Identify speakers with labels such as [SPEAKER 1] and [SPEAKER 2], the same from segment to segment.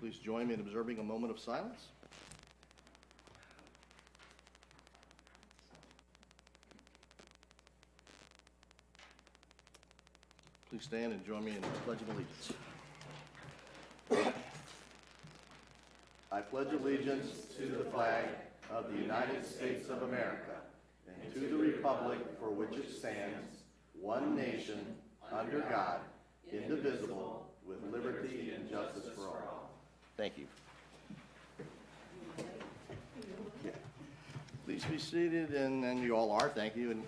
[SPEAKER 1] Please join me in observing a moment of silence. Please stand and join me in the Pledge of Allegiance. I pledge allegiance to the flag of the United States of America and to the republic for which it stands, one nation, under God, indivisible, with liberty and justice for all. Thank you. Please be seated, and you all are. Thank you. And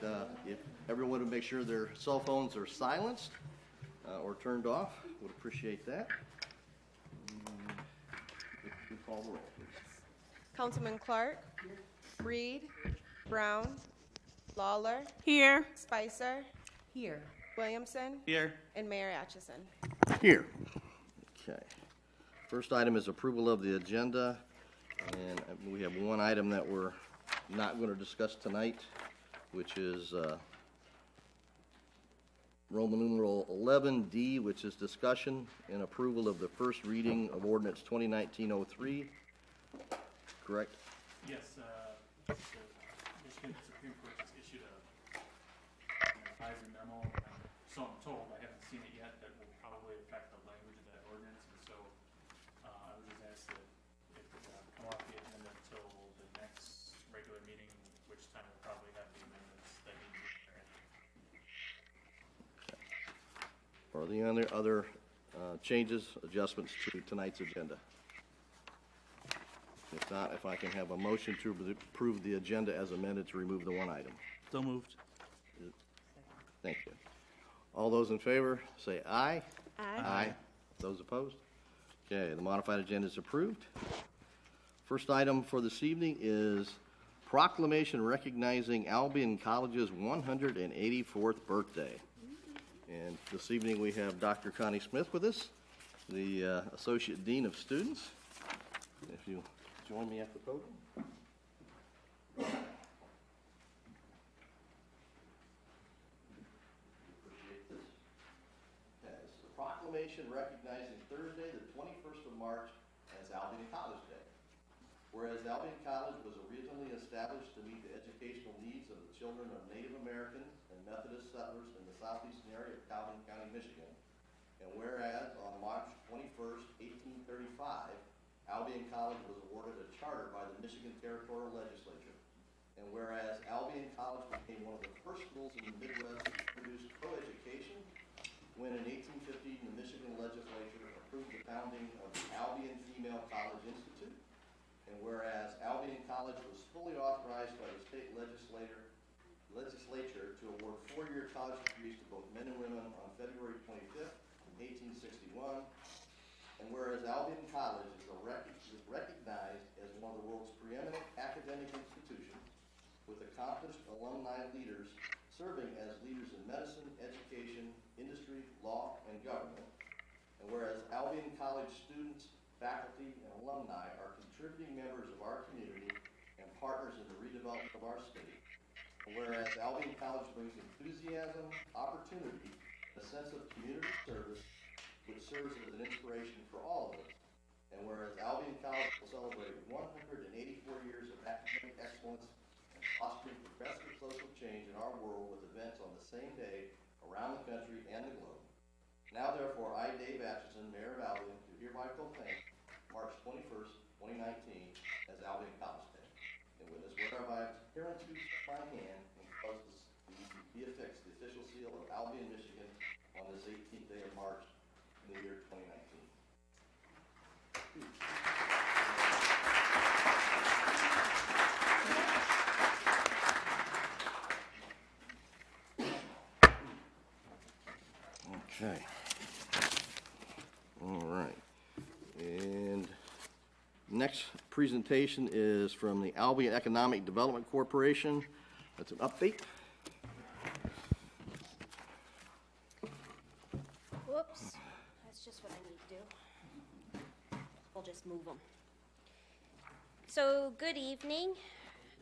[SPEAKER 1] if everyone would make sure their cell phones are silenced or turned off, would appreciate that. We call the roll, please.
[SPEAKER 2] Councilman Clark. Here. Reed. Brown. Lawler.
[SPEAKER 3] Here.
[SPEAKER 2] Spicer.
[SPEAKER 3] Here.
[SPEAKER 2] Williamson.
[SPEAKER 3] Here.
[SPEAKER 2] And Mayor Atchison.
[SPEAKER 1] Here. Okay. First item is approval of the agenda, and we have one item that we're not going to discuss tonight, which is Roman numeral 11D, which is discussion and approval of the first reading of ordinance 2019-03. Correct?
[SPEAKER 4] Yes, the Michigan Supreme Court just issued an advisory memo. So I'm told, I haven't seen it yet, that will probably affect the language of that ordinance. And so I would just ask that it would come off the agenda until the next regular meeting, which time we'll probably have the amendments that need to be there.
[SPEAKER 1] Are there any other changes, adjustments to tonight's agenda? If not, if I can have a motion to approve the agenda as amended to remove the one item.
[SPEAKER 3] So moved.
[SPEAKER 1] Thank you. All those in favor, say aye.
[SPEAKER 2] Aye.
[SPEAKER 1] Aye. Those opposed? Okay, the modified agenda is approved. First item for this evening is proclamation recognizing Albion College's 184th birthday. And this evening we have Dr. Connie Smith with us, the Associate Dean of Students. If you join me at the podium. Appreciate this. Okay, this is a proclamation recognizing Thursday, the 21st of March, as Albion College Day. Whereas Albion College was originally established to meet the educational needs of the children of Native American and Methodist settlers in the southeastern area of Calhoun County, Michigan. And whereas on March 21st, 1835, Albion College was awarded a charter by the Michigan Territorial Legislature. And whereas Albion College became one of the first schools in the Midwest to produce co-education, when in 1850 the Michigan Legislature approved the founding of the Albion Female College Institute. And whereas Albion College was fully authorized by the state legislature to award 4-year college degrees to both men and women on February 25th, 1861. And whereas Albion College is recognized as one of the world's preeminent academic institutions with accomplished alumni leaders serving as leaders in medicine, education, industry, law, and government. And whereas Albion College students, faculty, and alumni are contributing members of our community and partners in the redevelopment of our state. And whereas Albion College brings enthusiasm, opportunity, a sense of community service, which serves as an inspiration for all of us. And whereas Albion College will celebrate 184 years of academic excellence and fostering progressive social change in our world with events on the same day around the country and the globe. Now therefore, I, Dave Atchison, Mayor of Albion, do hereby proclaim March 21st, 2019 as Albion College Day. And witness whereof I hereunto my hand and cause this to be affixed the official seal of Albion, Michigan on this 18th day of March in the year 2019. Okay. All right. And next presentation is from the Albion Economic Development Corporation. That's an update.
[SPEAKER 5] Whoops, that's just what I need to do. We'll just move them. So, good evening.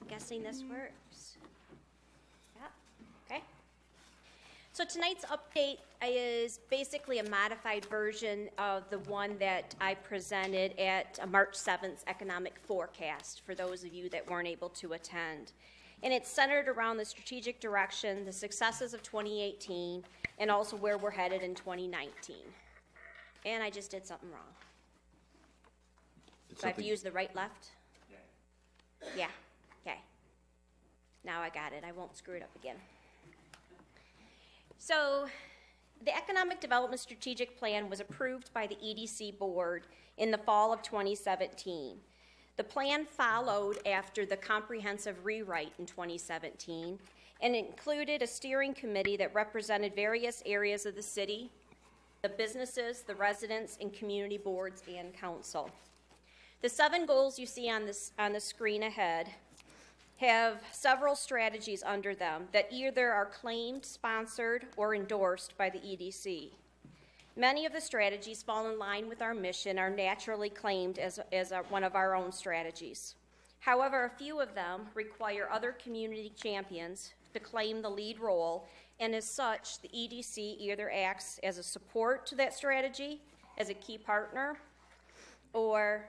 [SPEAKER 5] I'm guessing this works. Yeah, okay. So tonight's update is basically a modified version of the one that I presented at March 7th economic forecast for those of you that weren't able to attend. And it's centered around the strategic direction, the successes of 2018, and also where we're headed in 2019. And I just did something wrong. So I have to use the right, left? Yeah, okay. Now I got it. I won't screw it up again. So the Economic Development Strategic Plan was approved by the EDC Board in the fall of 2017. The plan followed after the comprehensive rewrite in 2017 and included a steering committee that represented various areas of the city, the businesses, the residents, and community boards and council. The 7 goals you see on the screen ahead have several strategies under them that either are claimed, sponsored, or endorsed by the EDC. Many of the strategies fall in line with our mission, are naturally claimed as one of our own strategies. However, a few of them require other community champions to claim the lead role, and as such, the EDC either acts as a support to that strategy, as a key partner, or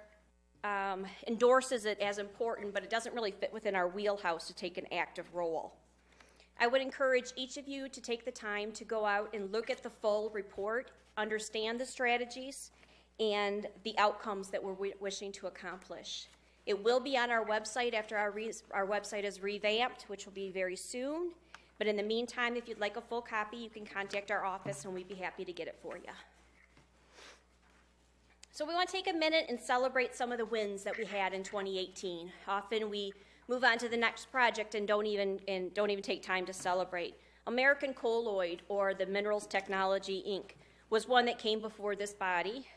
[SPEAKER 5] endorses it as important, but it doesn't really fit within our wheelhouse to take an active role. I would encourage each of you to take the time to go out and look at the full report, understand the strategies, and the outcomes that we're wishing to accomplish. It will be on our website after our website is revamped, which will be very soon. But in the meantime, if you'd like a full copy, you can contact our office and we'd be happy to get it for you. So we want to take a minute and celebrate some of the wins that we had in 2018. Often we move on to the next project and don't even take time to celebrate. American Colloid, or the Minerals Technology, Inc., was one that came before this body.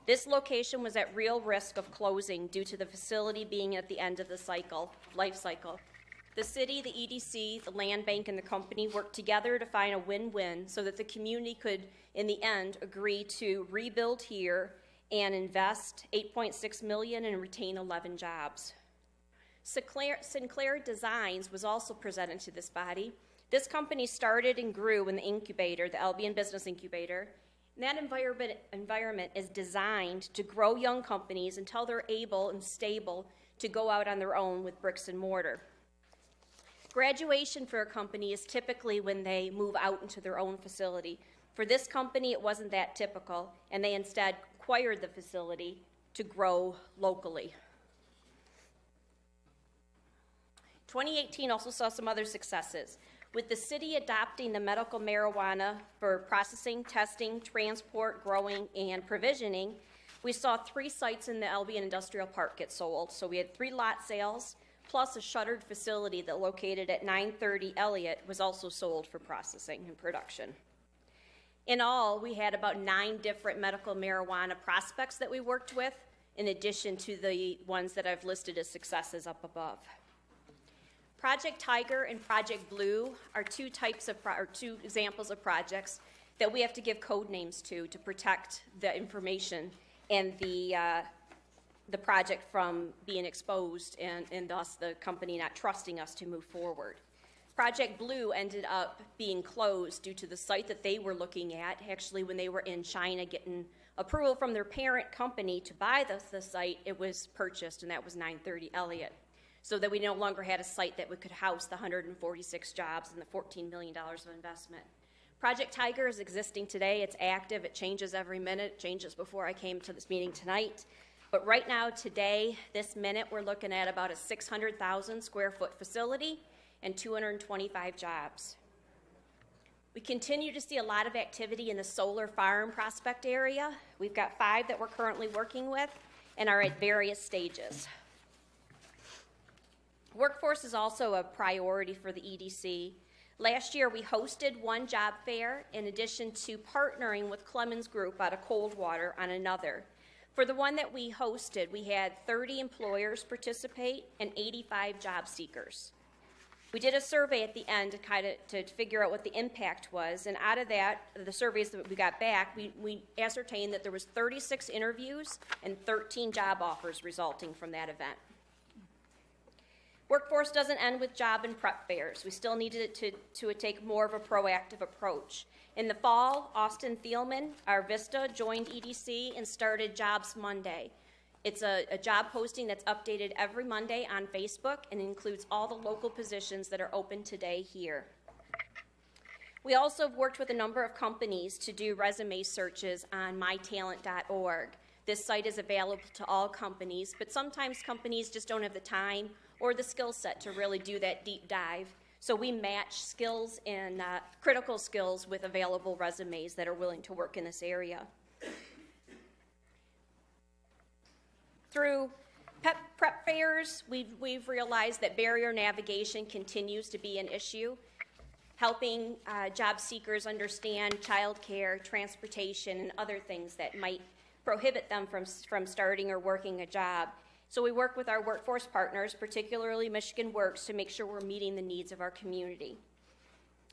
[SPEAKER 5] This location was at real risk of closing due to the facility being at the end of the life cycle. The city, the EDC, the land bank, and the company worked together to find a win-win so that the community could, in the end, agree to rebuild here and invest $8.6 million and retain 11 jobs. Sinclair Designs was also presented to this body. This company started and grew in the incubator, the Albion Business Incubator. And that environment is designed to grow young companies until they're able and stable to go out on their own with bricks and mortar. Graduation for a company is typically when they move out into their own facility. For this company, it wasn't that typical, and they instead acquired the facility to grow locally. 2018 also saw some other successes. With the city adopting the medical marijuana for processing, testing, transport, growing, and provisioning, we saw 3 sites in the Albion Industrial Park get sold. So we had 3 lot sales, plus a shuttered facility that located at 930 Elliott was also sold for processing and production. In all, we had about 9 different medical marijuana prospects that we worked with, in addition to the ones that I've listed as successes up above. Project Tiger and Project Blue are 2 examples of projects that we have to give code names to protect the information and the project from being exposed and thus the company not trusting us to move forward. Project Blue ended up being closed due to the site that they were looking at. Actually, when they were in China getting approval from their parent company to buy the site, it was purchased, and that was 930 Elliott. So that we no longer had a site that could house the 146 jobs and the $14 million of investment. Project Tiger is existing today. It's active. It changes every minute. It changes before I came to this meeting tonight. But right now, today, this minute, we're looking at about a 600,000 square foot facility and 225 jobs. We continue to see a lot of activity in the solar farm prospect area. We've got 5 that we're currently working with and are at various stages. Workforce is also a priority for the EDC. Last year, we hosted 1 job fair in addition to partnering with Clemens Group out of Coldwater on another. For the one that we hosted, we had 30 employers participate and 85 job seekers. We did a survey at the end to figure out what the impact was, and out of that, the surveys that we got back, we ascertained that there was 36 interviews and 13 job offers resulting from that event. Workforce doesn't end with job and prep fairs. We still needed to take more of a proactive approach. In the fall, Austin Thielman, our Vista, joined EDC and started Jobs Monday. It's a job posting that's updated every Monday on Facebook and includes all the local positions that are open today here. We also have worked with a number of companies to do resume searches on mytalent.org. This site is available to all companies, but sometimes companies just don't have the time or the skill set to really do that deep dive. So we match skills and critical skills with available resumes that are willing to work in this area. Through prep fairs, we've realized that barrier navigation continues to be an issue, helping job seekers understand childcare, transportation, and other things that might prohibit them from starting or working a job. So we work with our workforce partners, particularly Michigan Works, to make sure we're meeting the needs of our community.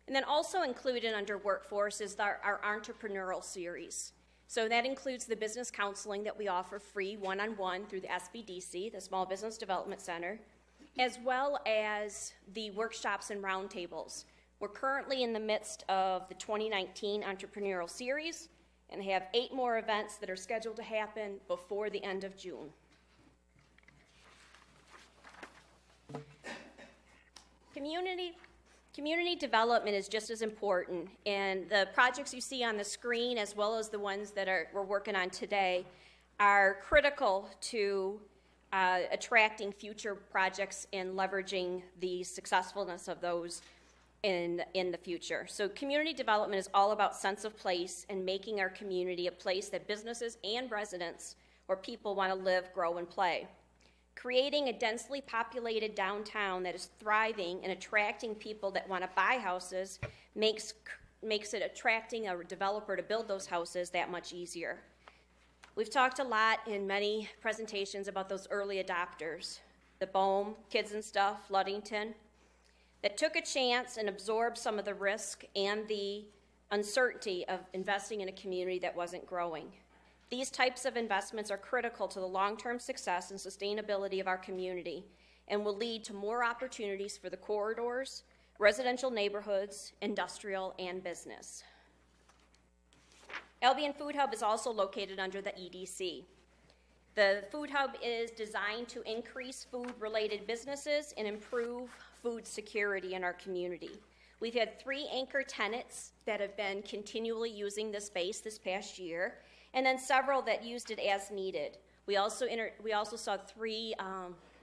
[SPEAKER 5] And then also included under workforce is our entrepreneurial series. So that includes the business counseling that we offer free one-on-one through the SBDC, the Small Business Development Center, as well as the workshops and roundtables. We're currently in the midst of the 2019 entrepreneurial series and have 8 more events that are scheduled to happen before the end of June. Community development is just as important, and the projects you see on the screen, as well as the ones that we're working on today, are critical to attracting future projects and leveraging the successfulness of those in the future. So community development is all about sense of place and making our community a place that businesses and residents or people want to live, grow, and play. Creating a densely populated downtown that is thriving and attracting people that want to buy houses makes it attracting a developer to build those houses that much easier. We've talked a lot in many presentations about those early adopters, the Bohm, Kids and Stuff, Ludington, that took a chance and absorbed some of the risk and the uncertainty of investing in a community that wasn't growing. These types of investments are critical to the long-term success and sustainability of our community and will lead to more opportunities for the corridors, residential neighborhoods, industrial, and business. Albion Food Hub is also located under the EDC. The Food Hub is designed to increase food-related businesses and improve food security in our community. We've had 3 anchor tenants that have been continually using the space this past year, and then several that used it as needed. We also saw 3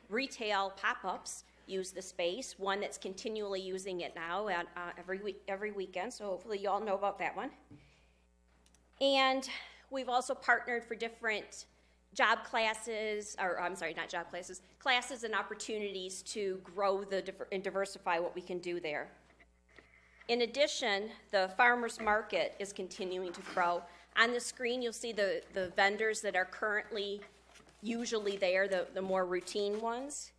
[SPEAKER 5] retail pop-ups use the space, one that's continually using it now every weekend, so hopefully you all know about that one. And we've also partnered for different job classes, or I'm sorry, not job classes, classes and opportunities to grow and diversify what we can do there. In addition, the farmers market is continuing to grow. On the screen, you'll see the vendors that are currently usually there, the more routine ones.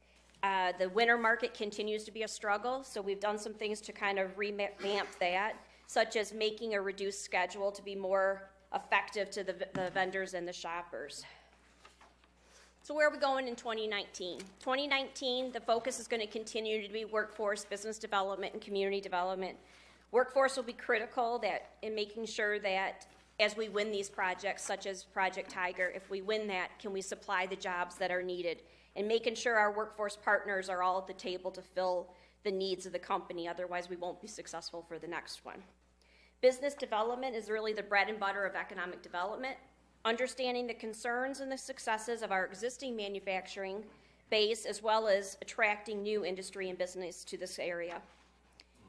[SPEAKER 5] The winter market continues to be a struggle, so we've done some things to kind of revamp that, such as making a reduced schedule to be more effective to the vendors and the shoppers. So where are we going in 2019? 2019, the focus is going to continue to be workforce, business development, and community development. Workforce will be critical in making sure that as we win these projects, such as Project Tiger, if we win that, can we supply the jobs that are needed? And making sure our workforce partners are all at the table to fill the needs of the company, otherwise we won't be successful for the next one. Business development is really the bread and butter of economic development. Understanding the concerns and the successes of our existing manufacturing base, as well as attracting new industry and business to this area.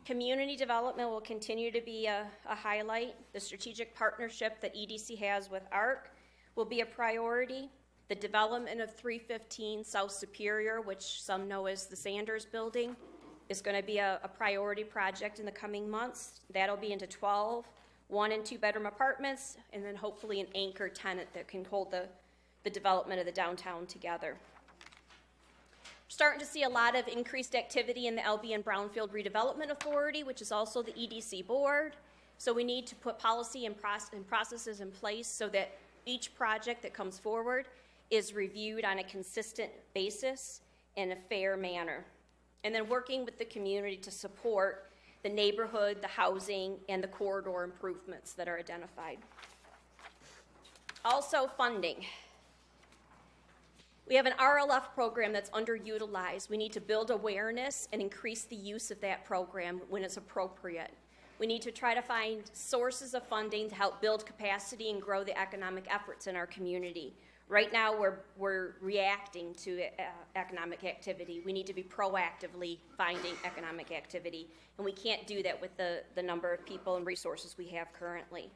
[SPEAKER 5] Community development will continue to be a highlight. The strategic partnership that EDC has with ARC will be a priority. The development of 315 South Superior, which some know as the Sanders Building, is going to be a priority project in the coming months. That'll be into 12 1- and 2-bedroom apartments, and then hopefully an anchor tenant that can hold the development of the downtown together. We're starting to see a lot of increased activity in the Albion Brownfield Redevelopment Authority, which is also the EDC board. So we need to put policy and processes in place so that each project that comes forward is reviewed on a consistent basis in a fair manner. And then working with the community to support the neighborhood, the housing, and the corridor improvements that are identified. Also, funding. We have an RLF program that's underutilized. We need to build awareness and increase the use of that program when it's appropriate. We need to try to find sources of funding to help build capacity and grow the economic efforts in our community. Right now, we're reacting to economic activity. We need to be proactively finding economic activity, and we can't do that with the number of people and resources we have currently.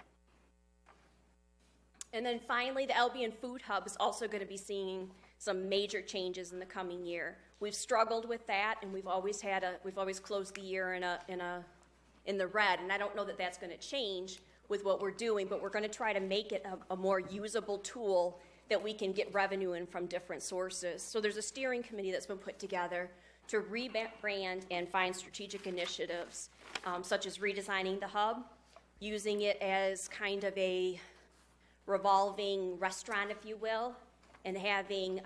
[SPEAKER 5] And then finally, the Albion Food Hub is also going to be seeing some major changes in the coming year. We've struggled with that, and we've always closed the year in the red, and I don't know that that's going to change with what we're doing, but we're going to try to make it a more usable tool that we can get revenue in from different sources. So there's a steering committee that's been put together to rebrand and find strategic initiatives, such as redesigning the hub, using it as kind of a revolving restaurant, if you will, and having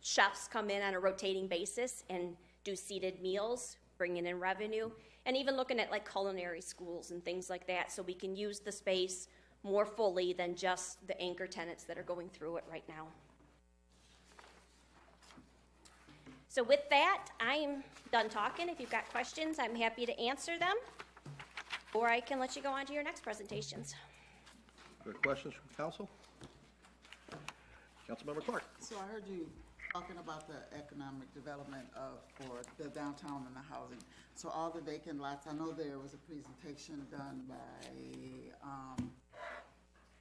[SPEAKER 5] chefs come in on a rotating basis and do seated meals, bringing in revenue, and even looking at like culinary schools and things like that, so we can use the space more fully than just the anchor tenants that are going through it right now. So with that, I'm done talking. If you've got questions, I'm happy to answer them, or I can let you go on to your next presentations.
[SPEAKER 1] Are there questions from council? Councilmember Clark.
[SPEAKER 3] So I heard you talking about the economic development for the downtown and the housing. So all the vacant lots, I know there was a presentation done by,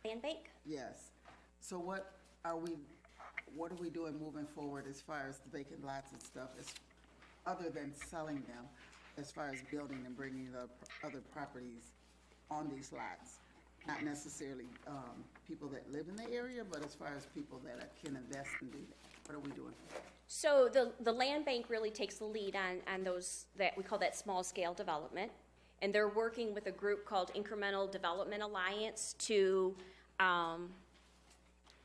[SPEAKER 5] Land Bank?
[SPEAKER 3] yes. So what are we doing moving forward as far as the vacant lots and stuff, other than selling them, as far as building and bringing up other properties on these lots? Not necessarily people that live in the area, but as far as people that can invest and do that. What are we doing?
[SPEAKER 5] So the land bank really takes the lead on those, that we call that small scale development, and they're working with a group called Incremental Development Alliance to,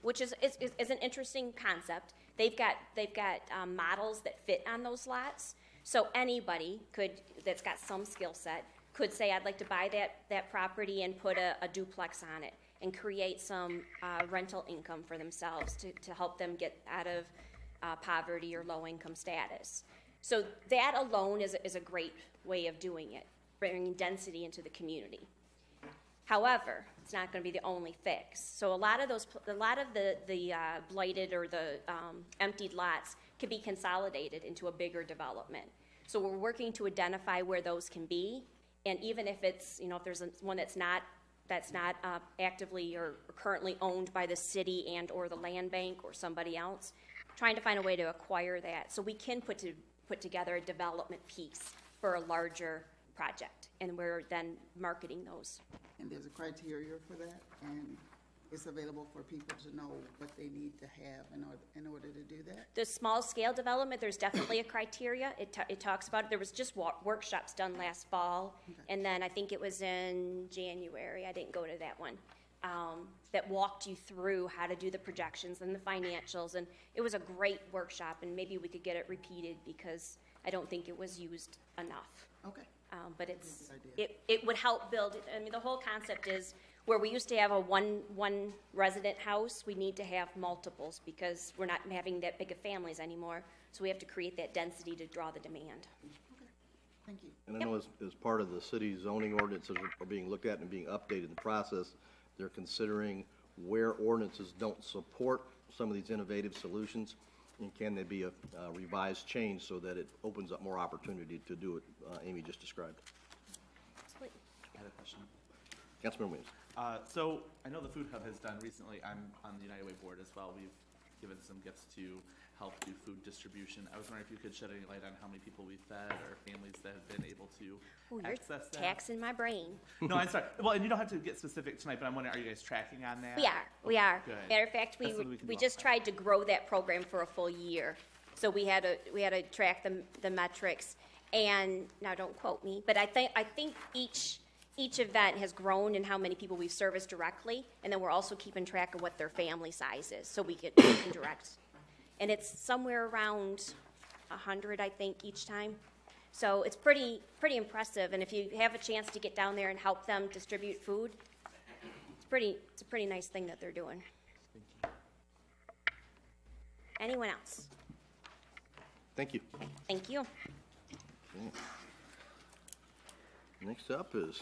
[SPEAKER 5] which is an interesting concept. They've got models that fit on those lots, so anybody that's got some skill set could say, I'd like to buy that property and put a duplex on it and create some rental income for themselves to help them get out of poverty or low income status. So that alone is a great way of doing it, bringing density into the community. However, it's not going to be the only fix. So a lot of the blighted or the emptied lots can be consolidated into a bigger development. So we're working to identify where those can be. And even if it's, if there's one that's not actively or currently owned by the city and or the land bank or somebody else, trying to find a way to acquire that so we can put together a development piece for a larger project, and we're then marketing those.
[SPEAKER 3] And there's a criteria for that, and it's available for people to know what they need to have in order to do that?
[SPEAKER 5] The small scale development, there's definitely a criteria. It talks about it. There was just workshops done last fall, okay. And then I think it was in January, I didn't go to that one, that walked you through how to do the projections and the financials, and it was a great workshop, and maybe we could get it repeated because I don't think it was used enough.
[SPEAKER 3] Okay.
[SPEAKER 5] But it would help build, the whole concept is where we used to have a one resident house, we need to have multiples because we're not having that big of families anymore. So we have to create that density to draw the demand.
[SPEAKER 3] Okay. Thank you.
[SPEAKER 1] And I know as part of the city's zoning ordinances are being looked at and being updated in the process, they're considering where ordinances don't support some of these innovative solutions, and can they be a revised change so that it opens up more opportunity to do what Amy just described.
[SPEAKER 5] Absolutely.
[SPEAKER 6] I had a question.
[SPEAKER 1] Councilmember Williams.
[SPEAKER 6] So I know the Food Hub has done recently, I'm on the United Way board as well, we've given some gifts to help do food distribution. I was wondering if you could shed any light on how many people we've fed or families that have been able to access that.
[SPEAKER 5] Taxing my brain.
[SPEAKER 6] No, I'm sorry. Well, and you don't have to get specific tonight, but I'm wondering, are you guys tracking on that?
[SPEAKER 5] We are.
[SPEAKER 6] Good.
[SPEAKER 5] Matter of fact, we just tried to grow that program for a full year. So we had to track the metrics. And now don't quote me, but I think each event has grown in how many people we've serviced directly, and then we're also keeping track of what their family size is, so we can direct. And it's somewhere around 100, I think, each time. So it's pretty impressive, and if you have a chance to get down there and help them distribute food, it's a pretty nice thing that they're doing. Anyone else?
[SPEAKER 1] Thank you.
[SPEAKER 5] Thank you.
[SPEAKER 1] Okay. Next up is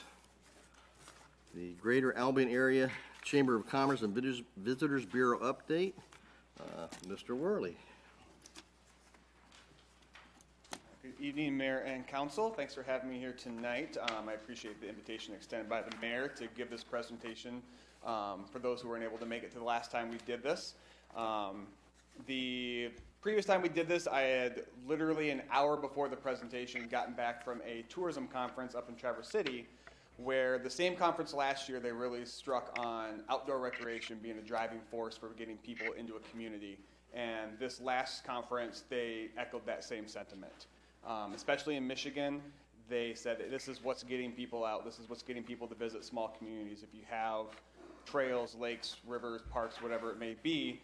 [SPEAKER 1] the Greater Albion Area Chamber of Commerce and Visitors Bureau update. Mr. Worley.
[SPEAKER 7] Good evening, Mayor and Council. Thanks for having me here tonight. I appreciate the invitation extended by the Mayor to give this presentation for those who weren't able to make it to the last time we did this. The previous time we did this, I had literally an hour before the presentation gotten back from a tourism conference up in Traverse City, where the same conference last year, they really struck on outdoor recreation being a driving force for getting people into a community. And this last conference, they echoed that same sentiment. Especially in Michigan, they said that this is what's getting people out. This is what's getting people to visit small communities. If you have trails, lakes, rivers, parks, whatever it may be,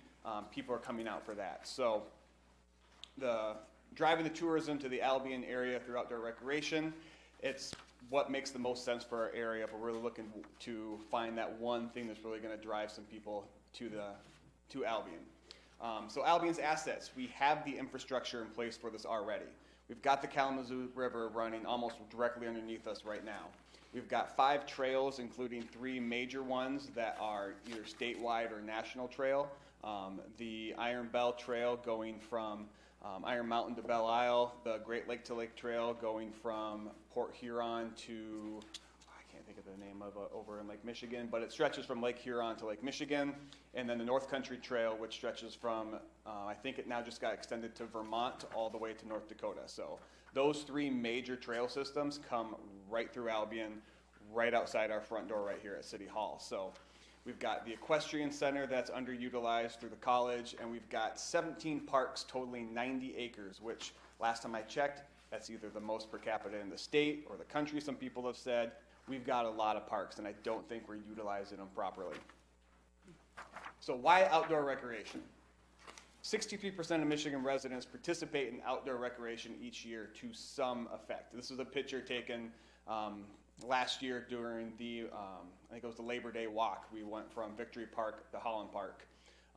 [SPEAKER 7] people are coming out for that. So driving the tourism to the Albion area through outdoor recreation, it's what makes the most sense for our area, but we're really looking to find that one thing that's really going to drive some people to Albion. So Albion's assets, we have the infrastructure in place for this already. We've got the Kalamazoo River running almost directly underneath us right now. We've got 5 trails, including 3 major ones that are either statewide or national trail. The Iron Bell Trail going from Iron Mountain to Belle Isle, the Great Lake to Lake Trail going from Port Huron to, I can't think of the name of it, over in Lake Michigan, but it stretches from Lake Huron to Lake Michigan, and then the North Country Trail, which stretches from, I think it now just got extended to Vermont all the way to North Dakota. So those 3 major trail systems come right through Albion, right outside our front door right here at City Hall. So we've got the equestrian center that's underutilized through the college, and we've got 17 parks totaling 90 acres, which last time I checked, that's either the most per capita in the state or the country, some people have said. We've got a lot of parks, and I don't think we're utilizing them properly. So why outdoor recreation? 63% of Michigan residents participate in outdoor recreation each year to some effect. This is a picture taken last year during the, I think it was the Labor Day walk. We went from Victory Park to Holland Park.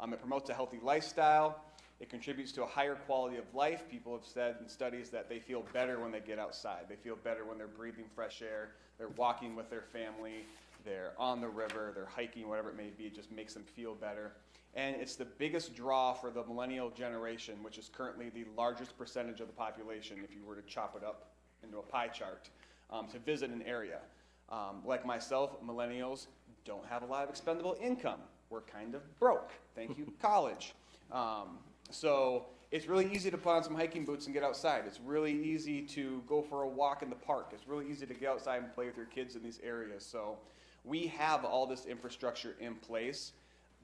[SPEAKER 7] It promotes a healthy lifestyle. It contributes to a higher quality of life. People have said in studies that they feel better when they get outside. They feel better when they're breathing fresh air, they're walking with their family, they're on the river, they're hiking, whatever it may be. It just makes them feel better. And it's the biggest draw for the millennial generation, which is currently the largest percentage of the population, if you were to chop it up into a pie chart, to visit an area. Like myself, millennials don't have a lot of expendable income. We're kind of broke. Thank you, college. So it's really easy to put on some hiking boots and get outside. It's really easy to go for a walk in the park. It's really easy to get outside and play with your kids in these areas. So we have all this infrastructure in place.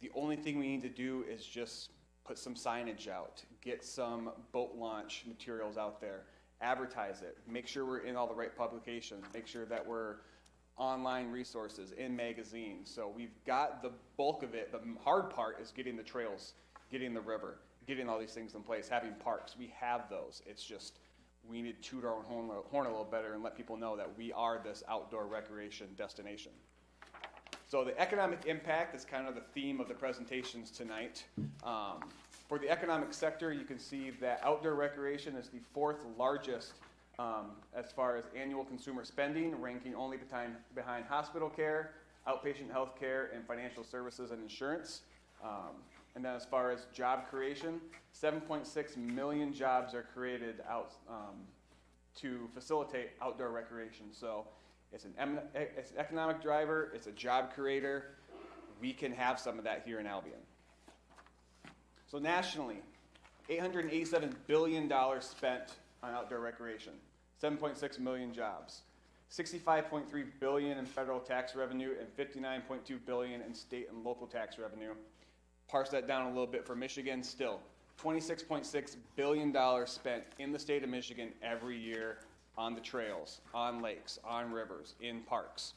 [SPEAKER 7] The only thing we need to do is just put some signage out, get some boat launch materials out there, advertise it, make sure we're in all the right publications, make sure that we're online resources, in magazines. So we've got the bulk of it. The hard part is getting the trails, getting the river, getting all these things in place, having parks. We have those. It's just we need to toot our own horn a little better and let people know that we are this outdoor recreation destination. So the economic impact is kind of the theme of the presentations tonight. For the economic sector, you can see that outdoor recreation is the 4th largest as far as annual consumer spending, ranking only behind hospital care, outpatient health care, and financial services and insurance. And then as far as job creation, 7.6 million jobs are created out to facilitate outdoor recreation. So it's an economic driver, it's a job creator. We can have some of that here in Albion. So nationally, $887 billion spent on outdoor recreation, 7.6 million jobs, 65.3 billion in federal tax revenue, and 59.2 billion in state and local tax revenue. Parse that down a little bit for Michigan, still $26.6 billion spent in the state of Michigan every year on the trails, on lakes, on rivers, in parks.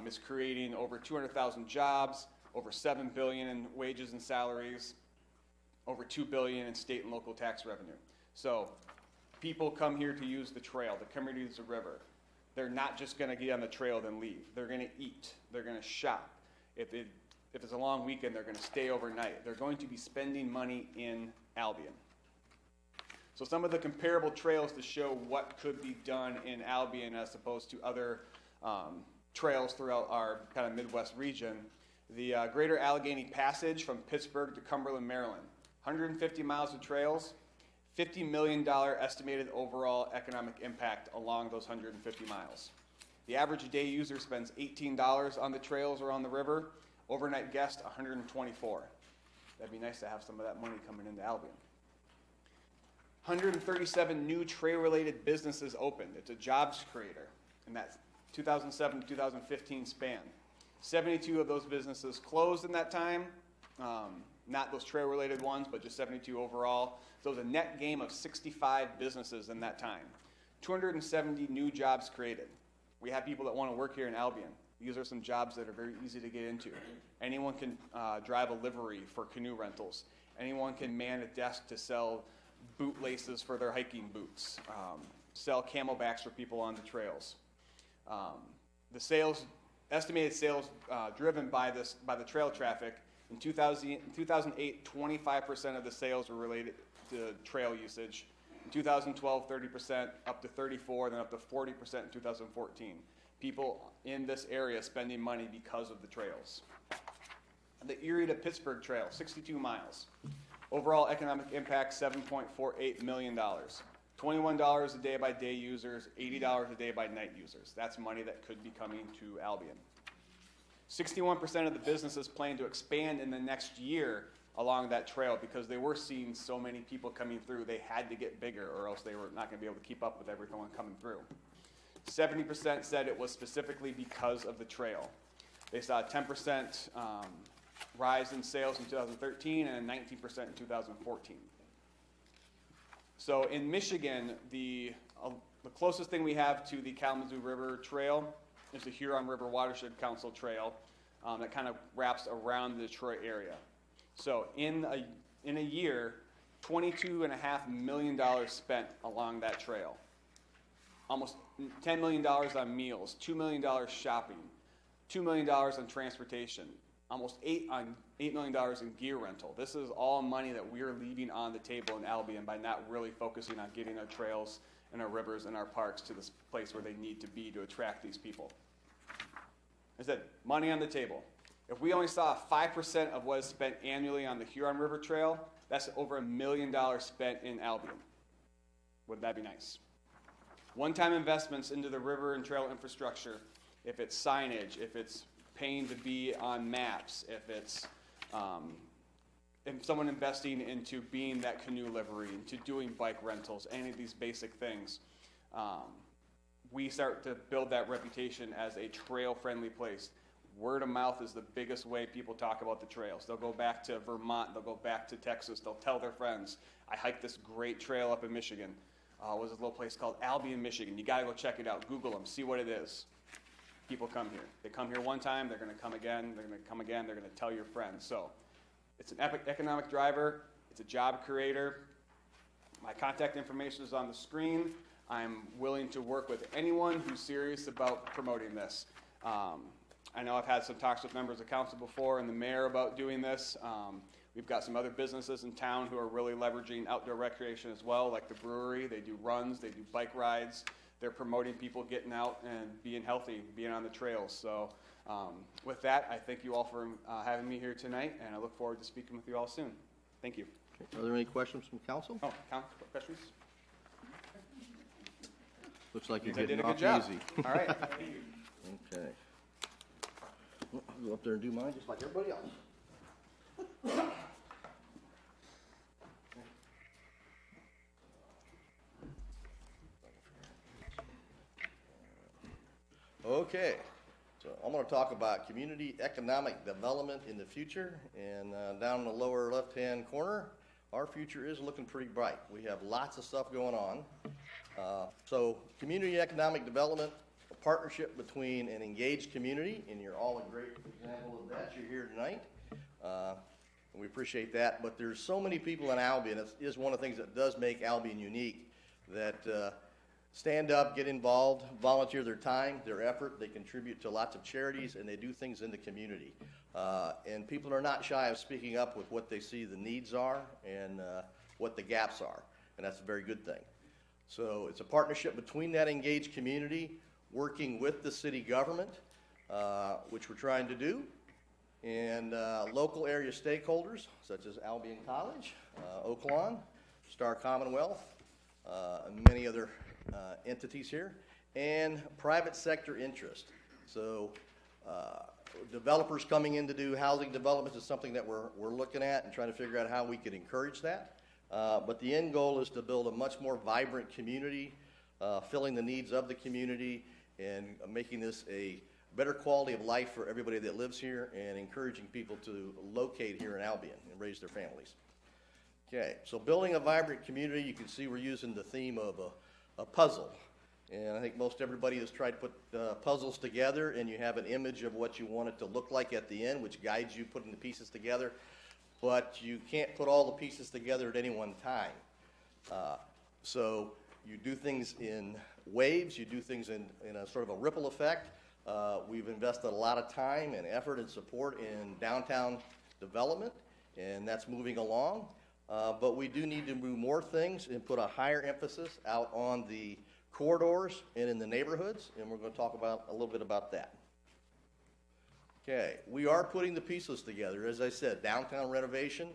[SPEAKER 7] It's creating over 200,000 jobs, over $7 billion in wages and salaries, over $2 billion in state and local tax revenue. So people come here to use the trail, to come here to use the river. They're not just gonna get on the trail then leave. They're gonna eat, they're gonna shop. If it's a long weekend, they're gonna stay overnight. They're going to be spending money in Albion. So some of the comparable trails to show what could be done in Albion as opposed to other trails throughout our kind of Midwest region. The Greater Allegheny Passage from Pittsburgh to Cumberland, Maryland. 150 miles of trails, $50 million estimated overall economic impact along those 150 miles. The average day user spends $18 on the trails or on the river. Overnight guest, $124. That'd be nice to have some of that money coming into Albion. 137 new trail-related businesses opened. It's a jobs creator in that 2007 to 2015 span. 72 of those businesses closed in that time. Not those trail-related ones, but just 72 overall. So it was a net gain of 65 businesses in that time. 270 new jobs created. We have people that want to work here in Albion. These are some jobs that are very easy to get into. Anyone can drive a livery for canoe rentals. Anyone can man a desk to sell boot laces for their hiking boots. Sell camelbacks for people on the trails. The estimated sales driven by the trail traffic in 2008, 25% of the sales were related to trail usage. In 2012, 30%, up to 34%, then up to 40% in 2014. People in this area spending money because of the trails. The Erie to Pittsburgh Trail, 62 miles. Overall economic impact, $7.48 million. $21 a day by day users, $80 a day by night users. That's money that could be coming to Albion. 61% of the businesses plan to expand in the next year along that trail because they were seeing so many people coming through. They had to get bigger or else they were not going to be able to keep up with everyone coming through. 70% said it was specifically because of the trail. They saw a 10% rise in sales in 2013 and a 19% in 2014. So in Michigan, the closest thing we have to the Kalamazoo River Trail is the Huron River Watershed Council Trail that kind of wraps around the Detroit area. So in a year, $22.5 million spent along that trail. Almost $10 million on meals, $2 million shopping, $2 million on transportation, almost $8 million in gear rental. This is all money that we're leaving on the table in Albion by not really focusing on getting our trails and our rivers and our parks to this place where they need to be to attract these people. I said, money on the table. If we only saw 5% of what is spent annually on the Huron River Trail, that's over $1 million spent in Albion. Wouldn't that be nice? One-time investments into the river and trail infrastructure, if it's signage, if it's paying to be on maps, if it's someone investing into being that canoe livery, into doing bike rentals, any of these basic things, we start to build that reputation as a trail-friendly place. Word of mouth is the biggest way people talk about the trails. They'll go back to Vermont, they'll go back to Texas, they'll tell their friends, I hiked this great trail up in Michigan. It was a little place called Albion, Michigan. You gotta go check it out, Google them, see what it is. People come here. They come here one time, they're gonna come again, they're gonna come again, they're gonna tell your friends. So it's an economic driver, it's a job creator. My contact information is on the screen. I'm willing to work with anyone who's serious about promoting this. I know I've had some talks with members of council before and the mayor about doing this. We've got some other businesses in town who are really leveraging outdoor recreation as well, like the brewery. They do runs, they do bike rides. They're promoting people getting out and being healthy, being on the trails. So with that, I thank you all for having me here tonight, and I look forward to speaking with you all soon. Thank you.
[SPEAKER 1] Are there any questions from council?
[SPEAKER 7] Oh, questions?
[SPEAKER 1] Looks like you're
[SPEAKER 7] I did
[SPEAKER 1] getting
[SPEAKER 7] a
[SPEAKER 1] off
[SPEAKER 7] good job.
[SPEAKER 1] easy.
[SPEAKER 7] All right.
[SPEAKER 1] Okay. Well, I'll go up there and do mine just like everybody else. Okay, so I'm going to talk about community economic development in the future, and down in the lower left-hand corner, our future is looking pretty bright. We have lots of stuff going on. So community economic development, a partnership between an engaged community, and you're all a great example of that. You're here tonight. And we appreciate that, but there's so many people in Albion. It is one of the things that does make Albion unique. that stand up, get involved, volunteer their time, their effort. They contribute to lots of charities, and they do things in the community. And people are not shy of speaking up with what they see the needs are and what the gaps are, and that's a very good thing. So it's a partnership between that engaged community, working with the city government, which we're trying to do, and local area stakeholders, such as Albion College, Oak Lawn, Star Commonwealth, and many other entities here, and private sector interest. So developers coming in to do housing developments is something that we're looking at and trying to figure out how we can encourage that. But the end goal is to build a much more vibrant community, filling the needs of the community, and making this a better quality of life for everybody that lives here, and encouraging people to locate here in Albion and raise their families. Okay, so building a vibrant community, you can see we're using the theme of a puzzle. And I think most everybody has tried to put puzzles together, and you have an image of what you want it to look like at the end, which guides you putting the pieces together. But you can't put all the pieces together at any one time. So you do things in waves, you do things in a sort of a ripple effect. We've invested a lot of time and effort and support in downtown development, and that's moving along. But we do need to do more things and put a higher emphasis out on the corridors and in the neighborhoods, and we're going to talk about a little bit about that. Okay, we are putting the pieces together. As I said, downtown renovation,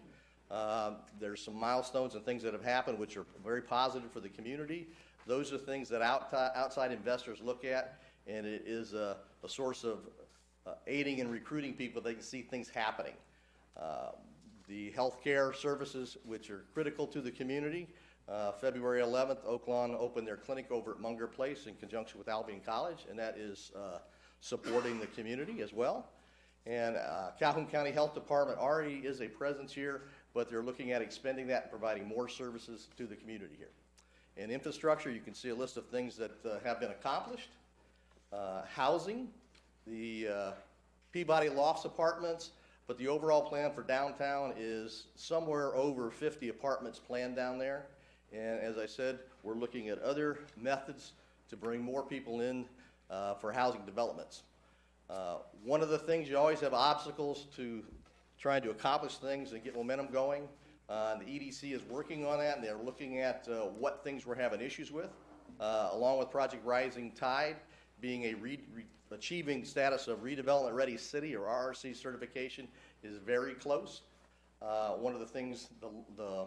[SPEAKER 1] there's some milestones and things that have happened which are very positive for the community. Those are things that outside investors look at, and it is a source of aiding and recruiting people. They can see things happening. The healthcare services, which are critical to the community. February 11th, Oak Lawn opened their clinic over at Munger Place in conjunction with Albion College, and that is supporting the community as well. And Calhoun County Health Department already is a presence here, but they're looking at expanding that and providing more services to the community here. In infrastructure, you can see a list of things that have been accomplished. Housing, the Peabody Lofts apartments, but the overall plan for downtown is somewhere over 50 apartments planned down there. And as I said, we're looking at other methods to bring more people in for housing developments. One of the things, you always have obstacles to trying to accomplish things and get momentum going. The EDC is working on that, and they're looking at what things we're having issues with, along with Project Rising Tide being achieving status of redevelopment ready city, or RRC certification, is very close. One of the things, the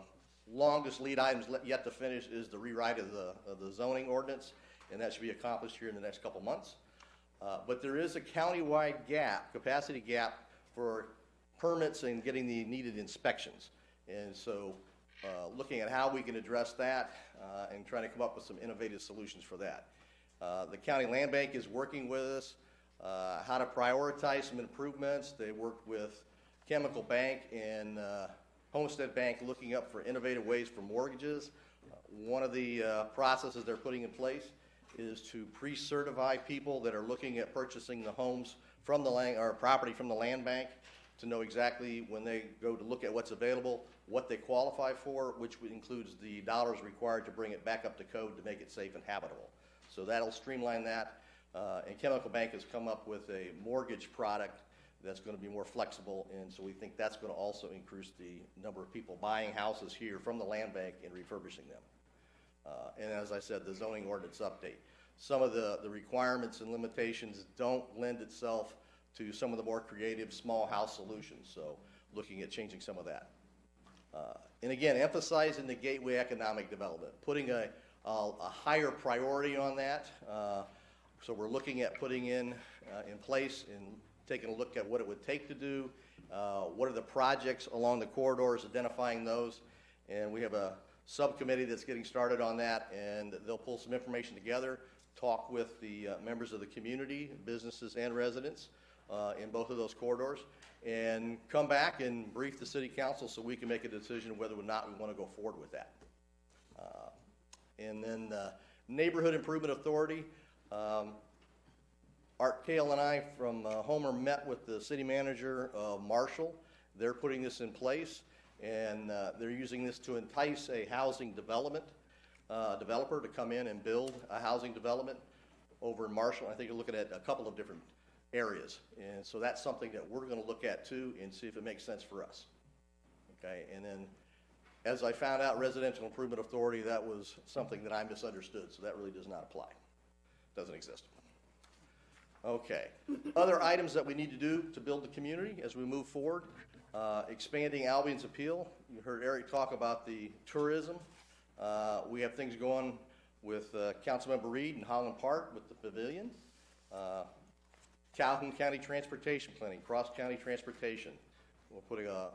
[SPEAKER 1] longest lead items yet to finish is the rewrite of the zoning ordinance, and that should be accomplished here in the next couple months. But there is a countywide gap, capacity gap, for permits and getting the needed inspections. And so looking at how we can address that and trying to come up with some innovative solutions for that. The County Land Bank is working with us how to prioritize some improvements. They worked with Chemical Bank and Homestead Bank looking up for innovative ways for mortgages. One of the processes they're putting in place is to pre-certify people that are looking at purchasing the homes from the land, or property from the land bank, to know exactly when they go to look at what's available, what they qualify for, which includes the dollars required to bring it back up to code to make it safe and habitable. So that'll streamline that. And Chemical Bank has come up with a mortgage product that's going to be more flexible, and so we think that's going to also increase the number of people buying houses here from the land bank and refurbishing them. And as I said, the zoning ordinance update. Some of the requirements and limitations don't lend itself to some of the more creative small house solutions, so looking at changing some of that. And again, emphasizing the gateway economic development, putting a higher priority on that. So we're looking at putting in place and taking a look at what it would take to do, what are the projects along the corridors, identifying those, and we have a subcommittee that's getting started on that, and they'll pull some information together, talk with the members of the community, businesses and residents in both of those corridors, and come back and brief the city council so we can make a decision whether or not we want to go forward with that. And then Neighborhood Improvement Authority, Art Kale and I from Homer met with the city manager, Marshall. They're putting this in place, and they're using this to entice a housing development. developer to come in and build a housing development over in Marshall. I think you're looking at a couple of different areas. And so that's something that we're going to look at too and see if it makes sense for us. Okay, and then as I found out, Residential Improvement Authority, that was something that I misunderstood, so that really does not apply. Doesn't exist. Okay, other items that we need to do to build the community as we move forward. Expanding Albion's appeal. You heard Eric talk about the tourism. We have things going with Councilmember Reed in Holland Park with the pavilion. Calhoun County Transportation Planning, cross-county transportation. We're putting a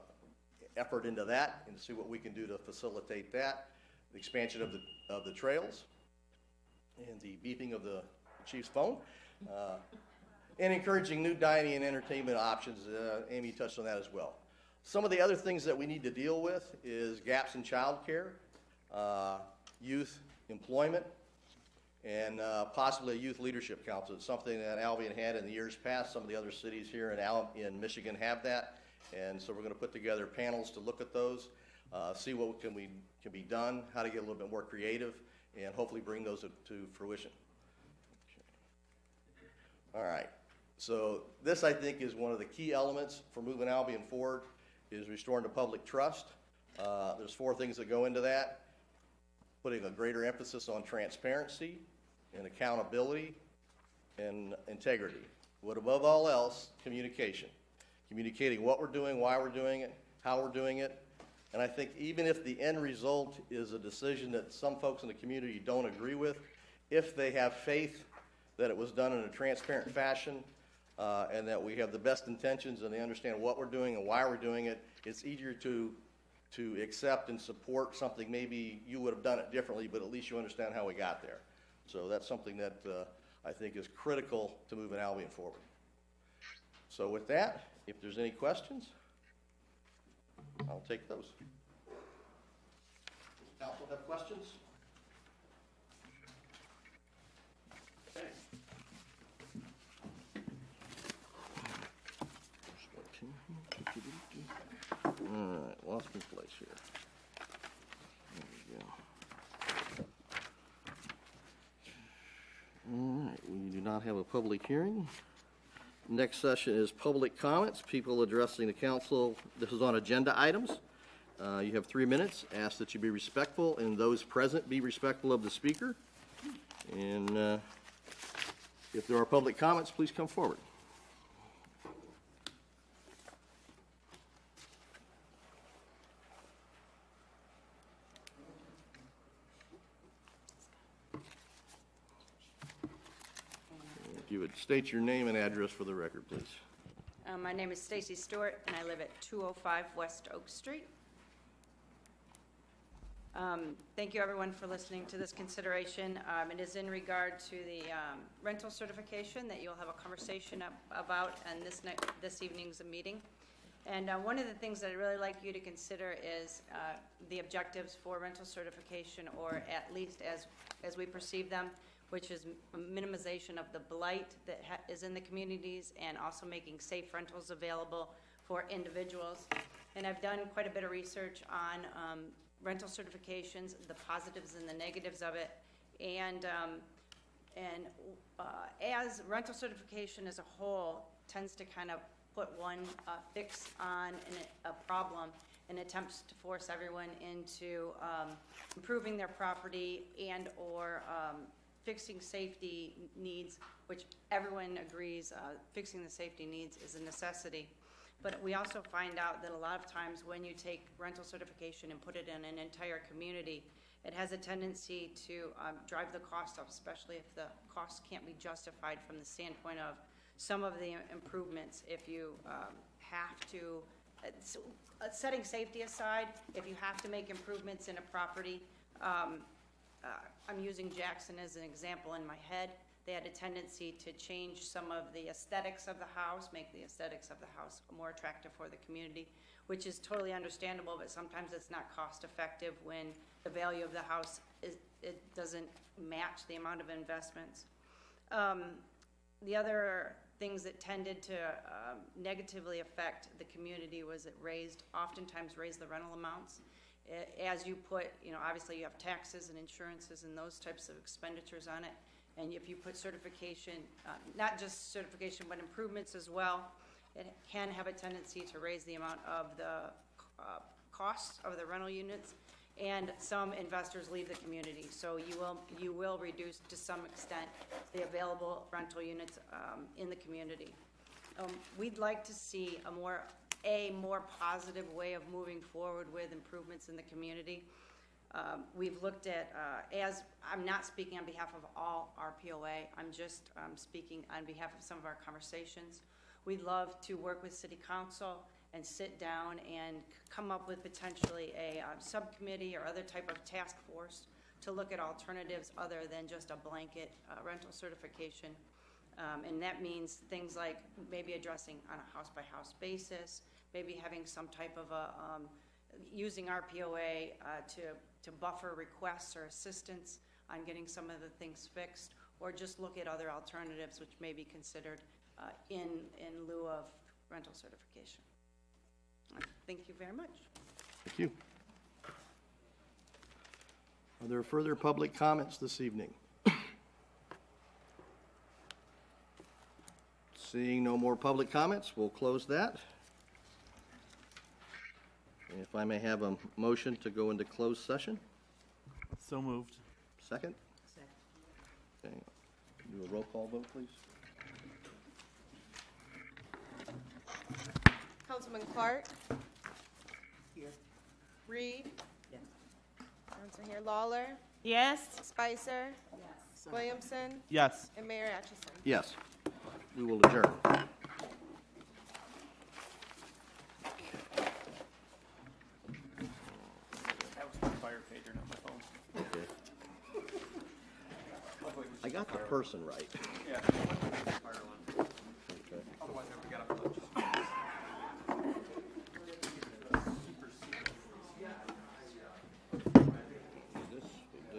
[SPEAKER 1] effort into that and to see what we can do to facilitate that. The expansion of the trails and the beeping of the chief's phone. And encouraging new dining and entertainment options. Amy touched on that as well. Some of the other things that we need to deal with is gaps in childcare, youth employment, and possibly a youth leadership council. It's something that Albion had in the years past. Some of the other cities here in Michigan have that. And so we're going to put together panels to look at those, see what can be done, how to get a little bit more creative, and hopefully bring those to fruition. Okay. All right. So this, I think, is one of the key elements for moving Albion forward, is restoring the public trust. There's 4 things that go into that. Putting a greater emphasis on transparency and accountability and integrity. But above all else, communication. Communicating what we're doing, why we're doing it, how we're doing it. And I think even if the end result is a decision that some folks in the community don't agree with, if they have faith that it was done in a transparent fashion, and that we have the best intentions and they understand what we're doing and why we're doing it, it's easier to accept and support something maybe you would have done it differently, but at least you understand how we got there. So that's something that I think is critical to moving Albion forward. So with that, if there's any questions, I'll take those. Does council have questions? Okay. All right, lost my place here. There we go. All right, we do not have a public hearing. Next session is public comments, people addressing the council. This is on agenda items. You have 3 minutes. Ask that you be respectful, and those present be respectful of the speaker. And if there are public comments, please come forward. If you would state your name and address for the record, please.
[SPEAKER 8] My name is Stacy Stewart, and I live at 205 West Oak Street. Thank you, everyone, for listening to this consideration. It is in regard to the rental certification that you'll have a conversation about in this evening's meeting. And one of the things that I'd really like you to consider is the objectives for rental certification, or at least as we perceive them, which is minimization of the blight that is in the communities, and also making safe rentals available for individuals. And I've done quite a bit of research on rental certifications, the positives and the negatives of it, and as rental certification as a whole tends to kind of put one fix on a problem and attempts to force everyone into improving their property and or fixing safety needs, which everyone agrees fixing the safety needs is a necessity. But we also find out that a lot of times when you take rental certification and put it in an entire community, it has a tendency to drive the cost up, especially if the costs can't be justified from the standpoint of some of the improvements. If you have to, setting safety aside, if you have to make improvements in a property, I'm using Jackson as an example in my head. They had a tendency to change some of the aesthetics of the house, make the aesthetics of the house more attractive for the community, which is totally understandable, but sometimes it's not cost effective when the value of the house it doesn't match the amount of investments. The other things that tended to negatively affect the community was it oftentimes raised the rental amounts. As you put, obviously you have taxes and insurances and those types of expenditures on it. And if you put certification, not just certification, but improvements as well, it can have a tendency to raise the amount of the costs of the rental units. And some investors leave the community, so you will reduce to some extent the available rental units in the community. We'd like to see a more positive way of moving forward with improvements in the community. We've looked at, as I'm not speaking on behalf of all RPOA, I'm just speaking on behalf of some of our conversations. We'd love to work with City Council and sit down and come up with potentially a subcommittee or other type of task force to look at alternatives other than just a blanket rental certification. And that means things like maybe addressing on a house-by-house basis, maybe having some type of using RPOA to buffer requests or assistance on getting some of the things fixed, or just look at other alternatives which may be considered in lieu of rental certification. Thank you very much.
[SPEAKER 1] Thank you. Are there further public comments this evening? Seeing no more public comments, we'll close that. And if I may have a motion to go into closed session?
[SPEAKER 6] So moved.
[SPEAKER 1] Second? Okay. Do a roll call vote, please.
[SPEAKER 2] Councilman Clark. Here. Reed.
[SPEAKER 3] Yes.
[SPEAKER 2] Johnson here. Lawler.
[SPEAKER 8] Yes.
[SPEAKER 2] Spicer. Yes. Williamson.
[SPEAKER 6] Yes.
[SPEAKER 2] And Mayor Atchison.
[SPEAKER 1] Yes. We will adjourn.
[SPEAKER 4] That was my fire pager, not my phone.
[SPEAKER 1] Okay. I got the person right.
[SPEAKER 4] Yeah. Fire one.
[SPEAKER 1] Okay.
[SPEAKER 4] Otherwise, I would have got up and
[SPEAKER 1] This.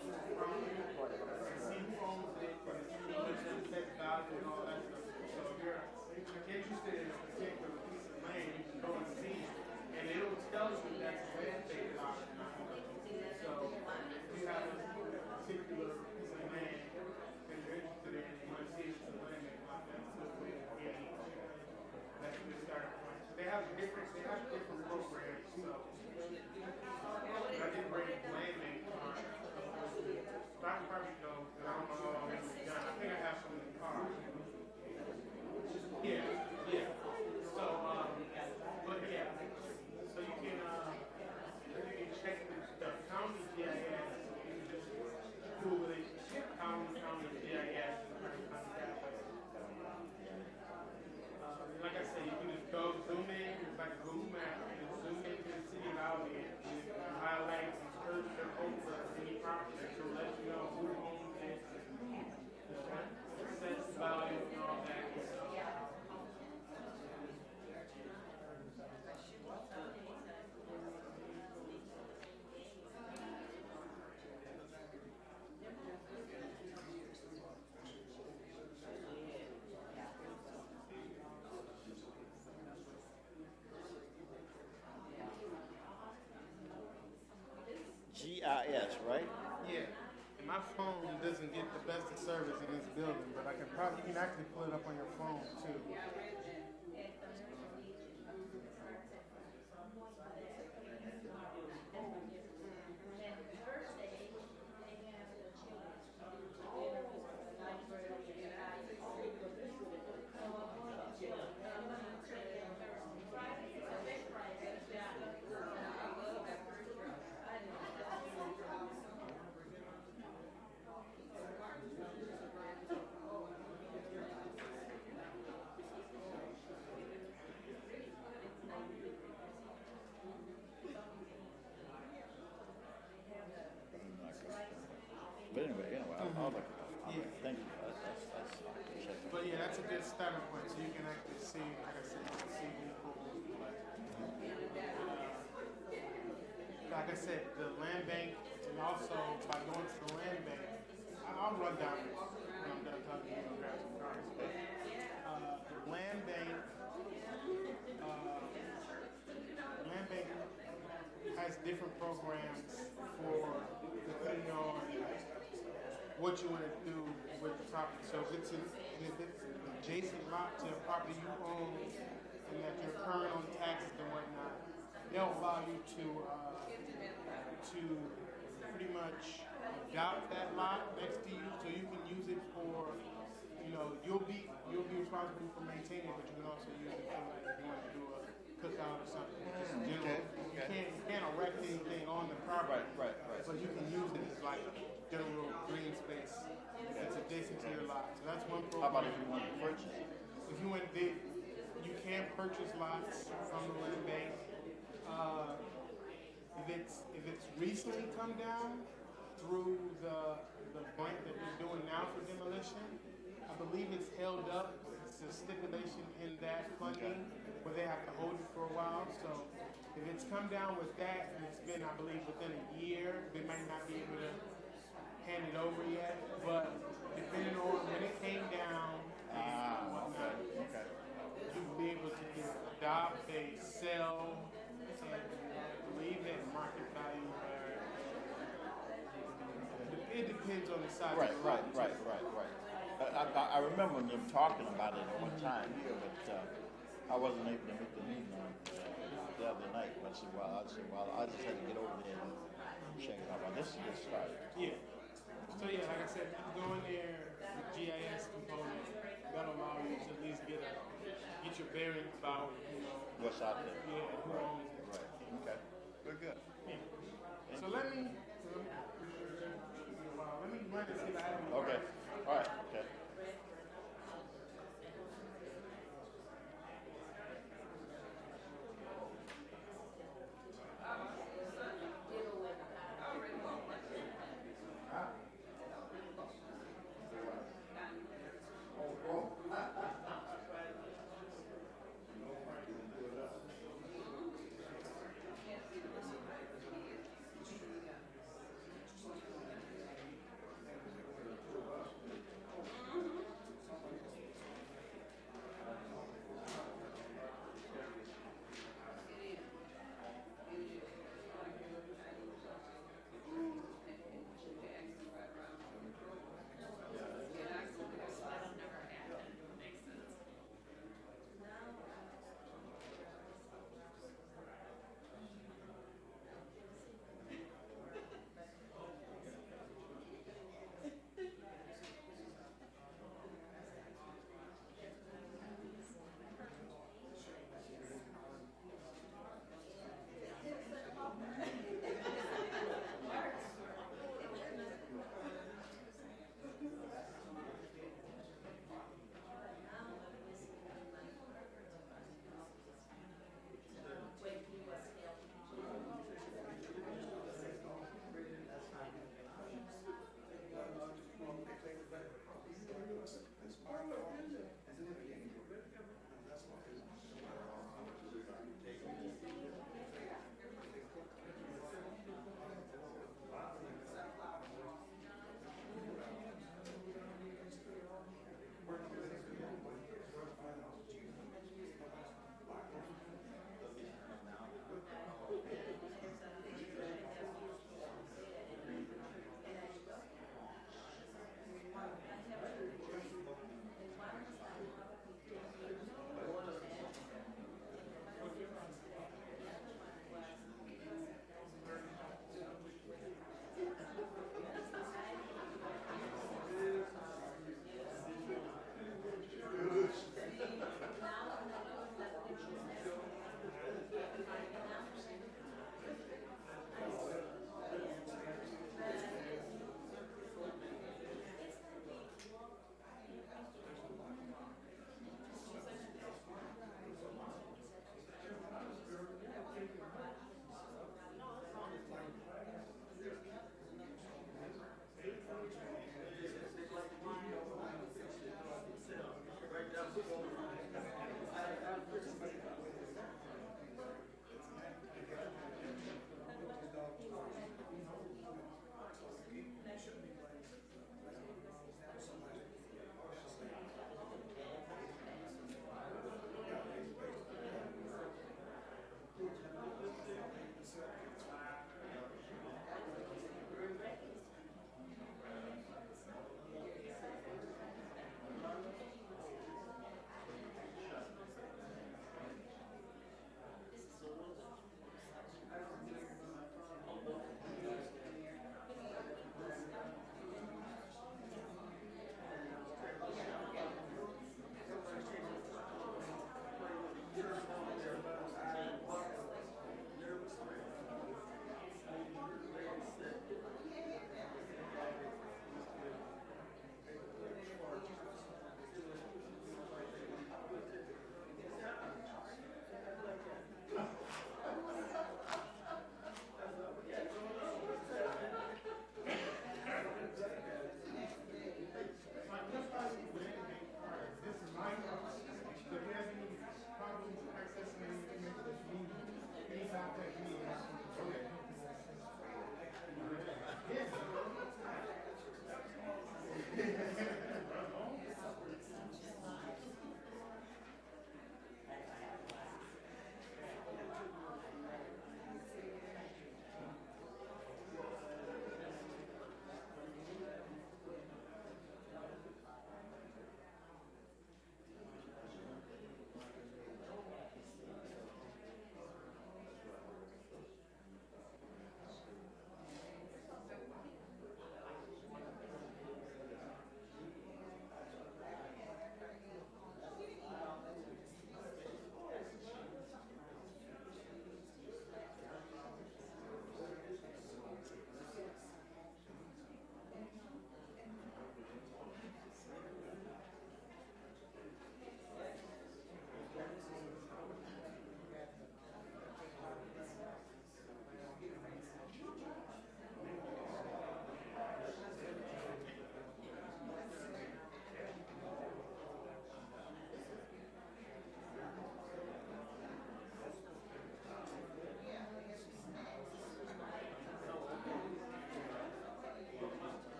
[SPEAKER 9] from it, and see who owns it, and what's the tax value and all that stuff. So if you're interested in a particular piece of land, you can go and see it, and it will tell you that's a landscape lot or not. So if you have a particular piece of land that you're interested in, and you want to see if it's a landscape lot, that's a good way to get it. That's a good starting point. They have different programs, so I didn't bring land bank card. So I can probably go, but I don't know how long it's done. I think I have some in the car. Yeah, yeah. So, but yeah, so you can check the county GIS. You can just Google it, county GIS. Like I said, you can just go zoom in, it's like a Google map, and zoom into the city of Albion, and you can highlight and search the over any property, so let you know who owns it, the assessed value and all that.
[SPEAKER 10] GIS, right?
[SPEAKER 9] Yeah, and my phone doesn't get the best of service in this building, but you can actually pull it up on your phone too.
[SPEAKER 10] But anyway, I'll look at that.
[SPEAKER 9] Yeah.
[SPEAKER 10] Thank you. That's
[SPEAKER 9] But yeah, that's a good starting point, so you can actually see, like I said, you can see people. Like I said, the land bank, and also by going to the land bank, I'll run down this when I'm done talking to you and grab some cards. But the land bank has different programs for depending on what you want to do with the property. So if it's an adjacent lot to a property you own and that you're current on taxes and whatnot, they'll allow you to pretty much adopt that lot next to you, so you can use it for, you'll be responsible for maintaining it, but you can also use it for like if you want to do a cookout or something. Just in general.
[SPEAKER 10] Okay.
[SPEAKER 9] You can't erect anything on the property.
[SPEAKER 10] Right.
[SPEAKER 9] But you can use it as like general green space that's adjacent to your lot. So that's one program.
[SPEAKER 10] How about if you want to purchase it?
[SPEAKER 9] If you want big, you can purchase lots from the land bank. If it's recently come down through the grant that we're doing now for demolition, I believe it's held up. It's a stipulation in that funding where they have to hold it for a while. So if it's come down with that, and it's been, I believe, within a year, they might not be able to hand it over yet. But depending on when it came down and whatnot, you'll be able to adopt, they sell, and I believe that market value. It depends on the size.
[SPEAKER 10] Right.
[SPEAKER 9] of the lot.
[SPEAKER 10] I remember them talking about it at one time here, but I wasn't able to make the meeting on the other night. But I said, I just had to get over there and check it out. Well, this is a good start.
[SPEAKER 9] Yeah. So yeah, like I said, if you go in there, the GIS component, that'll allow you to at least get your bearings about,
[SPEAKER 10] What's out there?
[SPEAKER 9] yeah, who owns it.
[SPEAKER 10] Right. Okay. Good.
[SPEAKER 9] Yeah. So let me run and see if I have any.
[SPEAKER 10] Okay. All right. Okay.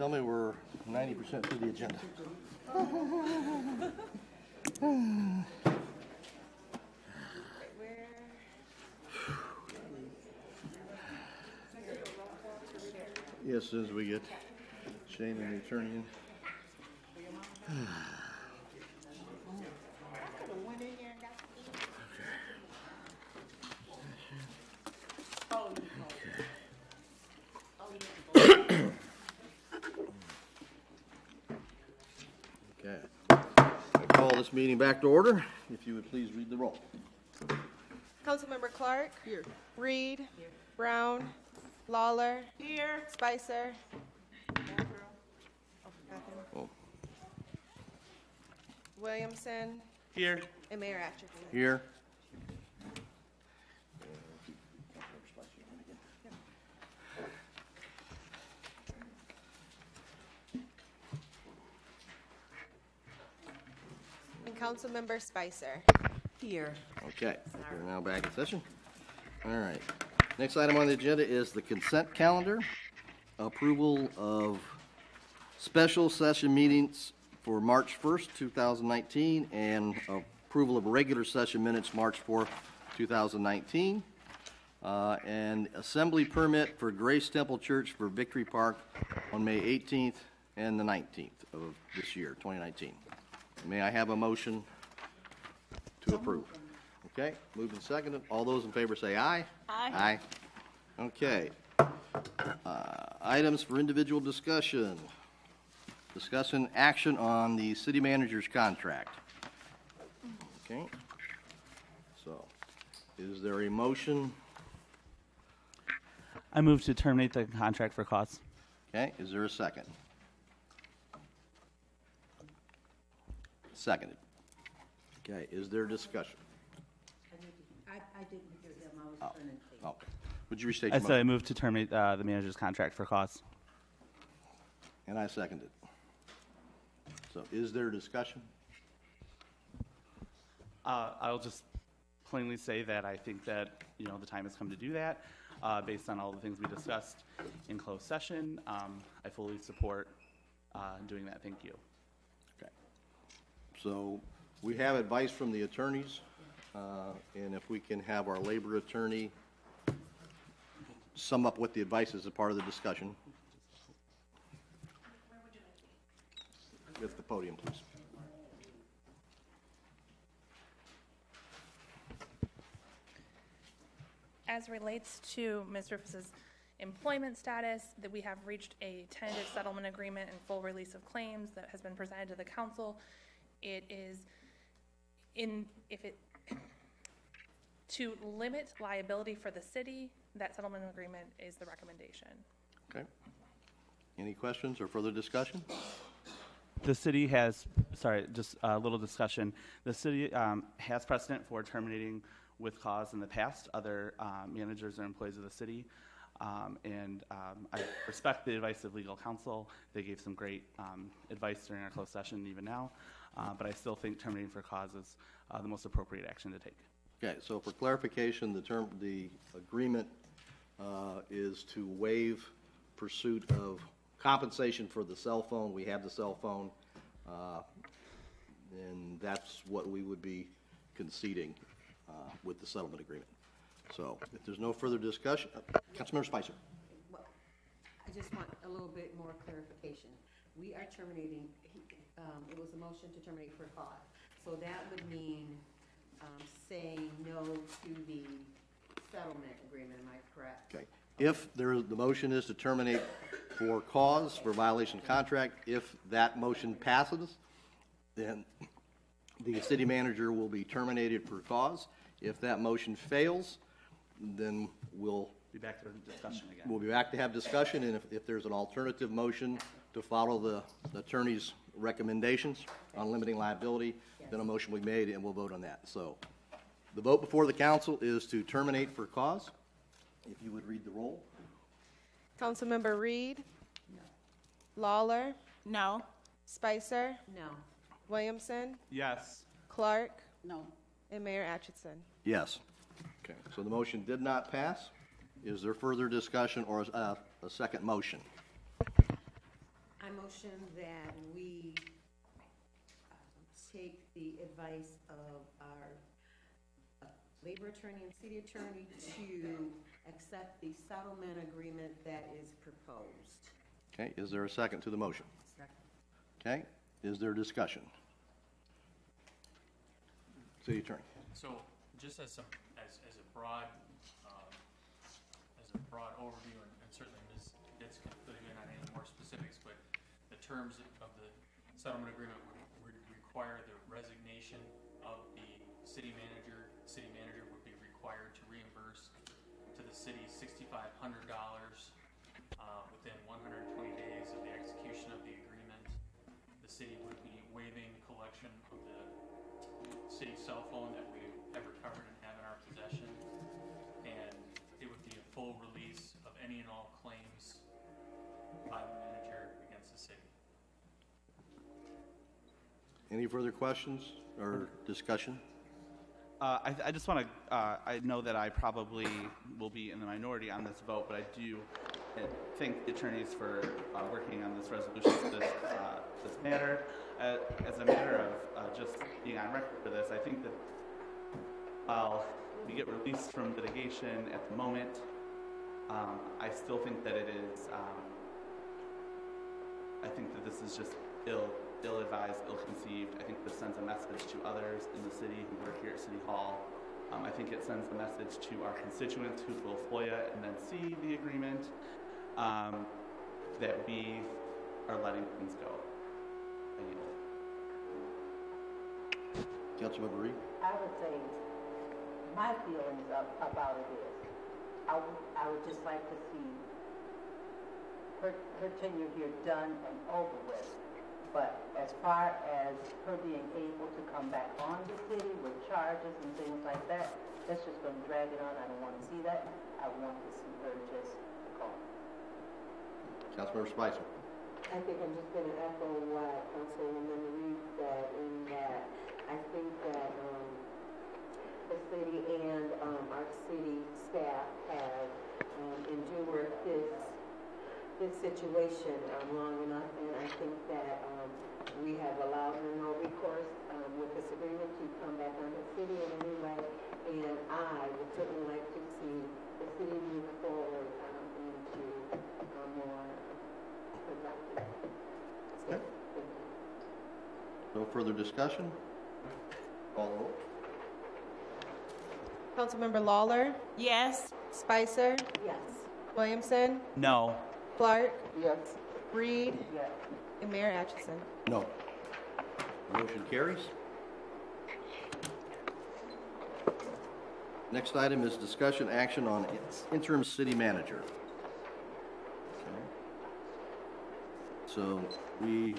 [SPEAKER 1] tell me we're 90% through the agenda. Yes, as soon as we get Shane and the attorney in. Okay. I call this meeting back to order. If you would please read the roll.
[SPEAKER 2] Councilmember Clark. Here. Reed. Here. Brown. Lawler. Here. Spicer.
[SPEAKER 1] Oh.
[SPEAKER 2] Williamson.
[SPEAKER 6] Here.
[SPEAKER 2] And Mayor Atchison.
[SPEAKER 1] Here.
[SPEAKER 2] And Councilmember Spicer.
[SPEAKER 8] Here.
[SPEAKER 1] Okay, we're now back in session. All right. Next item on the agenda is the consent calendar. Approval of special session meetings for March 1st, 2019, and approval of regular session minutes March 4th, 2019. And assembly permit for Grace Temple Church for Victory Park on May 18th and the 19th of this year, 2019. May I have a motion to approve? Okay, moved and seconded. All those in favor say aye. Aye. Aye. Okay. Items for individual discussion. Discussion action on the city manager's contract. Okay. So, is there a motion?
[SPEAKER 6] I move to terminate the contract for cause.
[SPEAKER 1] Okay, is there a second? Seconded. Okay, is there discussion?
[SPEAKER 11] I didn't hear him, I was turning to.
[SPEAKER 1] Okay. Would you restate
[SPEAKER 6] I
[SPEAKER 1] your
[SPEAKER 6] said I
[SPEAKER 1] motion?
[SPEAKER 6] move to terminate the manager's contract for cause.
[SPEAKER 1] And I seconded. So, is there discussion?
[SPEAKER 6] I'll just plainly say that I think that, the time has come to do that, based on all the things we discussed in closed session. I fully support doing that. Thank you.
[SPEAKER 1] Okay. So, we have advice from the attorneys, and if we can have our labor attorney sum up what the advice is a part of the discussion. At the podium, please.
[SPEAKER 12] As relates to Ms. Rufus's employment status, that we have reached a tentative settlement agreement and full release of claims that has been presented to the council. It is to limit liability for the city, that settlement agreement is the recommendation.
[SPEAKER 1] Okay. Any questions or further discussion?
[SPEAKER 6] The city has, just a little discussion. The city has precedent for terminating with cause in the past, other managers or employees of the city. And I respect the advice of legal counsel. They gave some great advice during our closed session, even now. But I still think terminating for cause is the most appropriate action to take.
[SPEAKER 1] Okay, so for clarification, the agreement is to waive pursuit of compensation for the cell phone. We have the cell phone, and that's what we would be conceding with the settlement agreement. So if there's no further discussion, Councilmember Spicer.
[SPEAKER 11] Well, I just want a little bit more clarification. We are terminating, it was a motion to terminate for cause. So that would mean saying no to the settlement agreement, am I correct?
[SPEAKER 1] Okay. If the motion is to terminate for cause, for violation of contract, if that motion passes, then the city manager will be terminated for cause. If that motion fails, then we'll
[SPEAKER 6] Be back to discussion again.
[SPEAKER 1] be back to have discussion, and if there's an alternative motion to follow the attorney's recommendations on limiting liability, then a motion will be made and we'll vote on that. So the vote before the council is to terminate for cause. If you would read the roll.
[SPEAKER 2] Councilmember Reed. No. Lawler.
[SPEAKER 8] No.
[SPEAKER 2] Spicer.
[SPEAKER 11] No.
[SPEAKER 2] Williamson.
[SPEAKER 6] Yes.
[SPEAKER 2] Clark.
[SPEAKER 11] No.
[SPEAKER 2] And Mayor Atchison.
[SPEAKER 1] Yes. Okay, so the motion did not pass. Is there further discussion or a second motion?
[SPEAKER 11] motion that we take the advice of our labor attorney and city attorney to accept the settlement agreement that is proposed.
[SPEAKER 1] Okay, is there a second to the motion?
[SPEAKER 11] Second.
[SPEAKER 1] Okay, is there discussion? City attorney.
[SPEAKER 4] So just as a broad overview, and certainly Ms. Ditz can fill you in on any more specifics, but the terms of the settlement agreement would require the resignation of the city manager. City manager would be required to reimburse to the city $6,500 within 120 days of the execution of the agreement. The city would be waiving collection of the city cell phone that we have recovered and have in our possession, and it would be a full release of any and all claims by the manager against the city.
[SPEAKER 1] Any further questions or discussion?
[SPEAKER 6] I just want to, I know that I probably will be in the minority on this vote, but I do thank the attorneys for working on this resolution to this matter. As a matter of just being on record for this, I think that while we get released from litigation at the moment, I still think that it is, I think that this is just ill-advised, ill-conceived. I think this sends a message to others in the city who work here at City Hall. I think it sends a message to our constituents who will FOIA and then see the agreement that we are letting things go.
[SPEAKER 1] Councilmember Reed?
[SPEAKER 13] I would say my feelings about it is I would just like to see her tenure here done and over with. But as far as her being able to come back on the city with charges and things like that, that's just going to drag it on. I don't want to see that. I want to see her just go.
[SPEAKER 1] Councilmember Spicer?
[SPEAKER 14] I think I'm just going to echo what Councilwoman Reed said, in that I think that the city and our city staff have endured this situation long enough, and I think that we have allowed her no recourse with this agreement to come back on the city in any way, and I would certainly like to see the city move forward into more productive state.
[SPEAKER 1] No further discussion? Call the roll.
[SPEAKER 2] Councilmember Lawler,
[SPEAKER 8] Yes.
[SPEAKER 2] Spicer,
[SPEAKER 14] Yes.
[SPEAKER 2] Williamson,
[SPEAKER 6] No.
[SPEAKER 2] Clark,
[SPEAKER 3] Yes.
[SPEAKER 2] Reed,
[SPEAKER 13] Yes.
[SPEAKER 2] and Mayor Atchison.
[SPEAKER 1] No. Motion carries. Next item is discussion action on interim city manager. Okay. So we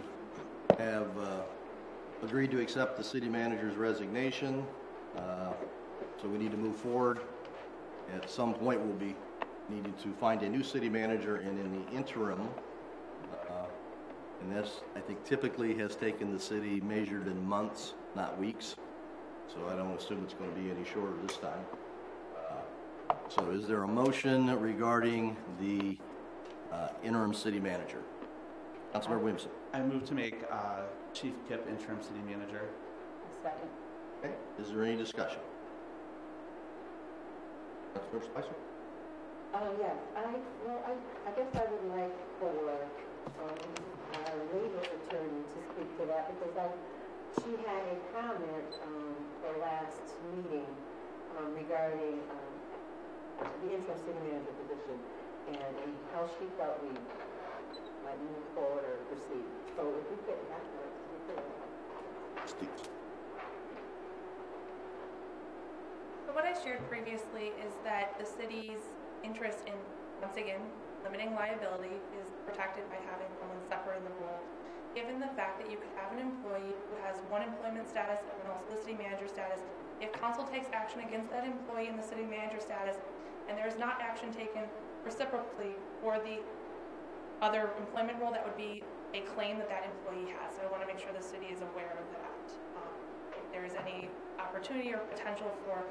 [SPEAKER 1] have agreed to accept the city manager's resignation. So we need to move forward. At some point, we'll be needing to find a new city manager, and in the interim, and this, I think, typically has taken the city measured in months, not weeks. So I don't assume it's going to be any shorter this time. So is there a motion regarding the interim city manager? Councilmember Williamson.
[SPEAKER 6] I move to make Chief Kip interim city manager.
[SPEAKER 13] Second.
[SPEAKER 1] Okay. Is there any discussion? Councilmember Spicer?
[SPEAKER 14] Yes. I guess I would like for our labor attorney to speak to that, because she had a comment for last meeting regarding the interim city manager position and how she felt we might move forward or proceed. So if we could have her speak to that.
[SPEAKER 1] Steve.
[SPEAKER 12] So what I shared previously is that the city's interest in, once again, limiting liability is protected by having someone separate in the role. Given the fact that you could have an employee who has one employment status and then also the city manager status, if council takes action against that employee in the city manager status, and there is not action taken reciprocally for the other employment role, that would be a claim that that employee has. So I want to make sure the city is aware of that. If there is any opportunity or potential for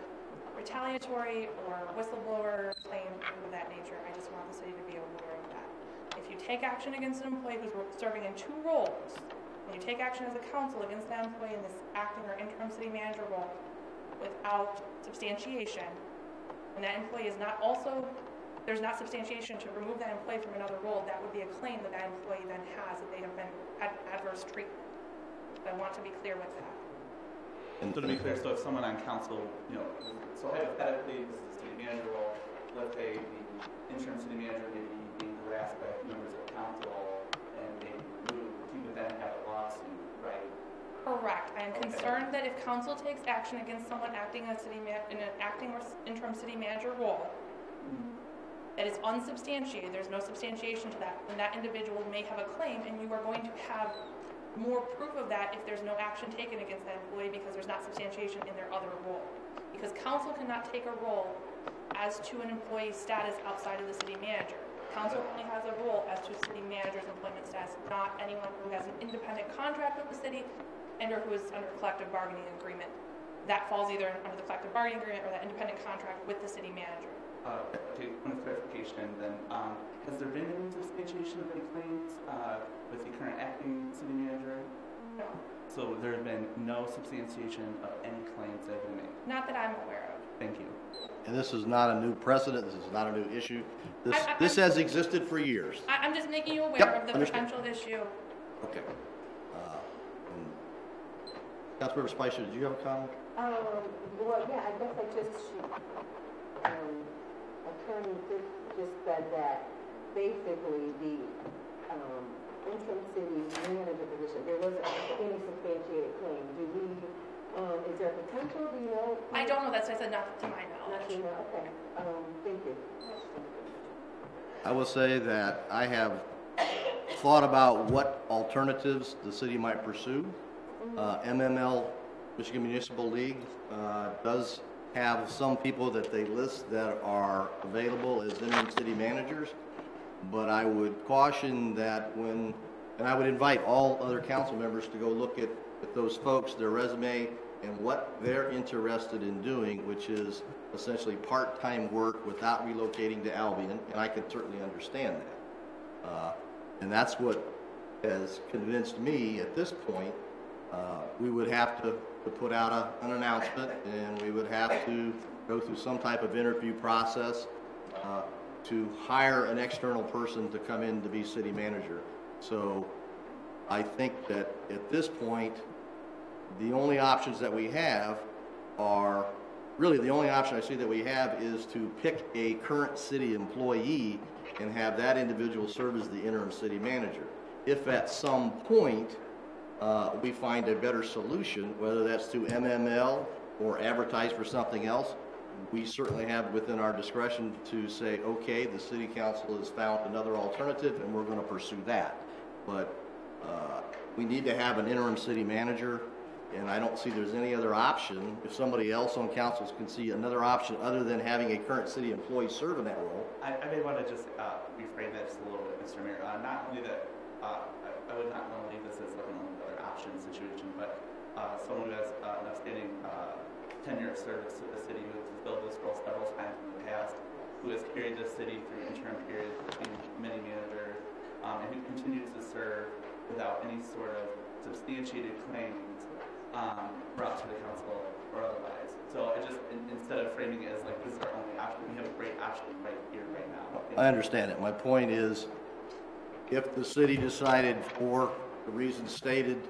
[SPEAKER 12] retaliatory or whistleblower claim of that nature, I just want the city to be aware of that. If you take action against an employee who's serving in 2 roles, and you take action as a council against that employee in this acting or interim city manager role without substantiation, and that employee is not also, there's not substantiation to remove that employee from another role, that would be a claim that that employee then has, that they have been had adverse treatment. So I want to be clear with that.
[SPEAKER 6] And so to be clear, so if someone on council, so hypothetically, this is the city manager role, let's say the interim city manager may be being harassed by members of council and they removed, you would then have a lawsuit, right?
[SPEAKER 12] Correct. I am concerned that if council takes action against someone acting in an acting or interim city manager role, that is unsubstantiated, there's no substantiation to that, then that individual may have a claim, and you are going to have more proof of that if there's no action taken against that employee because there's not substantiation in their other role. Because council cannot take a role as to an employee's status outside of the city manager. Council only has a role as to city manager's employment status, not anyone who has an independent contract with the city and or who is under collective bargaining agreement. That falls either under the collective bargaining agreement or that independent contract with the city manager.
[SPEAKER 6] Okay, point of clarification then. Has there been any substantiation of any claims with the current acting city manager?
[SPEAKER 12] No.
[SPEAKER 6] So there have been no substantiation of any claims that have been made?
[SPEAKER 12] Not that I'm aware of.
[SPEAKER 6] Thank you.
[SPEAKER 1] And this is not a new precedent, this is not a new issue. This has existed for years.
[SPEAKER 12] I'm just making you aware
[SPEAKER 1] Yep,
[SPEAKER 12] of the
[SPEAKER 1] understand.
[SPEAKER 12] potential issue.
[SPEAKER 1] Okay. Councilmember Spicer, did you have a comment?
[SPEAKER 14] Well, yeah, I guess I just should, attorney just said that basically the, interim city manager position, there wasn't any substantiated claim. Do we, is there potential, do you know?
[SPEAKER 12] I don't know, that's why I said not to my knowledge.
[SPEAKER 14] Not, you know, okay, thank you.
[SPEAKER 1] I will say that I have thought about what alternatives the city might pursue. MML, Michigan Municipal League, does have some people that they list that are available as interim city managers, but I would caution that and I would invite all other council members to go look at those folks, their resume, and what they're interested in doing, which is essentially part-time work without relocating to Albion, and I can certainly understand that. And that's what has convinced me at this point. We would have to put out an announcement, and we would have to go through some type of interview process to hire an external person to come in to be city manager. So I think that at this point, the only options that we have are, really the only option I see that we have is to pick a current city employee and have that individual serve as the interim city manager. If at some point we find a better solution, whether that's through MML or advertise for something else, we certainly have within our discretion to say, okay, the city council has found another alternative and we're going to pursue that. But we need to have an interim city manager, and I don't see there's any other option. If somebody else on councils can see another option other than having a current city employee serve in that role.
[SPEAKER 6] I may want to just rephrase that just a little bit, Mr. Mayor. Not only that, I would not want to leave this as like an other option situation, but someone who has an outstanding tenure of service to the city, who has fulfilled this role several times in the past, who has carried the city through interim periods between many managers, and who continues to serve without any sort of substantiated claims brought to the council or otherwise. So I just, instead of framing it as like this is our only option, we have a great option right here, right now.
[SPEAKER 1] I understand it. My point is, if the city decided for the reasons stated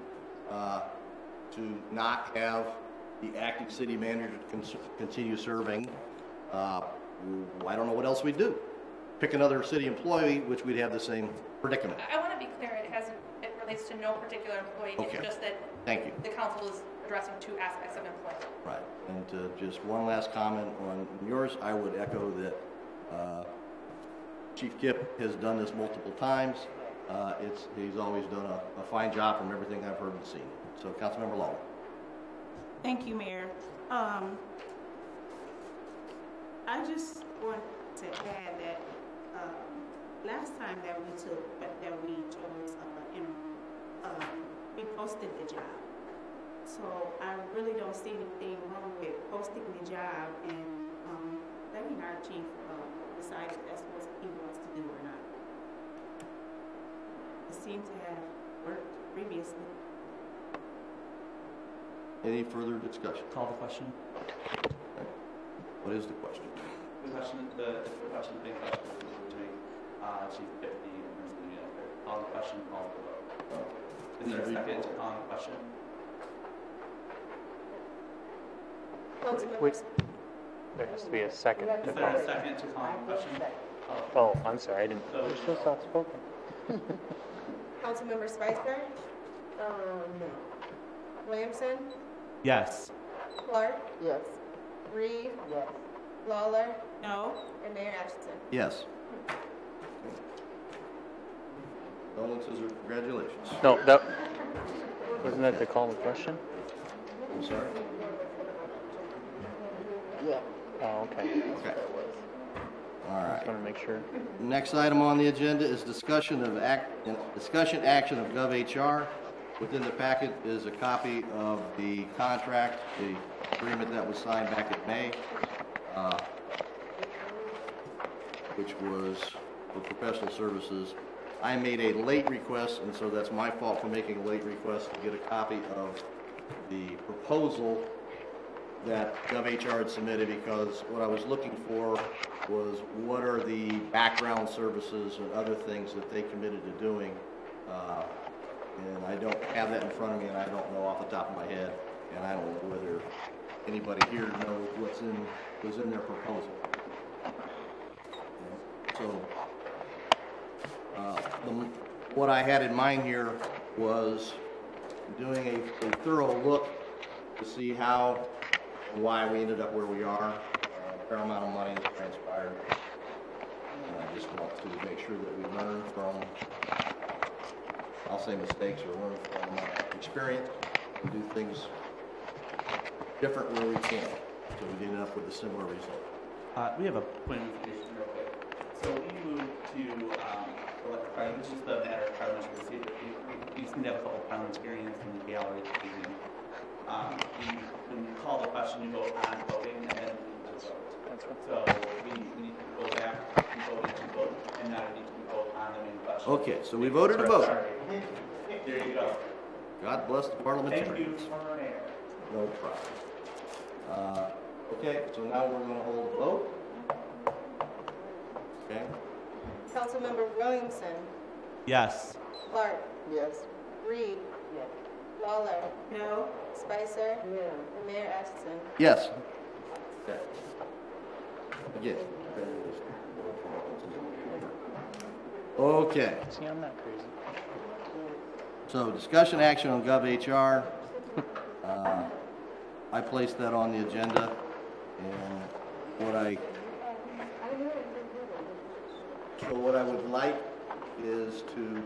[SPEAKER 1] to not have the acting city manager continue serving, I don't know what else we'd do. Pick another city employee, which we'd have the same predicament.
[SPEAKER 12] I want to be clear, it relates to no particular employee.
[SPEAKER 1] Okay.
[SPEAKER 12] It's just that
[SPEAKER 1] Thank you.
[SPEAKER 12] the council is addressing 2 aspects of employment.
[SPEAKER 1] Right. And just one last comment on yours, I would echo that Chief Kipp has done this multiple times. He's always done a fine job from everything I've heard and seen. So, Councilmember Lawler.
[SPEAKER 15] Thank you, Mayor. I just want to add that last time that we chose, we posted the job. So I really don't see anything wrong with posting the job and letting our chief decide if that's what he wants to do or not. seem to have worked previously.
[SPEAKER 1] Any further discussion?
[SPEAKER 6] Call the question.
[SPEAKER 1] What is the question?
[SPEAKER 6] The question, the big question is doing, Chief 50 and Princeton United. Call the question, call the vote. Is there a second to call the question?
[SPEAKER 2] Councilmembers.
[SPEAKER 16] There has to be a second.
[SPEAKER 6] Is there a second to call the question?
[SPEAKER 16] Oh, I'm sorry, I didn't.
[SPEAKER 6] So-
[SPEAKER 16] You're still soft spoken.
[SPEAKER 2] Councilmember Spicer,
[SPEAKER 14] No.
[SPEAKER 2] Williamson,
[SPEAKER 6] Yes.
[SPEAKER 2] Clark,
[SPEAKER 3] Yes.
[SPEAKER 2] Reed,
[SPEAKER 14] Yes.
[SPEAKER 2] Lawler,
[SPEAKER 15] No?
[SPEAKER 2] and Mayor Atchison.
[SPEAKER 1] Yes. Condolences or congratulations.
[SPEAKER 16] No, that, wasn't that the call the question?
[SPEAKER 1] I'm sorry.
[SPEAKER 3] Yeah.
[SPEAKER 16] Oh, okay.
[SPEAKER 1] Okay. All
[SPEAKER 16] Just
[SPEAKER 1] right.
[SPEAKER 16] want to make sure.
[SPEAKER 1] Next item on the agenda is discussion action of GovHR. Within the packet is a copy of the contract, the agreement that was signed back in May, which was for professional services. I made a late request, and so that's my fault for making a late request to get a copy of the proposal that GovHR had submitted, because what I was looking for was what are the background services and other things that they committed to doing. And I don't have that in front of me, and I don't know off the top of my head, and I don't know whether anybody here knows what's in their proposal. So, what I had in mind here was doing a thorough look to see how and why we ended up where we are. A fair amount of money has transpired. And I just want to make sure that we learn from, I'll say mistakes, or learn from experience and do things different where we can, so we end up with a similar result.
[SPEAKER 6] We have a point of information real quick. So we moved to electrifying, which is the matter of parliamentary procedure. We seem to have a couple parliamentarians in the gallery this evening. When you call the question, you vote on voting, and then you vote.
[SPEAKER 16] That's right.
[SPEAKER 6] So we need to go back and vote, and now we need to vote on the main question.
[SPEAKER 1] Okay, so we voted to vote.
[SPEAKER 6] Sorry. There you go.
[SPEAKER 1] God bless the parliamentarians.
[SPEAKER 6] Thank you, former mayor.
[SPEAKER 1] No problem. Okay, so now we're going to hold a vote. Okay.
[SPEAKER 2] Councilmember Williamson,
[SPEAKER 6] Yes.
[SPEAKER 2] Clark,
[SPEAKER 3] Yes.
[SPEAKER 2] Reed,
[SPEAKER 14] Yes.
[SPEAKER 2] Lawler,
[SPEAKER 15] No?
[SPEAKER 2] Spicer,
[SPEAKER 14] Yeah.
[SPEAKER 2] and Mayor Atchison.
[SPEAKER 1] Yes. Okay. Again. Okay.
[SPEAKER 16] See, I'm not crazy.
[SPEAKER 1] So discussion action on GovHR. I placed that on the agenda, and what I would like is to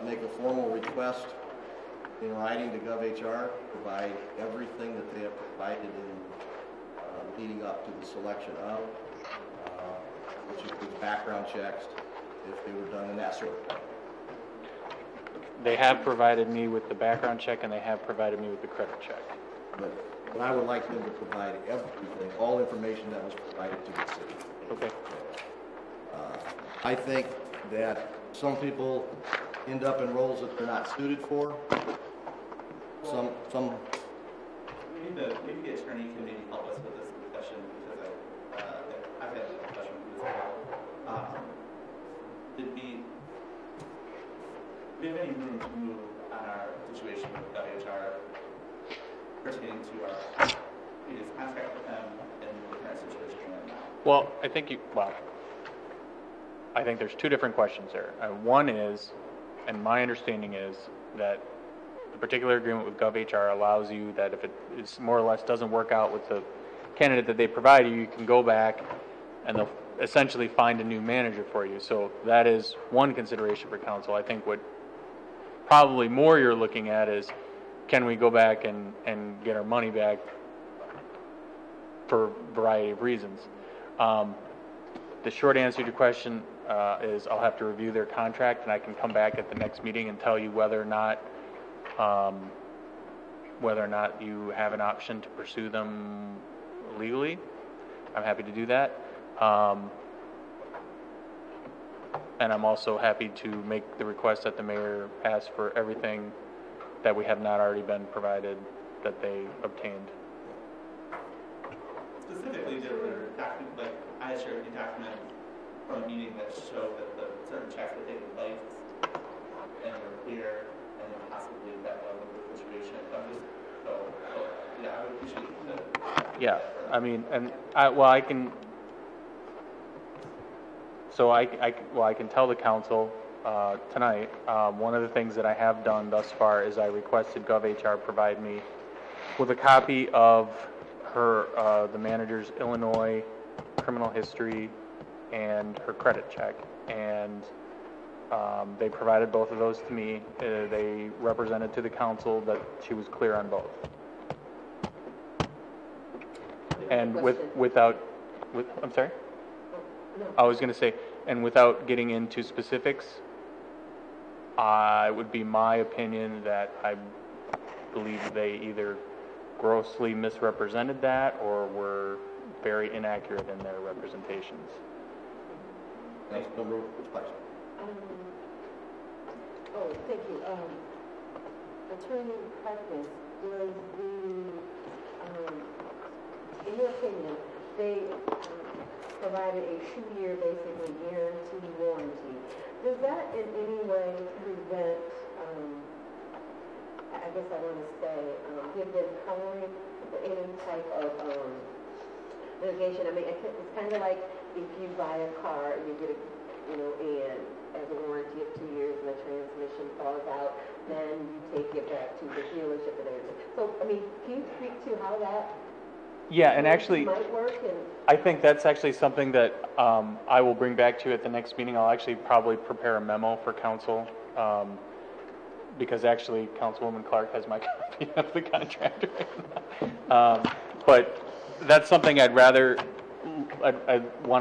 [SPEAKER 1] make a formal request in writing to GovHR, provide everything that they have provided in leading up to the selection of, which includes background checks, if they were done, and that sort of thing.
[SPEAKER 16] They have provided me with the background check and they have provided me with the credit check.
[SPEAKER 1] But I would like them to provide everything, all information that was provided to the city.
[SPEAKER 16] Okay.
[SPEAKER 1] I think that some people end up in roles that they're not suited for. Some.
[SPEAKER 6] Maybe the attorney can maybe help us with this discussion, because I've had a discussion with this as well. Do we have any room to move on our situation with WHR pertaining to our previous contract with them and the current situation right now?
[SPEAKER 16] Well, I think there's two different questions there. One is, and my understanding is, that the particular agreement with GovHR allows you that if it is more or less doesn't work out with the candidate that they provide you, you can go back and they'll essentially find a new manager for you. So that is one consideration for council. I think what probably more you're looking at is, can we go back and get our money back for a variety of reasons. The short answer to your question is I'll have to review their contract, and I can come back at the next meeting and tell you whether or not you have an option to pursue them legally. I'm happy to do that. And I'm also happy to make the request that the mayor ask for everything that we have not already been provided that they obtained.
[SPEAKER 6] Specifically, there were documents, like I shared a document from a meeting that showed that the certain checks were taking place and were clear, and then possibly that wasn't the situation. I'm just, so yeah, I would appreciate that.
[SPEAKER 16] Yeah, I mean, and I can, so I can tell the council tonight, one of the things that I have done thus far is I requested GovHR provide me with a copy of her, the manager's Illinois criminal history and her credit check. And they provided both of those to me. They represented to the council that she was clear on both. And I'm sorry? I was going to say, and without getting into specifics, it would be my opinion that I believe they either grossly misrepresented that or were very inaccurate in their representations.
[SPEAKER 1] Councilmember Spicer.
[SPEAKER 14] Thank you. Attorney Harkness, was in your opinion, they provided a 2-year basically guarantee warranty. Does that in any way prevent, I guess I want to say, give them covering for any type of litigation? I mean, it's kind of like if you buy a car and you get and as a warranty of 2 years and the transmission falls out, then you take it back to the dealership and everything. So, I mean, can you speak to how that
[SPEAKER 16] and actually,
[SPEAKER 14] might work?
[SPEAKER 16] I think that's actually something that I will bring back to you at the next meeting. I'll actually probably prepare a memo for council because actually Councilwoman Clark has my copy of the contract right now. But that's something I'd want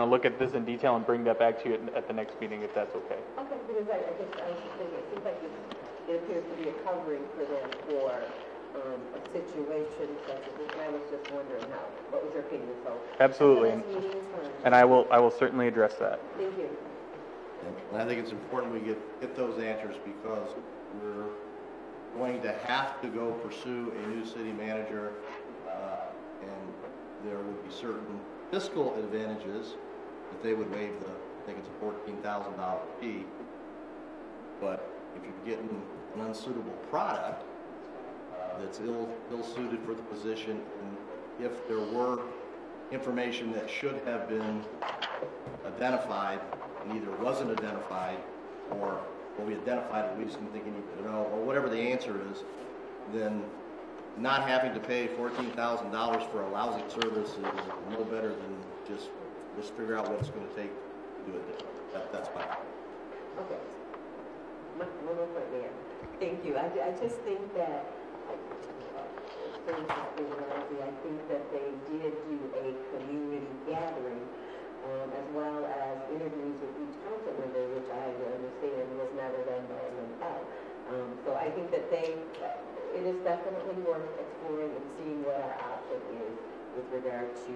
[SPEAKER 16] to look at this in detail and bring that back to you at the next meeting if that's okay.
[SPEAKER 14] Okay, because I was just thinking, it seems like it appears to be a covering for them for a situation such as this, and I was just wondering what was your opinion? So
[SPEAKER 16] absolutely, and I will certainly address that.
[SPEAKER 14] Thank you.
[SPEAKER 1] And I think it's important we get those answers because we're going to have to go pursue a new city manager, and there would be certain fiscal advantages that they would waive I think it's a $14,000 fee. But if you're getting an unsuitable product that's ill-suited for the position, and if there were information that should have been identified and either wasn't identified or we identified it, we just didn't think you needed to know, or whatever the answer is, then not having to pay $14,000 for a lousy service is no better than just figure out what it's going to take to do it different. That's fine.
[SPEAKER 14] Okay. One more point there. Thank you. I just think that, I think that they did do a community gathering as well as interviews with each council member, which I understand was never done by anyone else. So I think that it is definitely worth exploring and seeing what our option is with regard to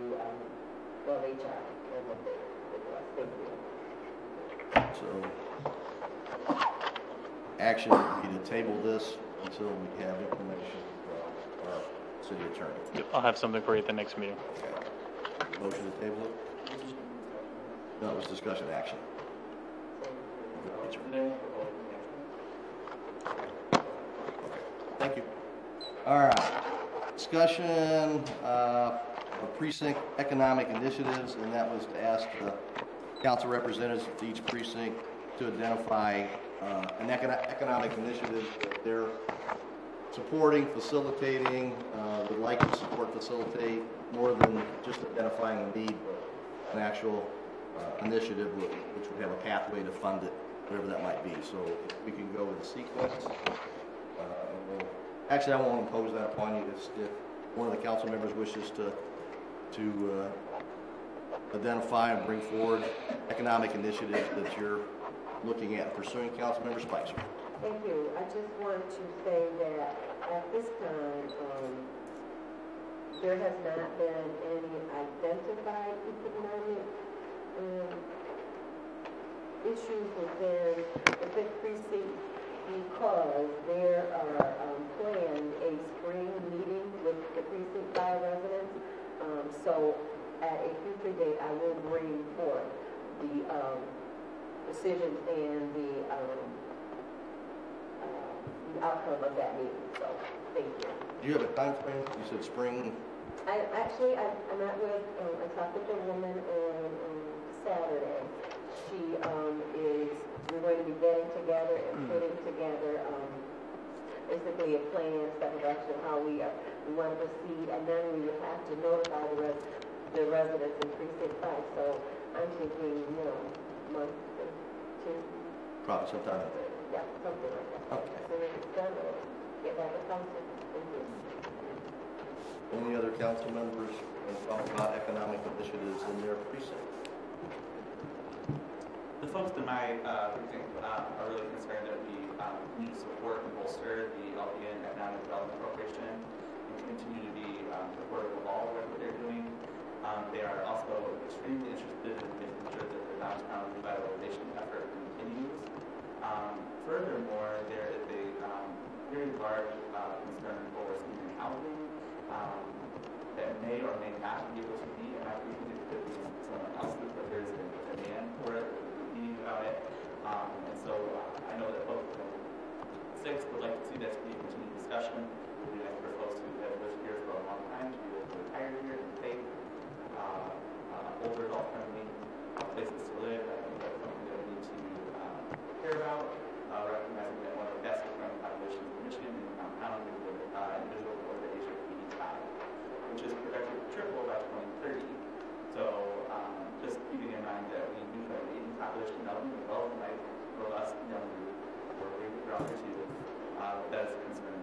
[SPEAKER 14] HR and what they did to us. Thank you.
[SPEAKER 1] So, action would be to table this until we have information from our city attorney.
[SPEAKER 16] Yep, I'll have something for you at the next meeting.
[SPEAKER 1] Okay. Motion to table it? No, it was discussion action. Thank you. All right. Discussion of precinct economic initiatives, and that was to ask the council representatives of each precinct to identify an economic initiative that they're supporting, facilitating, would like to support, facilitate, more than just identifying a need, but an actual initiative which would have a pathway to fund it, whatever that might be. So if we can go with the sequence. Actually, I won't impose that upon you. If one of the council members wishes to identify and bring forward economic initiatives that you're looking at pursuing, Councilmember Spicer.
[SPEAKER 14] Thank you. I just want to say that at this time, there has not been any identified economic issues within the fifth precinct because there are planned a spring meeting with the precinct 5 residents. So at a future date, I will bring forth the decisions and the outcome of that meeting. So thank you.
[SPEAKER 1] Do you have a time frame? You said spring.
[SPEAKER 14] I met with, I talked with a woman on Saturday. She we're going to be getting together and putting together basically a plan, step of action, how we want to proceed, and then we will have to notify the residents in precinct 5. So I'm thinking, month or two.
[SPEAKER 1] Probably sometime.
[SPEAKER 14] Yeah, something like that.
[SPEAKER 1] Okay.
[SPEAKER 14] So when it's done, we'll get back to council. Thank you.
[SPEAKER 1] Any other council members want to talk about economic initiatives in their precinct?
[SPEAKER 6] The folks in my precinct are really concerned that we need to support and bolster the Albion Economic Development Corporation and continue to be supportive of all the work that they're doing. They are also extremely interested in making sure that the downtown revitalization effort continues. Furthermore, there is a very large concern over senior housing that may or may not be able to be, and I think it could be someone else's, but there's a demand for it, meaning about it. And so I know that folks in 6 would like to see that to be a continued discussion. It would be nice for folks who have lived here for a long time to be able to retire here and take older, adult-friendly places to live. I think that's something that we need to care about, recognizing that one of the best growing populations in Michigan and compounding with individuals over the age of 85, which is projected to triple by 2030. So just keeping in mind that we do have an aging population in Albion, as well as a nice, robust young group for a big crowd too. That is a concern.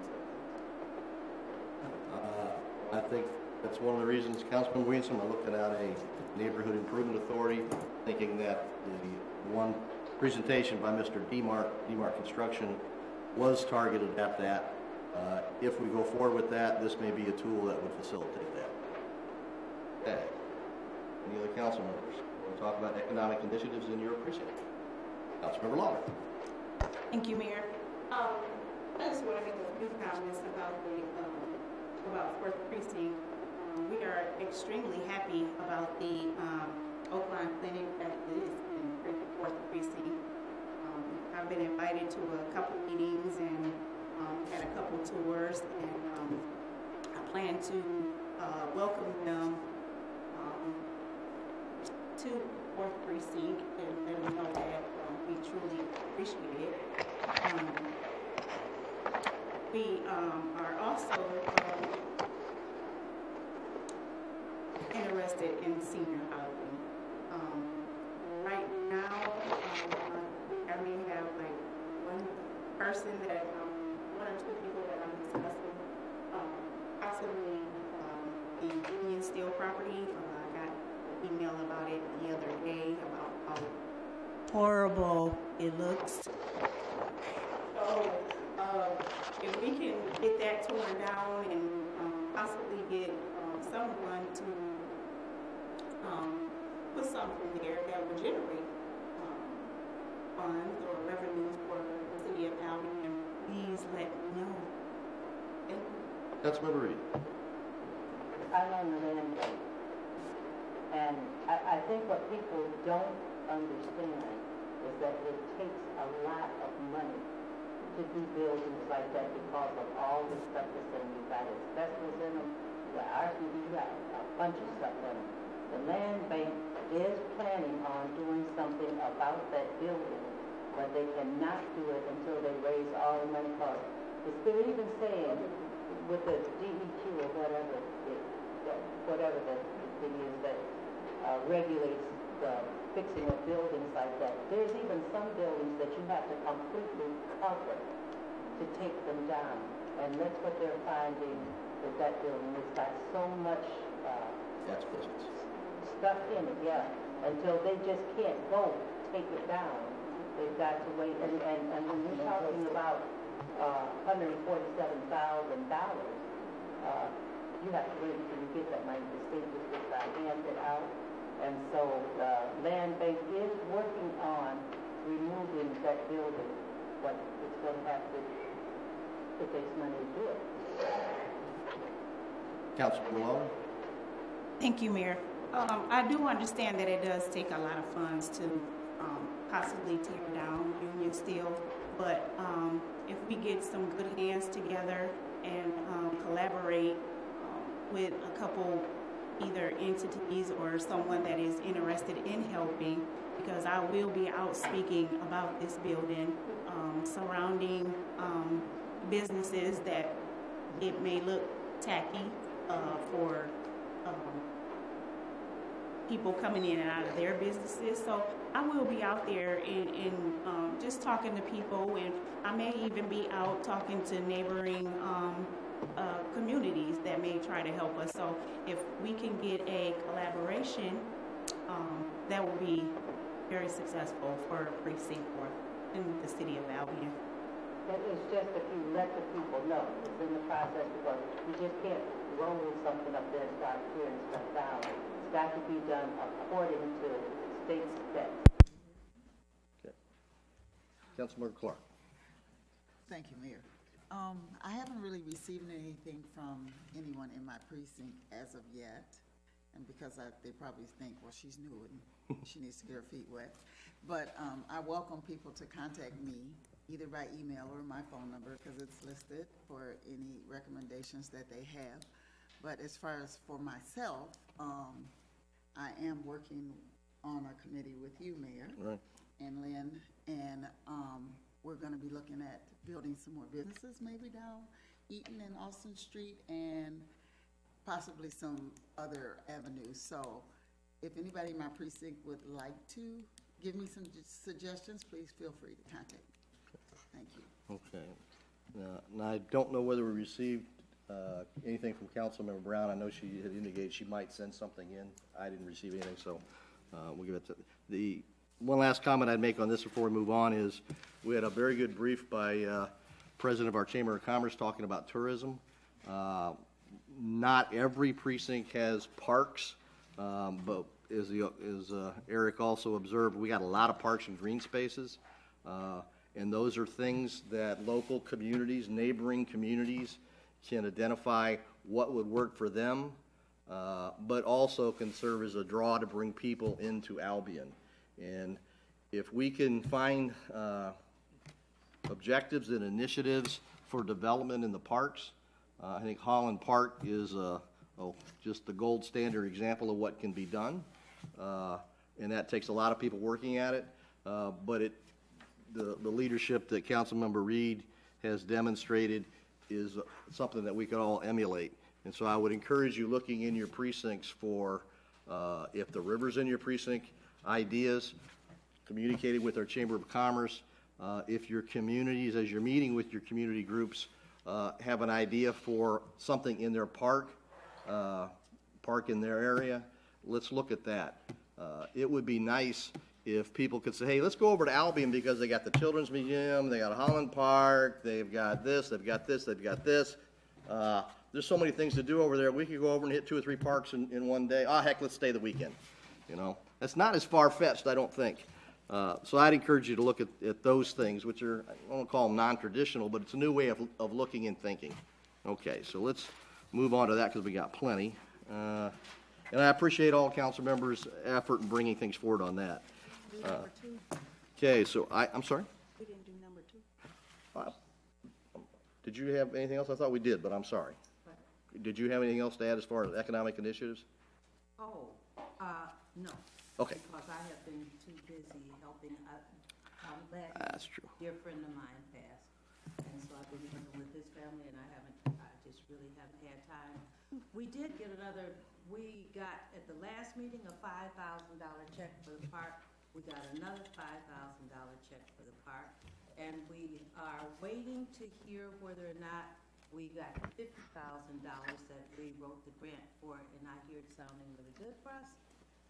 [SPEAKER 1] I think that's one of the reasons Councilman Williamson are looking at a neighborhood improvement authority, thinking that the one presentation by Mr. DeMark Construction was targeted at that. If we go forward with that, this may be a tool that would facilitate that. Okay. Any other council members want to talk about economic initiatives in your precinct? Councilmember Lawler.
[SPEAKER 15] Thank you, Mayor. I just want to make a few comments about Fourth Precinct. We are extremely happy about the Oakland Clinic that is in Fourth Precinct. I've been invited to a couple meetings and had a couple tours, and I plan to welcome them to Fourth Precinct and let them know that we truly appreciate it. We are also interested in senior housing. Right now, I may have like one person that, one or two people that I'm discussing, possibly the Union Steel property. I got an email about it the other day about how horrible it looks. So, if we can get that torn down and possibly get someone to put something there that would generate funds or revenues for the city of Albion, please let me know. Thank you.
[SPEAKER 1] Councilmember Reed.
[SPEAKER 13] I'm on the land bank, and I think what people don't understand is that it takes a lot of money to do buildings like that because of all the stuff that's in them. You got asbestos in them, you got RCD, you got a bunch of stuff in them. The land bank is planning on doing something about that building, but they cannot do it until they raise all the money for it. They're even saying with the DEQ or whatever the thing is that regulates the fixing of buildings like that. There's even some buildings that you have to completely cover to take them down. And that's what they're finding with that building. It's got so much
[SPEAKER 1] That's business.
[SPEAKER 13] stuff in it, yeah. Until they just can't go take it down. They've got to wait. And when you're talking about $147,000, you have to wait until you get that money. The state just got handed out. And so the land bank is working on removing that building, but it's gonna have to take money to do it.
[SPEAKER 1] Councilman Malone?
[SPEAKER 15] Thank you, Mayor. I do understand that it does take a lot of funds to possibly tear down Union Steel, but if we get some good hands together and collaborate with a couple either entities or someone that is interested in helping, because I will be out speaking about this building, surrounding businesses that it may look tacky for people coming in and out of their businesses. So I will be out there and just talking to people, and I may even be out talking to neighboring communities that may try to help us. So if we can get a collaboration, that will be very successful for Precinct 4 in the city of Albion.
[SPEAKER 13] And it's just if you let the people know it's in the process, because you just can't roll something up there and start tearing stuff down. It's got to be done according to state specs.
[SPEAKER 1] Okay. Councilmember Clark.
[SPEAKER 3] Thank you, Mayor. I haven't really received anything from anyone in my precinct as of yet, and because they probably think, well, she's new and she needs to get her feet wet. But I welcome people to contact me either by email or my phone number, because it's listed for any recommendations that they have. But as far as for myself, I am working on a committee with you, Mayor,
[SPEAKER 1] Right.
[SPEAKER 3] and Lynn, and we're going to be looking at building some more businesses, maybe down Eaton and Austin Street, and possibly some other avenues. So if anybody in my precinct would like to give me some suggestions, please feel free to contact me. Thank you.
[SPEAKER 1] Okay. Now, I don't know whether we received anything from Councilmember Brown. I know she had indicated she might send something in. I didn't receive anything, so we'll give it to the one last comment I'd make on this before we move on is we had a very good brief by President of our Chamber of Commerce talking about tourism. Not every precinct has parks, but as Eric also observed, we got a lot of parks and green spaces. And those are things that local communities, neighboring communities can identify what would work for them, but also can serve as a draw to bring people into Albion. And if we can find objectives and initiatives for development in the parks, I think Holland Park is just the gold standard example of what can be done. And that takes a lot of people working at it, but the leadership that Councilmember Reed has demonstrated is something that we can all emulate. And so I would encourage you looking in your precincts for, if the river's in your precinct, ideas, communicating with our Chamber of Commerce. If your communities, as you're meeting with your community groups, have an idea for something in their park in their area, let's look at that. It would be nice if people could say, hey, let's go over to Albion because they got the Children's Museum, they got Holland Park, they've got this, they've got this, they've got this. There's so many things to do over there. We could go over and hit 2 or 3 parks in one day. Oh, heck, let's stay the weekend. You know, that's not as far-fetched, I don't think. So I'd encourage you to look at those things, which are, I won't call them non-traditional, but it's a new way of looking and thinking. Okay, so let's move on to that because we got plenty. And I appreciate all council members' effort in bringing things forward on that. Okay, so I'm sorry?
[SPEAKER 11] We didn't do number 2.
[SPEAKER 1] Did you have anything else? I thought we did, but I'm sorry. Did you have anything else to add as far as economic initiatives?
[SPEAKER 13] Oh, no.
[SPEAKER 1] Okay.
[SPEAKER 13] Because I have been too busy helping. I'm glad
[SPEAKER 1] That's true.
[SPEAKER 13] a dear friend of mine passed, and so I've been working with his family, and I just really haven't had time. We did get we got at the last meeting a $5,000 check for the park. We got another $5,000 check for the park, and we are waiting to hear whether or not we got $50,000 that we wrote the grant for, and I hear it sounding really good for us.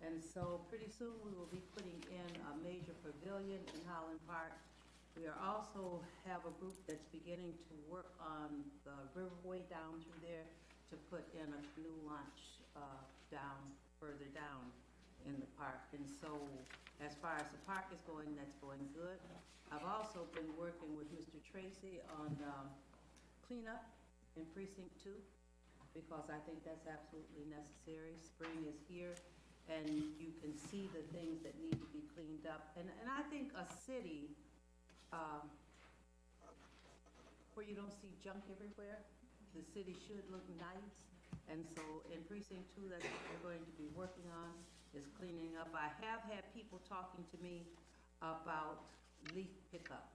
[SPEAKER 13] And so pretty soon we will be putting in a major pavilion in Holland Park. We are also have a group that's beginning to work on the riverway down through there to put in a new launch further down. in the park. And so, as far as the park is going, that's going good. I've also been working with Mr. Tracy on cleanup in Precinct 2, because I think that's absolutely necessary. Spring is here, and you can see the things that need to be cleaned up. And I think a city where you don't see junk everywhere, the city should look nice. And so in Precinct 2, that's what we're going to be working on, is cleaning up. I have had people talking to me about leaf pickup,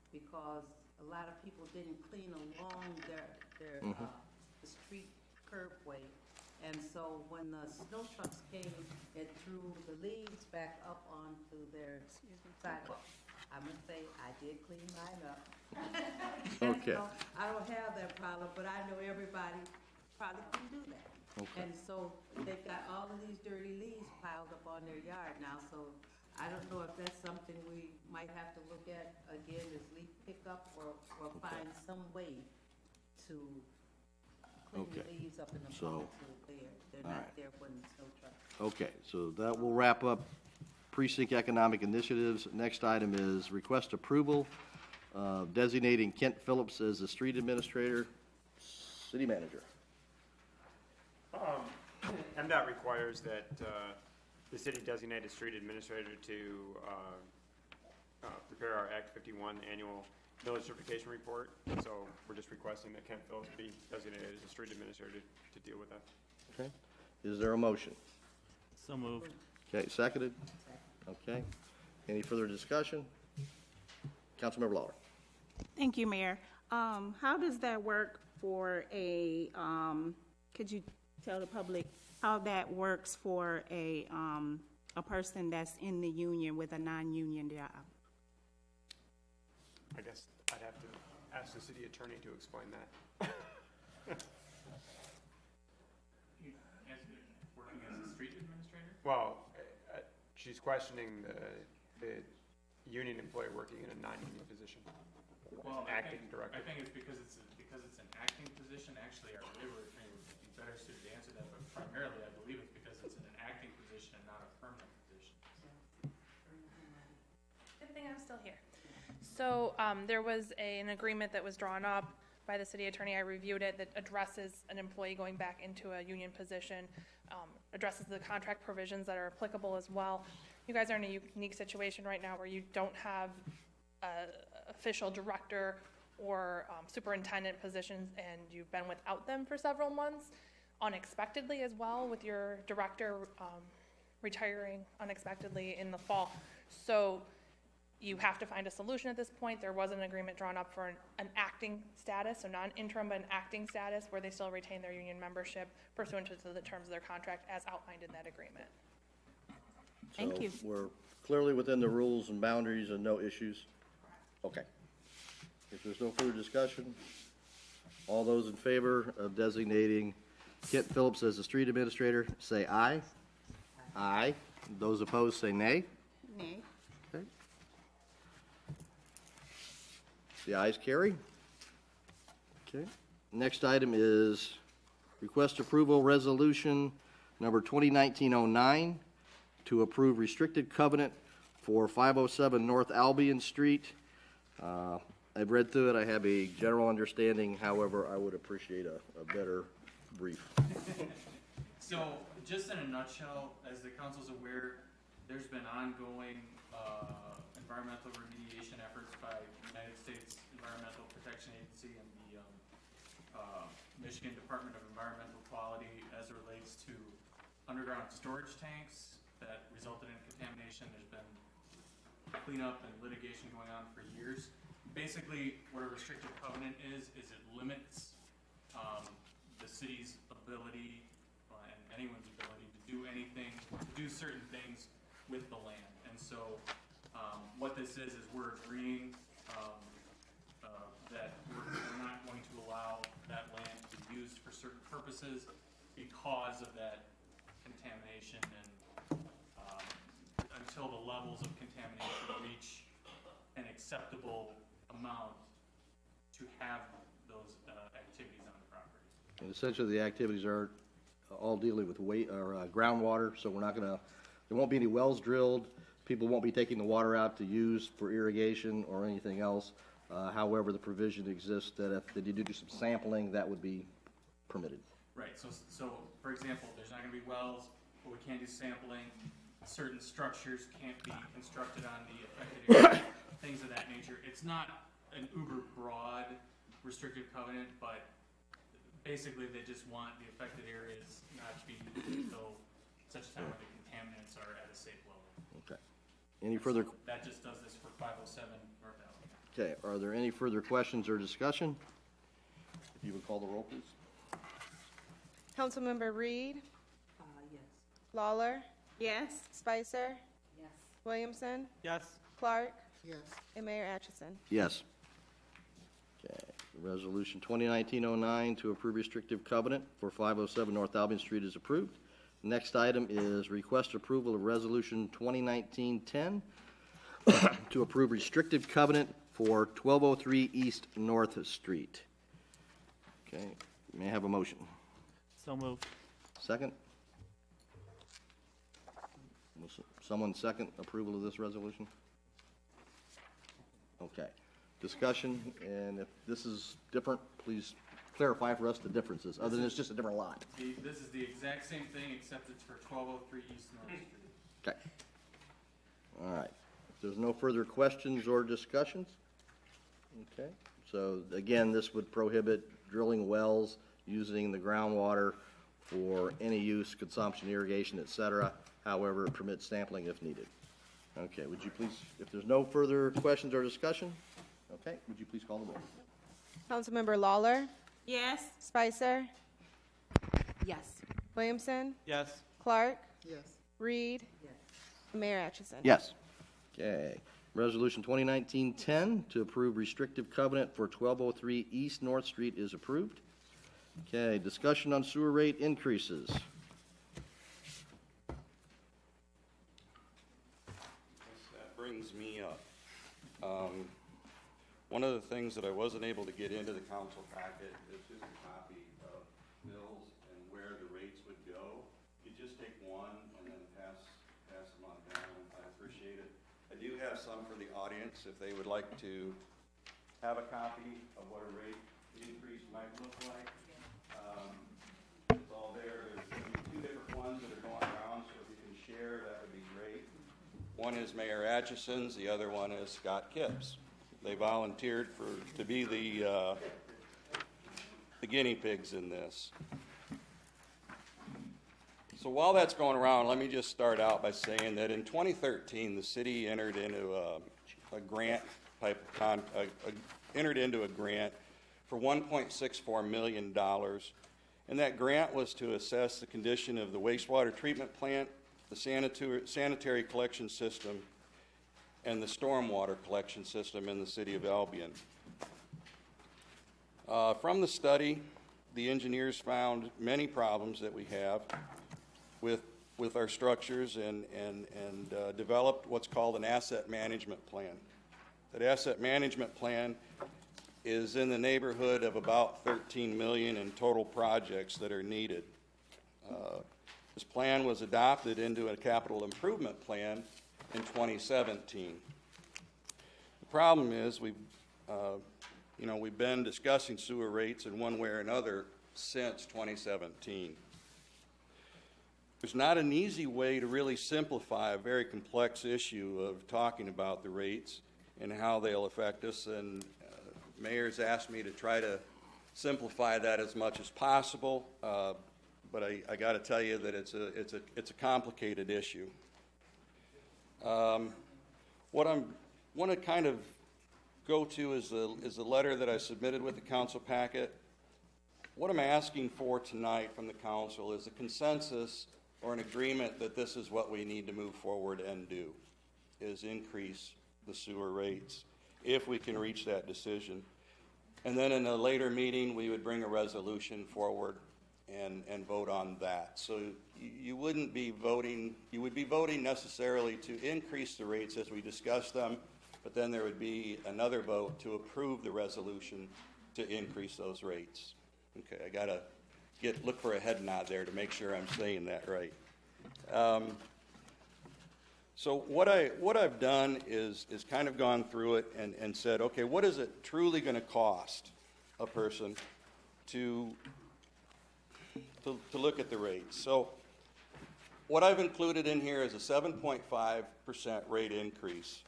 [SPEAKER 13] because a lot of people didn't clean along their the street curbway. And so when the snow trucks came, it threw the leaves back up onto their sidewalk. I must say, I did clean mine up.
[SPEAKER 1] Okay.
[SPEAKER 13] So I don't have that problem, but I know everybody probably can do that.
[SPEAKER 1] Okay.
[SPEAKER 13] And so they've got all of these dirty leaves piled up on their yard now, so I don't know if that's something we might have to look at again, is leaf pickup, or find some way to clean the
[SPEAKER 1] Okay.
[SPEAKER 13] leaves up in the
[SPEAKER 1] So,
[SPEAKER 13] fall so they're
[SPEAKER 1] all
[SPEAKER 13] not
[SPEAKER 1] right.
[SPEAKER 13] there when the snow truck.
[SPEAKER 1] Okay, so that will wrap up precinct economic initiatives. Next item is request approval of designating Kent Phillips as the street administrator, city manager.
[SPEAKER 17] MDOT requires that the city designate a street administrator to prepare our Act 51 annual village certification report. So we're just requesting that Kent Phillips be designated as a street administrator to deal with that.
[SPEAKER 1] Okay, is there a motion?
[SPEAKER 16] So moved.
[SPEAKER 1] Okay, seconded? Okay, any further discussion? Councilmember Lawler.
[SPEAKER 15] Thank you, Mayor. How does that work for a, could you tell the public how that works for a person that's in the union with a non-union job?
[SPEAKER 17] I guess I'd have to ask the city attorney to explain that.
[SPEAKER 4] Working as a street administrator?
[SPEAKER 17] Well, she's questioning the union employee working in a non-union position.
[SPEAKER 4] Well,
[SPEAKER 17] Acting director.
[SPEAKER 4] I think it's because it's an acting position. Actually, our labor attorney would be better suited to answer that, but primarily I believe it's because it's an acting position and not a permanent position.
[SPEAKER 12] Good thing I'm still here. So there was an agreement that was drawn up by the city attorney. I reviewed it, that addresses an employee going back into a union position, addresses the contract provisions that are applicable as well. You guys are in a unique situation right now where you don't have official director or superintendent positions, and you've been without them for several months, unexpectedly as well, with your director retiring unexpectedly in the fall. So you have to find a solution at this point. There was an agreement drawn up for an acting status, so not an interim, but an acting status, where they still retain their union membership pursuant to the terms of their contract as outlined in that agreement. Thank you.
[SPEAKER 1] So we're clearly within the rules and boundaries and no issues? Okay. If there's no further discussion, all those in favor of designating Kent Phillips as the street administrator, say aye. Aye. Those opposed, say nay.
[SPEAKER 15] Nay.
[SPEAKER 1] Okay. The ayes carry. Okay. Next item is request approval resolution number 2019-09 to approve restricted covenant for 507 North Albion Street. I've read through it. I have a general understanding. However, I would appreciate a better brief.
[SPEAKER 4] So, just in a nutshell, as the council's aware, there's been ongoing environmental remediation efforts by the United States Environmental Protection Agency and the Michigan Department of Environmental Quality as it relates to underground storage tanks that resulted in contamination. There's been cleanup and litigation going on for years. Basically, what a restricted covenant is it limits the city's ability and anyone's ability to do anything, to do certain things with the land. And so what this is we're agreeing that we're not going to allow that land to be used for certain purposes because of that contamination, and until the levels of contamination reach an acceptable amount to have those activities on the property.
[SPEAKER 1] And essentially, the activities are all dealing with groundwater, so we're not going to there won't be any wells drilled. People won't be taking the water out to use for irrigation or anything else. However, the provision exists that if they do some sampling, that would be permitted.
[SPEAKER 4] Right, so for example, there's not gonna be wells, but we can't do sampling. Certain structures can't be constructed on the affected area, things of that nature. It's not an uber broad restrictive covenant, but basically they just want the affected areas not to be used until such a time when the contaminants are at a safe level.
[SPEAKER 1] Okay. Any further?
[SPEAKER 4] So that just does this for 507 North Albion.
[SPEAKER 1] Okay, are there any further questions or discussion? If you would call the roll, please.
[SPEAKER 2] Councilmember Reed,
[SPEAKER 11] Yes.
[SPEAKER 2] Lawler,
[SPEAKER 11] Yes.
[SPEAKER 2] Spicer,
[SPEAKER 11] Yes.
[SPEAKER 2] Williamson,
[SPEAKER 6] Yes.
[SPEAKER 2] Clark,
[SPEAKER 3] Yes.
[SPEAKER 2] and Mayor Atchison.
[SPEAKER 1] Yes. Okay, resolution 2019-09 to approve restrictive covenant for 507 North Albion Street is approved. Next item is request approval of resolution 2019-10 to approve restrictive covenant for 1203 East North Street. Okay, may I have a motion?
[SPEAKER 6] So moved.
[SPEAKER 1] Second? Will someone second approval of this resolution? Okay. Discussion, and if this is different, please clarify for us the differences, other than it's just a different lot.
[SPEAKER 4] This is the exact same thing, except it's for 1203 East North Street.
[SPEAKER 1] Okay. All right. If there's no further questions or discussions, okay. So again, this would prohibit drilling wells, using the groundwater for any use, consumption, irrigation, et cetera. However, it permits sampling if needed. Okay, would you please, if there's no further questions or discussion, okay, would you please call the roll?
[SPEAKER 2] Councilmember Lawler,
[SPEAKER 11] Yes.
[SPEAKER 2] Spicer,
[SPEAKER 11] Yes.
[SPEAKER 2] Williamson,
[SPEAKER 6] Yes.
[SPEAKER 2] Clark,
[SPEAKER 3] Yes.
[SPEAKER 2] Reed,
[SPEAKER 11] Yes.
[SPEAKER 2] and Mayor Atchison.
[SPEAKER 1] Yes. Okay. Resolution 2019-10 to approve restrictive covenant for 1203 East North Street is approved. Okay, discussion on sewer rate increases.
[SPEAKER 18] That brings me up. One of the things that I wasn't able to get into the council packet is just a copy of bills and where the rates would go. You just take one and then pass them on down. I appreciate it. I do have some for the audience if they would like to have a copy of what a rate increase might look like. It's all there. There's two different ones that are going around, so if you can share, that would be great. One is Mayor Atchison's, the other one is Scott Kipp's. They volunteered to be the guinea pigs in this. So while that's going around, let me just start out by saying that in 2013, the city entered into a grant for $1.64 million, and that grant was to assess the condition of the wastewater treatment plant, the sanitary collection system, and the stormwater collection system in the city of Albion. From the study, the engineers found many problems that we have with our structures and developed what's called an asset management plan. That asset management plan is in the neighborhood of about 13 million in total projects that are needed. This plan was adopted into a capital improvement plan in 2017. The problem is we've been discussing sewer rates in one way or another since 2017. There's not an easy way to really simplify a very complex issue of talking about the rates and how they'll affect us, and Mayor's asked me to try to simplify that as much as possible, but I got to tell you that it's a complicated issue. What I want to kind of go to is the letter that I submitted with the council packet. What I'm asking for tonight from the council is a consensus or an agreement that this is what we need to move forward and do, is increase the sewer rates if we can reach that decision. And then in a later meeting, we would bring a resolution forward and vote on that. So you wouldn't be voting, you would be voting necessarily to increase the rates as we discuss them, but then there would be another vote to approve the resolution to increase those rates. Okay, I gotta look for a head nod there to make sure I'm saying that right. So what I've done is kind of gone through it and said, okay, what is it truly going to cost a person to look at the rates? So what I've included in here is a 7.5% rate increase.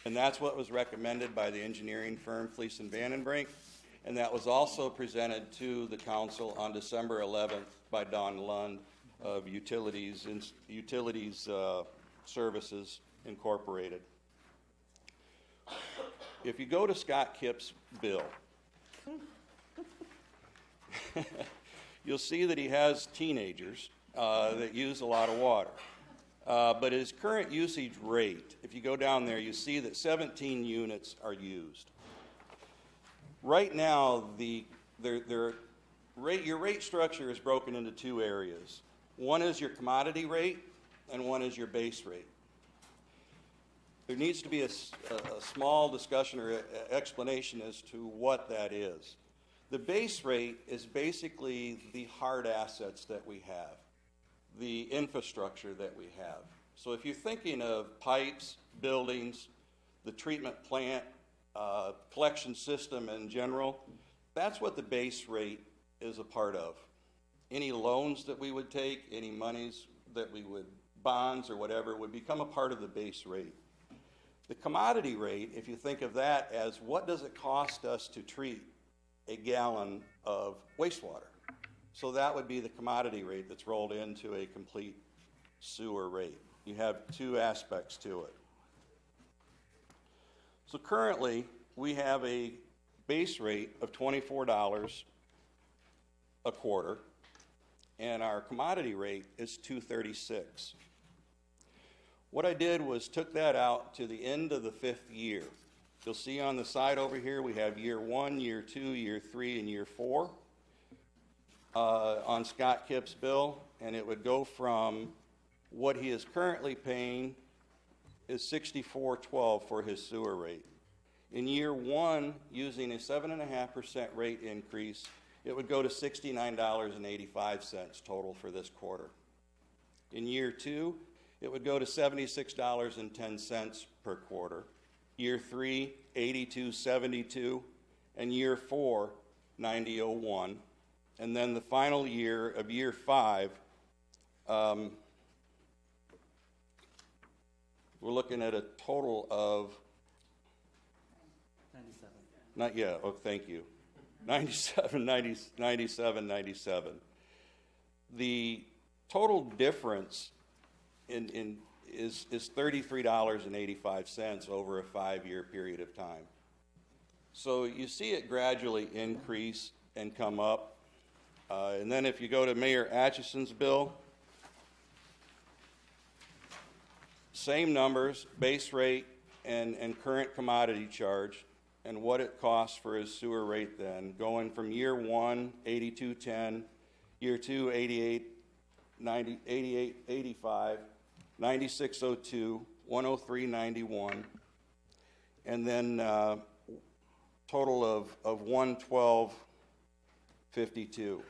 [SPEAKER 18] And that's what was recommended by the engineering firm Fleece and Vandenbrink. And that was also presented to the council on December 11th by Don Lund of Utilities Services Incorporated. If you go to Scott Kipp's bill, you'll see that he has teenagers that use a lot of water. But his current usage rate, if you go down there, you see that 17 units are used. Right now, your rate structure is broken into two areas. One is your commodity rate, and one is your base rate. There needs to be a small discussion or explanation as to what that is. The base rate is basically the hard assets that we have, the infrastructure that we have. So if you're thinking of pipes, buildings, the treatment plant, collection system in general, that's what the base rate is a part of. Any loans that we would take, any monies that we would, bonds or whatever, would become a part of the base rate. The commodity rate, if you think of that as what does it cost us to treat a gallon of wastewater? So that would be the commodity rate that's rolled into a complete sewer rate. You have two aspects to it. So currently, we have a base rate of $24 a quarter, and our commodity rate is $2.36. What I did was took that out to the end of the 5th year. You'll see on the side over here we have year 1, year 2, year 3, and year 4 on Scott Kipp's bill, and it would go from what he is currently paying is $64.12 for his sewer rate. In year 1, using a 7.5% rate increase, it would go to $69.85 total for this quarter. In year 2, it would go to $76.10 per quarter. Year 3, $82.72, and year 4, $90.01. And then the final year of year 5, we're looking at a total of
[SPEAKER 6] 97.
[SPEAKER 18] Not yet. Oh, thank you. 97. The total difference is $33.85 over a 5-year period of time. So you see it gradually increase and come up. And then if you go to Mayor Atchison's bill, same numbers, base rate and current commodity charge, and what it costs for his sewer rate then, going from year 1, $82.10, year 2, $88.85, $96.02, $103.91, and then total of $112.52.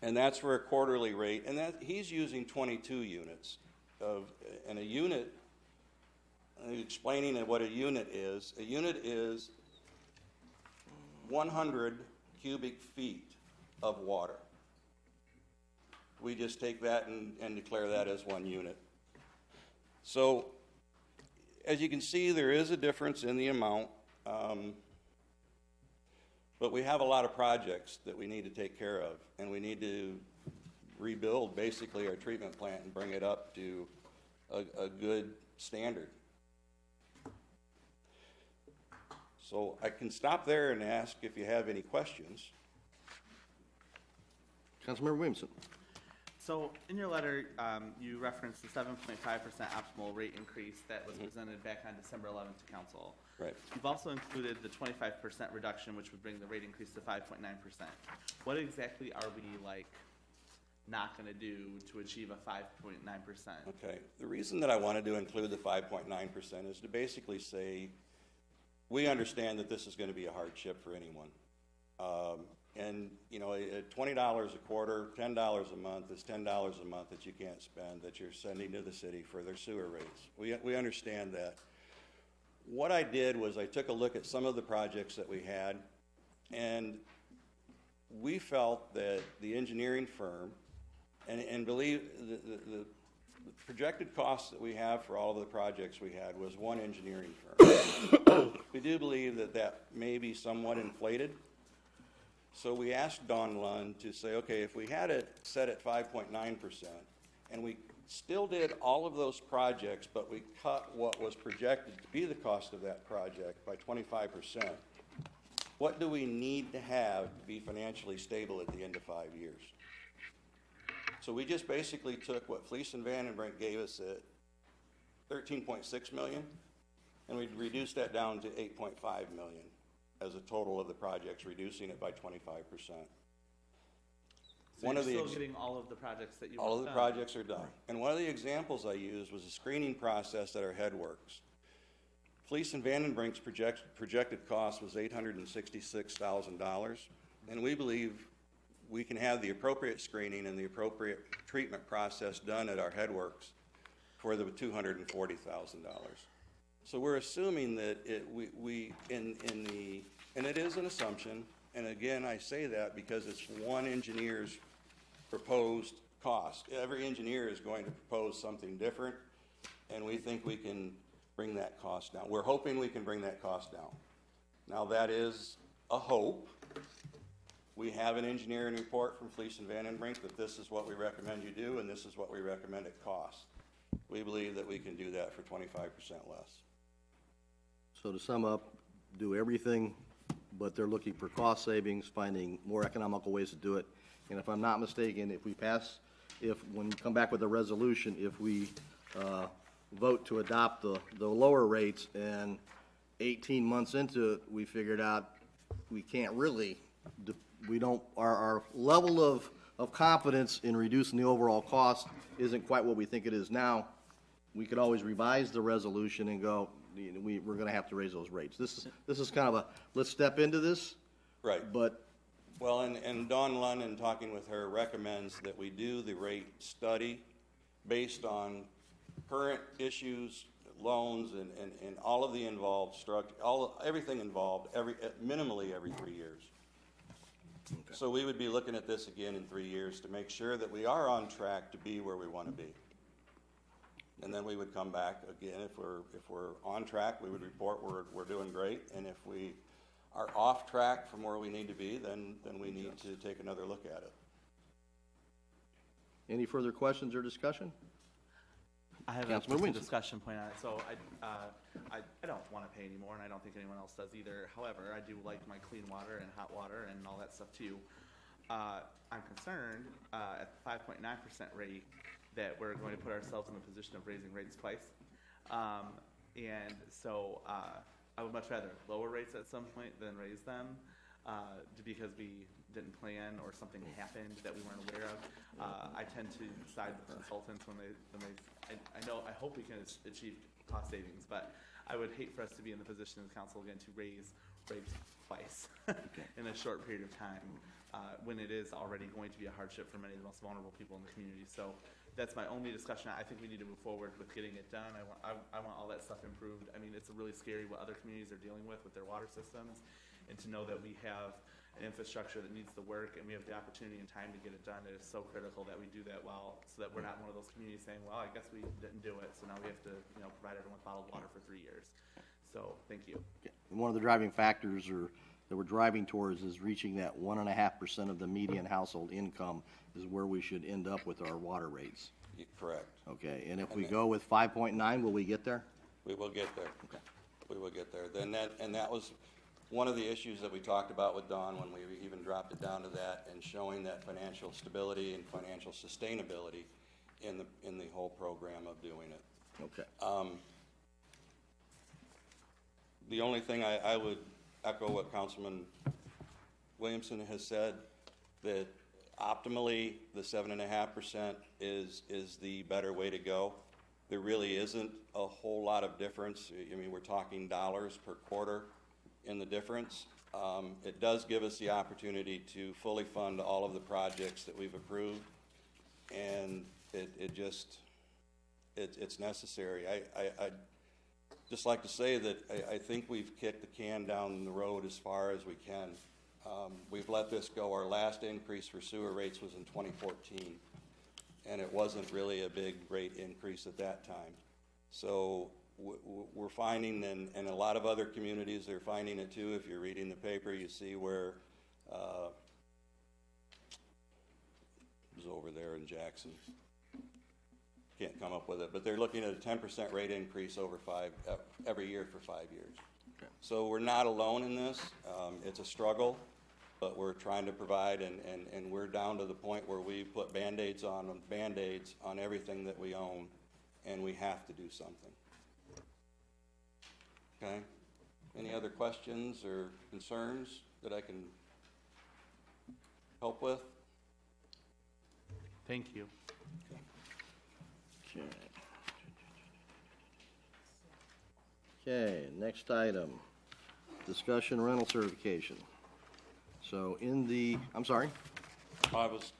[SPEAKER 18] And that's for a quarterly rate, and that he's using 22 units and a unit. Explaining what a unit is 100 cubic feet of water. We just take that and declare that as 1 unit. So, as you can see, there is a difference in the amount, but we have a lot of projects that we need to take care of, and we need to rebuild basically our treatment plant and bring it up to a good standard. So I can stop there and ask if you have any questions.
[SPEAKER 1] Councilmember Williamson.
[SPEAKER 6] So in your letter, you referenced the 7.5% optimal rate increase that was presented back on December 11th to council.
[SPEAKER 18] Right.
[SPEAKER 6] You've also included the 25% reduction, which would bring the rate increase to 5.9%. What exactly are we not going to do to achieve a 5.9%?
[SPEAKER 18] Okay. The reason that I wanted to include the 5.9% is to basically say we understand that this is going to be a hardship for anyone. And, you know, at $20 a quarter, $10 a month is $10 a month that you can't spend, that you're sending to the city for their sewer rates. We understand that. What I did was I took a look at some of the projects that we had, and we felt that the engineering firm, and believe the projected costs that we have for all of the projects we had was one engineering firm. We do believe that that may be somewhat inflated. So we asked Don Lund to say, okay, if we had it set at 5.9%, and we still did all of those projects, but we cut what was projected to be the cost of that project by 25%, what do we need to have to be financially stable at the end of 5 years? So we just basically took what Fleece and Vandenbrink gave us at $13.6 million, and we reduced that down to $8.5 million as a total of the projects, reducing it by 25%.
[SPEAKER 6] So you're still getting all of the projects that you
[SPEAKER 18] all of the
[SPEAKER 6] done.
[SPEAKER 18] projects are done. And one of the examples I used was a screening process at our headworks. Fleece and Vandenbrink's projected cost was $866,000, and we believe we can have the appropriate screening and the appropriate treatment process done at our headworks for the $240,000. So we're assuming that and it is an assumption, and again, I say that because it's one engineer's proposed cost. Every engineer is going to propose something different, and we think we can bring that cost down. We're hoping we can bring that cost down. Now, that is a hope. We have an engineering report from Fleece and Vandenbrink that this is what we recommend you do, and this is what we recommend it cost. We believe that we can do that for 25% less.
[SPEAKER 1] So to sum up, do everything, but they're looking for cost savings, finding more economical ways to do it. And if I'm not mistaken, if we pass, when we come back with a resolution, if we vote to adopt the lower rates and 18 months into it, we figured out we can't really, our level of confidence in reducing the overall cost isn't quite what we think it is now, we could always revise the resolution and go, we're going to have to raise those rates. This is kind of a, let's step into this.
[SPEAKER 18] Right.
[SPEAKER 1] But
[SPEAKER 18] well, and Dawn Lund, in talking with her, recommends that we do the rate study based on current issues, loans, and all of the involved structure, everything involved, minimally every 3 years. Okay. So we would be looking at this again in 3 years to make sure that we are on track to be where we want to be. And then we would come back again. If we're on track, we would report we're doing great. And if we are off track from where we need to be, then we need to take another look at it.
[SPEAKER 1] Any further questions or discussion?
[SPEAKER 6] I have a discussion point on it. So I don't want to pay anymore, and I don't think anyone else does either. However, I do like my clean water and hot water and all that stuff too. I'm concerned at the 5.9% rate that we're going to put ourselves in the position of raising rates twice. And so I would much rather lower rates at some point than raise them because we didn't plan or something happened that we weren't aware of. I tend to side with consultants when they I hope we can achieve cost savings, but I would hate for us to be in the position as council again to raise rates twice in a short period of time when it is already going to be a hardship for many of the most vulnerable people in the community. So that's my only discussion. I think we need to move forward with getting it done. I want all that stuff improved. I mean, it's really scary what other communities are dealing with their water systems, and to know that we have an infrastructure that needs the work and we have the opportunity and time to get it done. It is so critical that we do that well, so that we're not one of those communities saying, well, I guess we didn't do it, so now we have to provide everyone with bottled water for 3 years. So thank you.
[SPEAKER 1] One of the driving factors that we're driving towards is reaching that 1.5% of the median household income is where we should end up with our water rates.
[SPEAKER 18] Correct.
[SPEAKER 1] Okay, and if we go with 5.9, will we get there?
[SPEAKER 18] We will get there.
[SPEAKER 1] Okay.
[SPEAKER 18] We will get there. That was one of the issues that we talked about with Dawn when we even dropped it down to that, and showing that financial stability and financial sustainability in the whole program of doing it.
[SPEAKER 1] Okay.
[SPEAKER 18] The only thing I would echo what Councilman Williamson has said, that optimally the 7.5% is the better way to go. There really isn't a whole lot of difference. I mean, we're talking dollars per quarter in the difference. It does give us the opportunity to fully fund all of the projects that we've approved, and it's necessary. I'd just like to say that I think we've kicked the can down the road as far as we can. We've let this go. Our last increase for sewer rates was in 2014, and it wasn't really a big rate increase at that time. So we're finding, and a lot of other communities are finding it too. If you're reading the paper, you see where it was over there in Jackson. Can't come up with it, but they're looking at a 10% rate increase over every year for 5 years.
[SPEAKER 1] Okay.
[SPEAKER 18] So we're not alone in this. It's a struggle, but we're trying to provide, and we're down to the point where we put Band-Aids on everything that we own, and we have to do something. Okay? Any other questions or concerns that I can help with?
[SPEAKER 6] Thank you.
[SPEAKER 1] Okay, next item, discussion rental certification. So I'm sorry?
[SPEAKER 18] I was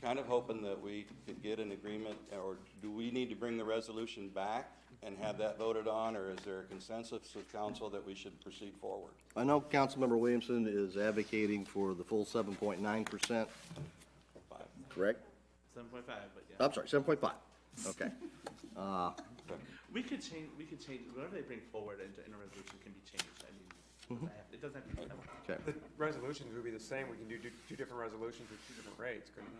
[SPEAKER 18] kind of hoping that we could get an agreement, or do we need to bring the resolution back and have that voted on, or is there a consensus of council that we should proceed forward?
[SPEAKER 1] I know Councilmember Williamson is advocating for the full 7.9%. Correct?
[SPEAKER 6] 7.5, but yeah.
[SPEAKER 1] I'm sorry, 7.5. Okay.
[SPEAKER 6] We could change, whatever they bring forward in a resolution can be changed. I mean, it doesn't have to be.
[SPEAKER 1] Okay.
[SPEAKER 17] The resolutions would be the same. We can do two different resolutions with two different rates, couldn't we?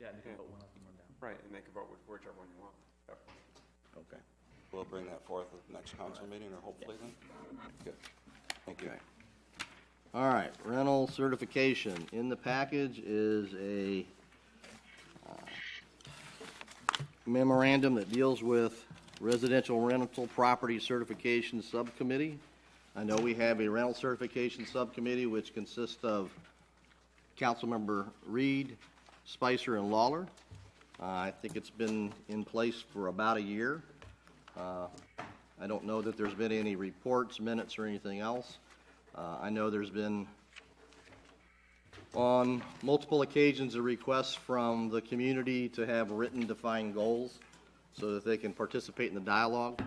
[SPEAKER 6] Yeah, and they can vote one up and one down.
[SPEAKER 17] Right, and they can vote whichever one you want. Yep.
[SPEAKER 1] Okay.
[SPEAKER 18] We'll bring that forth at the next council meeting, or hopefully then? Good. Thank you.
[SPEAKER 1] Okay. All right, rental certification. In the package is a memorandum that deals with residential rental property certification subcommittee. I know we have a rental certification subcommittee which consists of Councilmember Reed, Spicer, and Lawler. I think it's been in place for about a year. I don't know that there's been any reports, minutes, or anything else. I know there's been on multiple occasions a request from the community to have written defined goals so that they can participate in the dialogue.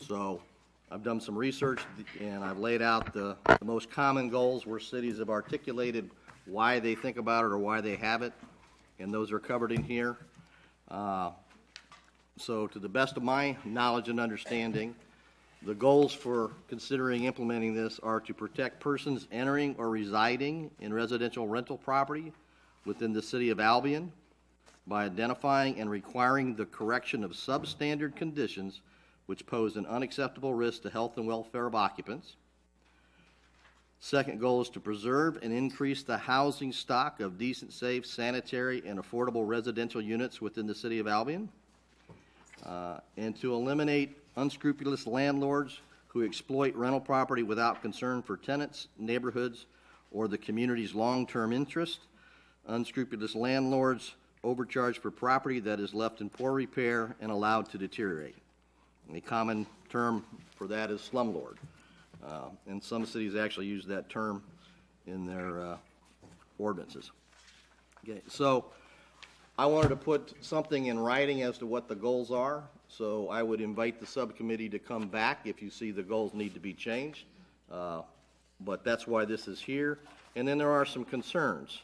[SPEAKER 1] So I've done some research and I've laid out the most common goals where cities have articulated why they think about it or why they have it, and those are covered in here. So to the best of my knowledge and understanding, the goals for considering implementing this are to protect persons entering or residing in residential rental property within the city of Albion by identifying and requiring the correction of substandard conditions which pose an unacceptable risk to health and welfare of occupants. Second goal is to preserve and increase the housing stock of decent, safe, sanitary, and affordable residential units within the city of Albion. And to eliminate unscrupulous landlords who exploit rental property without concern for tenants, neighborhoods, or the community's long-term interest. Unscrupulous landlords overcharge for property that is left in poor repair and allowed to deteriorate. A common term for that is slumlord. And some cities actually use that term in their ordinances. Okay, so I wanted to put something in writing as to what the goals are. So I would invite the subcommittee to come back if you see the goals need to be changed. But that's why this is here. And then there are some concerns.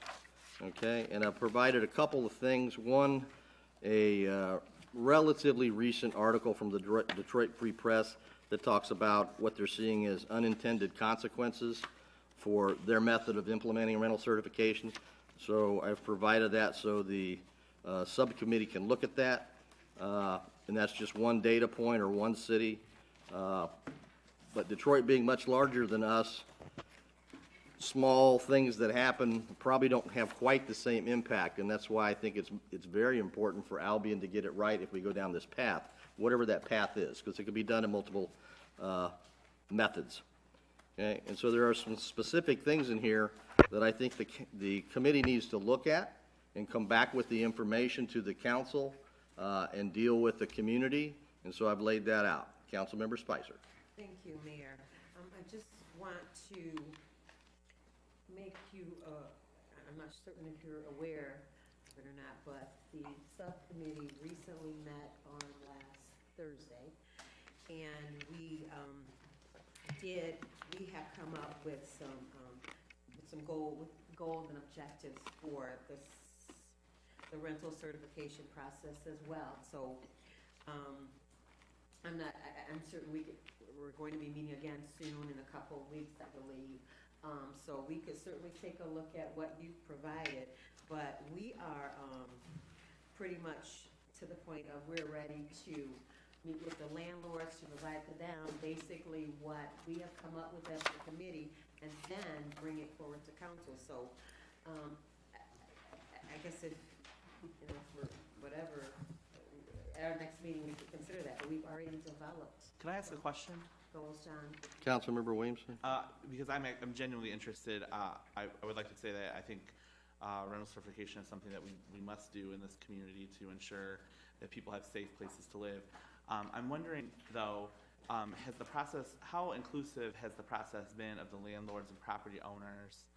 [SPEAKER 1] Okay, and I've provided a couple of things. One, a relatively recent article from the Detroit Free Press that talks about what they're seeing as unintended consequences for their method of implementing rental certification. So I've provided that so the subcommittee can look at that. And that's just one data point or one city. But Detroit being much larger than us, small things that happen probably don't have quite the same impact, and that's why I think it's very important for Albion to get it right if we go down this path, whatever that path is, because it could be done in multiple methods. Okay? And so there are some specific things in here that I think the committee needs to look at and come back with the information to the council and deal with the community, and so I've laid that out. Councilmember Spicer.
[SPEAKER 11] Thank you, Mayor. I just want to make you, I'm not certain if you're aware of it or not, but the subcommittee recently met on last Thursday, and we have come up with some goals and objectives for the rental certification process as well. So, I'm certain we're going to be meeting again soon in a couple of weeks, I believe. So we could certainly take a look at what you've provided, but we are pretty much to the point of we're ready to meet with the landlords to provide to them basically what we have come up with as a committee and then bring it forward to council. So I guess if, for whatever, at our next meeting we could consider that, but we've already developed.
[SPEAKER 6] Can I ask a question?
[SPEAKER 11] Goals, John.
[SPEAKER 1] Councilmember Williamson?
[SPEAKER 6] Because I'm genuinely interested. I would like to say that I think rental certification is something that we must do in this community to ensure that people have safe places to live. I'm wondering, though, how inclusive has the process been of the landlords and property owners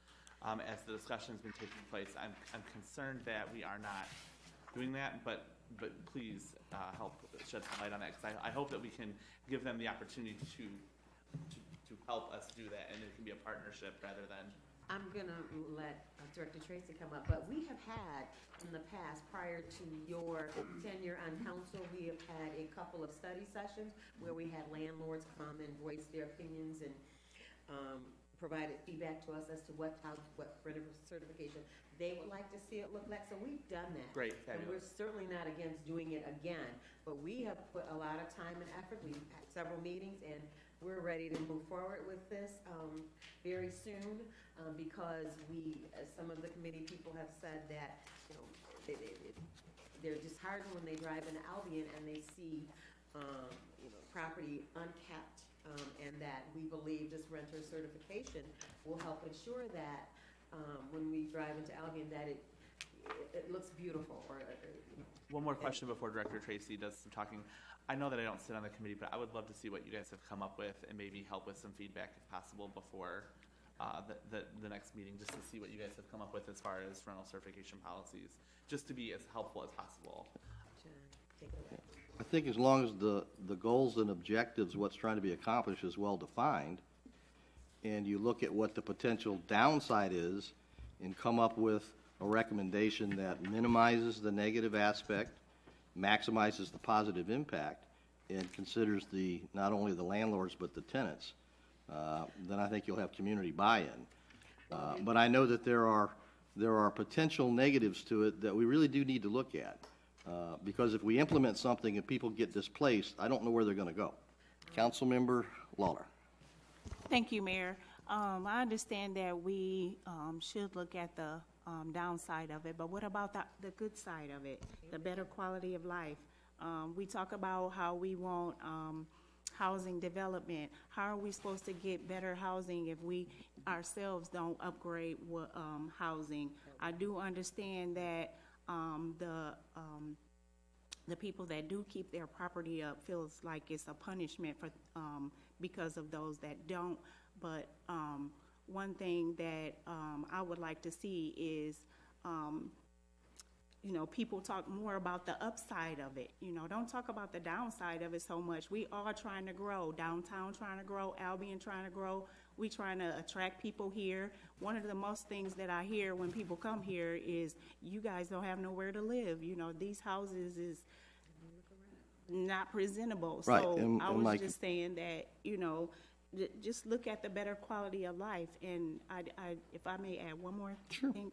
[SPEAKER 6] as the discussion's been taking place? I'm concerned that we are not doing that, but please help shed some light on that, because I hope that we can give them the opportunity to help us do that, and it can be a partnership rather than.
[SPEAKER 11] I'm gonna let Director Tracy come up, but we have had in the past, prior to your tenure on council, we have had a couple of study sessions where we had landlords come and voice their opinions and provided feedback to us as to what rental certification they would like to see it look like. So we've done that.
[SPEAKER 6] Great,
[SPEAKER 11] and we're
[SPEAKER 6] fabulous.
[SPEAKER 11] certainly not against doing it again, but we have put a lot of time and effort. We've had several meetings, and we're ready to move forward with this very soon because some of the committee people have said that they're disheartened when they drive into Albion and they see property unkept, and that we believe this renter certification will help ensure that when we drive into Albion that it looks beautiful.
[SPEAKER 6] One more question before Director Tracy does some talking. I know that I don't sit on the committee, but I would love to see what you guys have come up with and maybe help with some feedback if possible before the next meeting, just to see what you guys have come up with as far as rental certification policies, just to be as helpful as possible.
[SPEAKER 1] I think as long as the goals and objectives, what's trying to be accomplished is well defined, and you look at what the potential downside is and come up with a recommendation that minimizes the negative aspect, maximizes the positive impact, and considers not only the landlords but the tenants, then I think you'll have community buy-in. But I know that there are potential negatives to it that we really do need to look at. Because if we implement something and people get displaced, I don't know where they're going to go. Councilmember Lawler.
[SPEAKER 19] Thank you, Mayor. I understand that we should look at the downside of it, but what about the good side of it, the better quality of life? We talk about how we want housing development. How are we supposed to get better housing if we ourselves don't upgrade housing? I do understand that the people that do keep their property up feels like it's a punishment for because of those that don't. But one thing that I would like to see is people talk more about the upside of it. Don't talk about the downside of it so much. We are trying to grow. Downtown trying to grow. Albion trying to grow. We trying to attract people here. One of the most things that I hear when people come here is, you guys don't have nowhere to live. These houses is not presentable.
[SPEAKER 1] Right.
[SPEAKER 19] So I was just saying that, just look at the better quality of life. And I if I may add one more thing,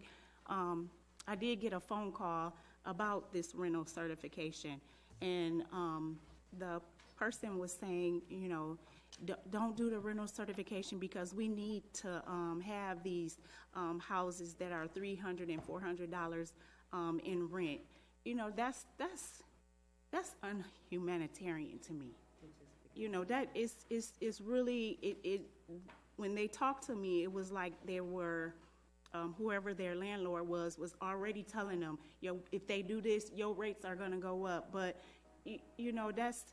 [SPEAKER 19] I did get a phone call about this rental certification, and the person was saying, don't do the rental certification because we need to have these houses that are $300 and $400 in rent. That's unhumanitarian to me. That is really it. When they talked to me, it was like they were. Whoever their landlord was already telling them, if they do this, your rates are going to go up. But, that's,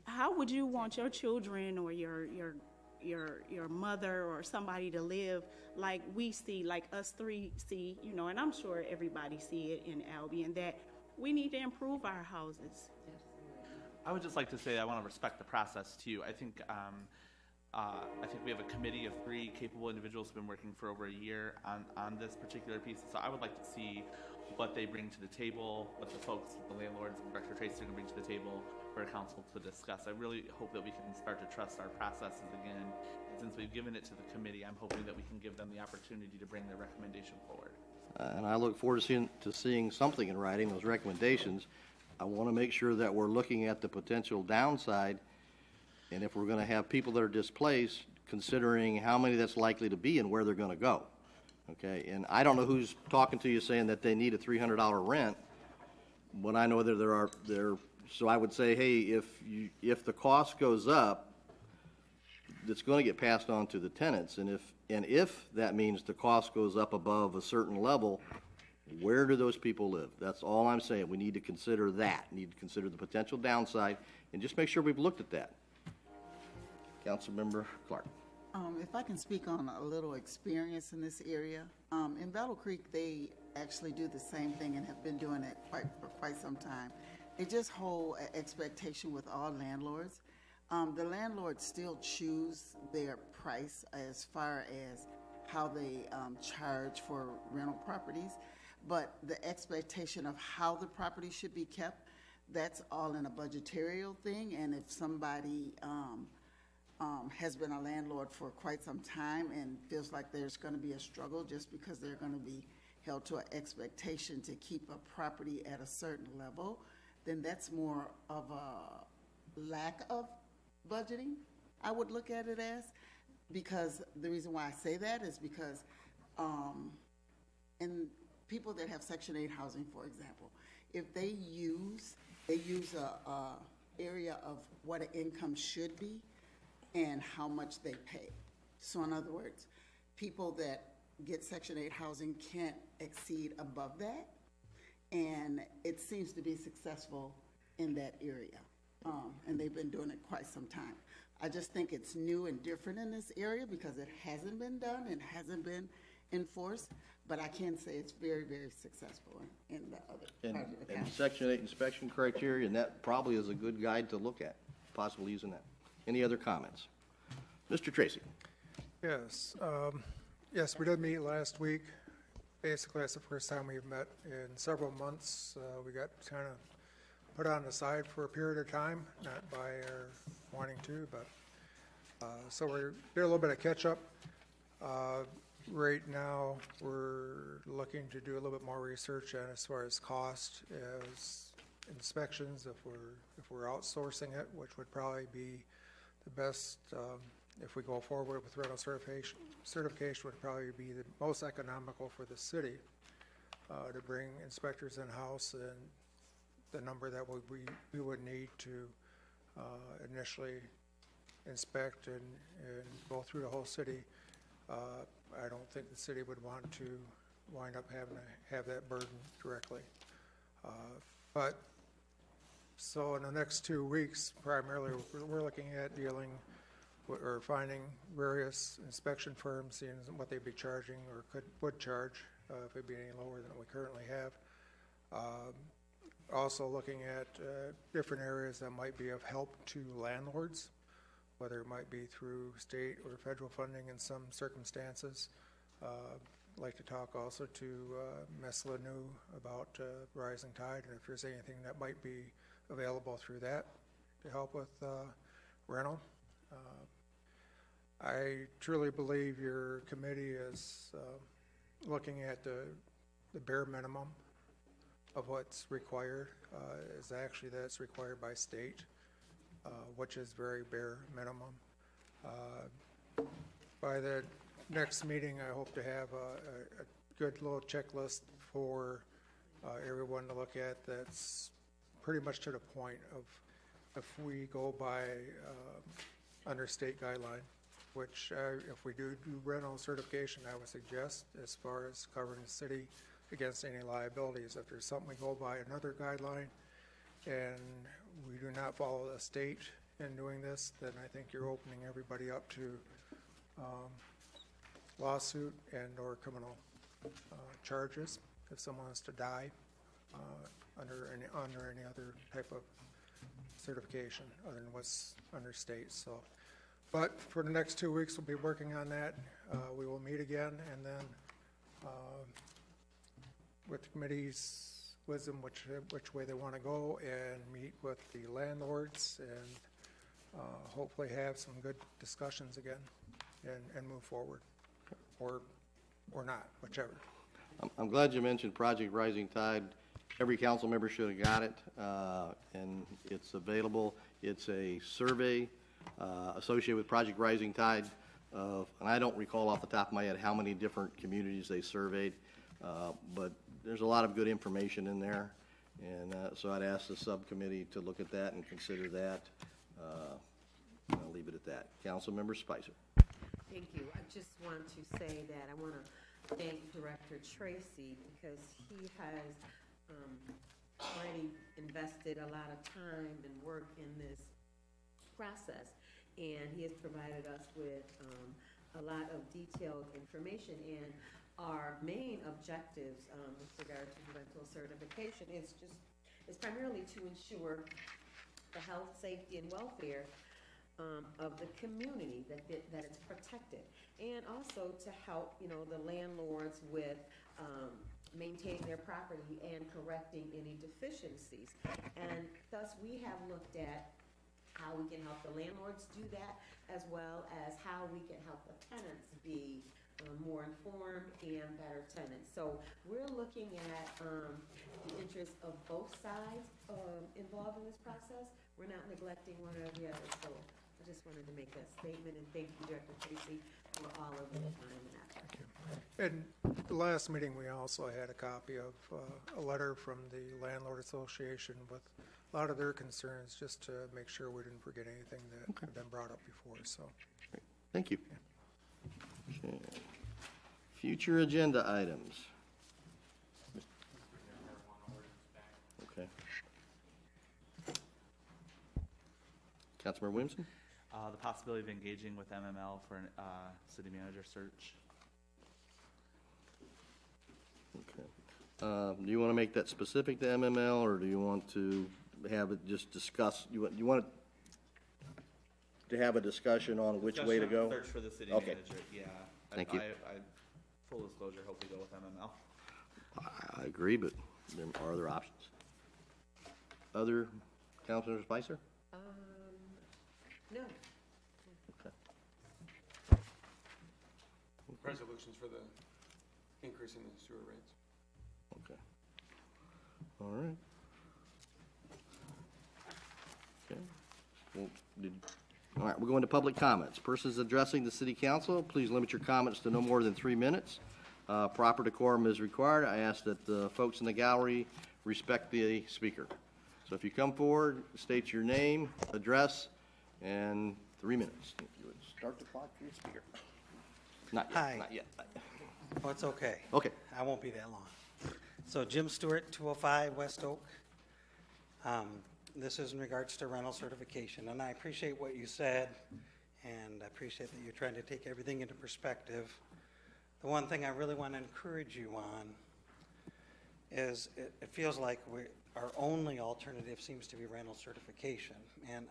[SPEAKER 19] how would you want your children or your your mother or somebody to live like we see, like us three see, you know, and I'm sure everybody see it in Albion, that we need to improve our houses.
[SPEAKER 6] I would just like to say I want to respect the process too. I think we have a committee of 3 capable individuals who've been working for over a year on this particular piece. So I would like to see what they bring to the table, what the folks, the landlords and Director Tracy are going to bring to the table for council to discuss. I really hope that we can start to trust our processes again. Since we've given it to the committee, I'm hoping that we can give them the opportunity to bring their recommendation forward.
[SPEAKER 1] And I look forward to seeing something in writing, those recommendations. I want to make sure that we're looking at the potential downside, and if we're going to have people that are displaced, considering how many that's likely to be and where they're going to go. Okay, and I don't know who's talking to you saying that they need a $300 rent, but I know that so I would say, hey, if the cost goes up, it's going to get passed on to the tenants, and if that means the cost goes up above a certain level, where do those people live? That's all I'm saying. We need to consider that. Need to consider the potential downside, and just make sure we've looked at that. Councilmember Clark.
[SPEAKER 3] If I can speak on a little experience in this area, in Battle Creek, they actually do the same thing and have been doing it for quite some time. They just hold an expectation with all landlords. The landlords still choose their price as far as how they charge for rental properties, but the expectation of how the property should be kept, that's all in a budgetarial thing, and if somebody has been a landlord for quite some time and feels like there's going to be a struggle just because they're going to be held to an expectation to keep a property at a certain level, then that's more of a lack of budgeting, I would look at it as, because the reason why I say that is because in people that have Section 8 housing, for example, if they use a area of what an income should be and how much they pay. So in other words, people that get Section 8 housing can't exceed above that, and it seems to be successful in that area, and they've been doing it quite some time. I just think it's new and different in this area because it hasn't been done and hasn't been enforced, but I can say it's very, very successful in the other part of the
[SPEAKER 1] And
[SPEAKER 3] county.
[SPEAKER 1] Section 8 inspection criteria, and that probably is a good guide to look at, possibly using that. Any other comments? Mr. Tracy.
[SPEAKER 20] Yes. Yes, we did meet last week. Basically, that's the first time we've met in several months. We got kind of put on the side for a period of time, not by our wanting to, but so we did a little bit of catch up. Right now, we're looking to do a little bit more research on as far as cost, as inspections, if we're outsourcing it, which would probably be the best. If we go forward with rental certification would probably be the most economical for the city to bring inspectors in-house, and the number that we would need to initially inspect and go through the whole city. I don't think the city would want to wind up having to have that burden directly. But so in the next 2 weeks, primarily we're looking at dealing or finding various inspection firms, seeing what they'd be charging or would charge if it'd be any lower than we currently have. Also looking at different areas that might be of help to landlords, whether it might be through state or federal funding in some circumstances. I'd like to talk also to Ms. Lanou about Rising Tide, and if there's anything that might be available through that to help with rental. I truly believe your committee is looking at the bare minimum of what's required. Is actually that's required by state, which is very bare minimum. By the next meeting, I hope to have a good little checklist for everyone to look at that's pretty much to the point of if we go by under state guideline, which if we do rental certification, I would suggest as far as covering the city against any liabilities. If there's something we go by another guideline and we do not follow the state in doing this, then I think you're opening everybody up to lawsuit and/or criminal charges if someone is to die under any other type of certification other than what's under state. So, but for the next 2 weeks, we'll be working on that. We will meet again, and then with the committee's wisdom, which way they want to go, and meet with the landlords and hopefully have some good discussions again and move forward, or not, whichever.
[SPEAKER 1] I'm glad you mentioned Project Rising Tide. Every council member should have got it, and it's available. It's a survey associated with Project Rising Tide, and I don't recall off the top of my head how many different communities they surveyed, but there's a lot of good information in there, and so I'd ask the subcommittee to look at that and consider that. I'll leave it at that. Councilmember Spicer.
[SPEAKER 11] Thank you. I just want to say that I want to thank Director Tracy because he has already invested a lot of time and work in this process, and he has provided us with a lot of detailed information. And our main objectives with regard to rental certification is primarily to ensure the health, safety, and welfare of the community, that it's protected, and also to help, the landlords with maintaining their property and correcting any deficiencies. And thus, we have looked at how we can help the landlords do that, as well as how we can help the tenants be more informed and better tenants. So we're looking at the interests of both sides involved in this process. We're not neglecting one or the other. So I just wanted to make that statement, and thank you, Director Tracy, for all of the time and effort.
[SPEAKER 20] And the last meeting, we also had a copy of a letter from the Landlord Association with a lot of their concerns, just to make sure we didn't forget anything that had been brought up before. So,
[SPEAKER 1] Great. Thank you. Okay. Future agenda items. Okay. Councilmember Williamson?
[SPEAKER 6] The possibility of engaging with MML for a city manager search.
[SPEAKER 1] Okay. Do you want to make that specific to MML, or do you want to have it just discuss? You want to have a discussion on which way to go?
[SPEAKER 6] Search for the city
[SPEAKER 1] Okay.
[SPEAKER 6] manager. Yeah.
[SPEAKER 1] Thank you.
[SPEAKER 6] I full disclosure, hope we go with MML.
[SPEAKER 1] I agree, but there are other options. Other, Councilmember Spicer?
[SPEAKER 11] No.
[SPEAKER 1] Okay.
[SPEAKER 17] Resolutions for the increase in the sewer rates.
[SPEAKER 1] Okay. All right. Okay. Well, all right, we're going to public comments. Persons addressing the city council, please limit your comments to no more than 3 minutes. Proper decorum is required. I ask that the folks in the gallery respect the speaker. So if you come forward, state your name, address, and 3 minutes. If you would start the clock for your speaker. Not yet.
[SPEAKER 21] Hi.
[SPEAKER 1] Not yet.
[SPEAKER 21] Oh, it's okay.
[SPEAKER 1] Okay.
[SPEAKER 21] I won't be that long. So Jim Stewart, 205 West Oak. This is in regards to rental certification, and I appreciate what you said, and I appreciate that you're trying to take everything into perspective. The one thing I really want to encourage you on is it feels like our only alternative seems to be rental certification, and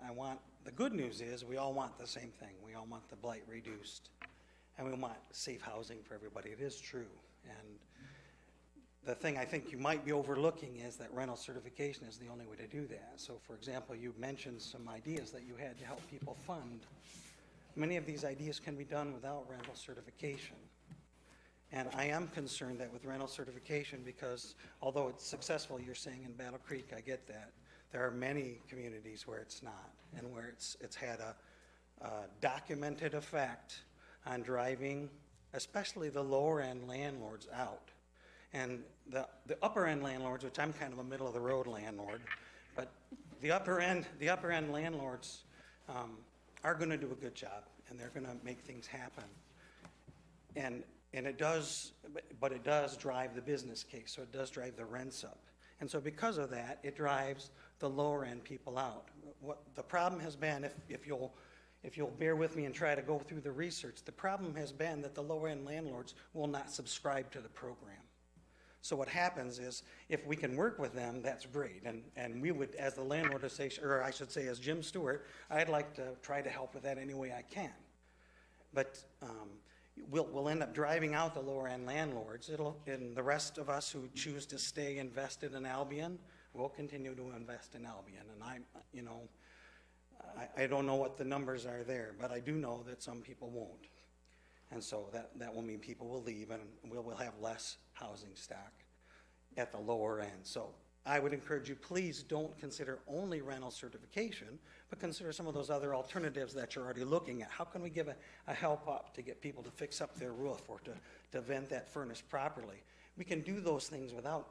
[SPEAKER 21] the good news is we all want the same thing. We all want the blight reduced, and we want safe housing for everybody. It is true, and the thing I think you might be overlooking is that rental certification is the only way to do that. So, for example, you mentioned some ideas that you had to help people fund. Many of these ideas can be done without rental certification. And I am concerned that with rental certification, because although it's successful, you're saying in Battle Creek, I get that, there are many communities where it's not, and where it's had a documented effect on driving, especially the lower end landlords, out. And the upper end landlords, which I'm kind of a middle of the road landlord, but the upper end landlords are going to do a good job, and they're going to make things happen. And it does, but it does drive the business case, so it does drive the rents up. And so because of that, it drives the lower end people out. what the problem has been, if you'll bear with me and try to go through the research, the problem has been that the lower-end landlords will not subscribe to the program. So what happens is, if we can work with them, that's great. And we would, as the landlord association, or I should say as Jim Stewart, I'd like to try to help with that any way I can. But we'll end up driving out the lower-end landlords. And the rest of us who choose to stay invested in Albion, we'll continue to invest in Albion. And I don't know what the numbers are there, but I do know that some people won't. And so that will mean people will leave, and we'll have less housing stock at the lower end. So I would encourage you, please don't consider only rental certification, but consider some of those other alternatives that you're already looking at. How can we give a help up to get people to fix up their roof or to vent that furnace properly? We can do those things without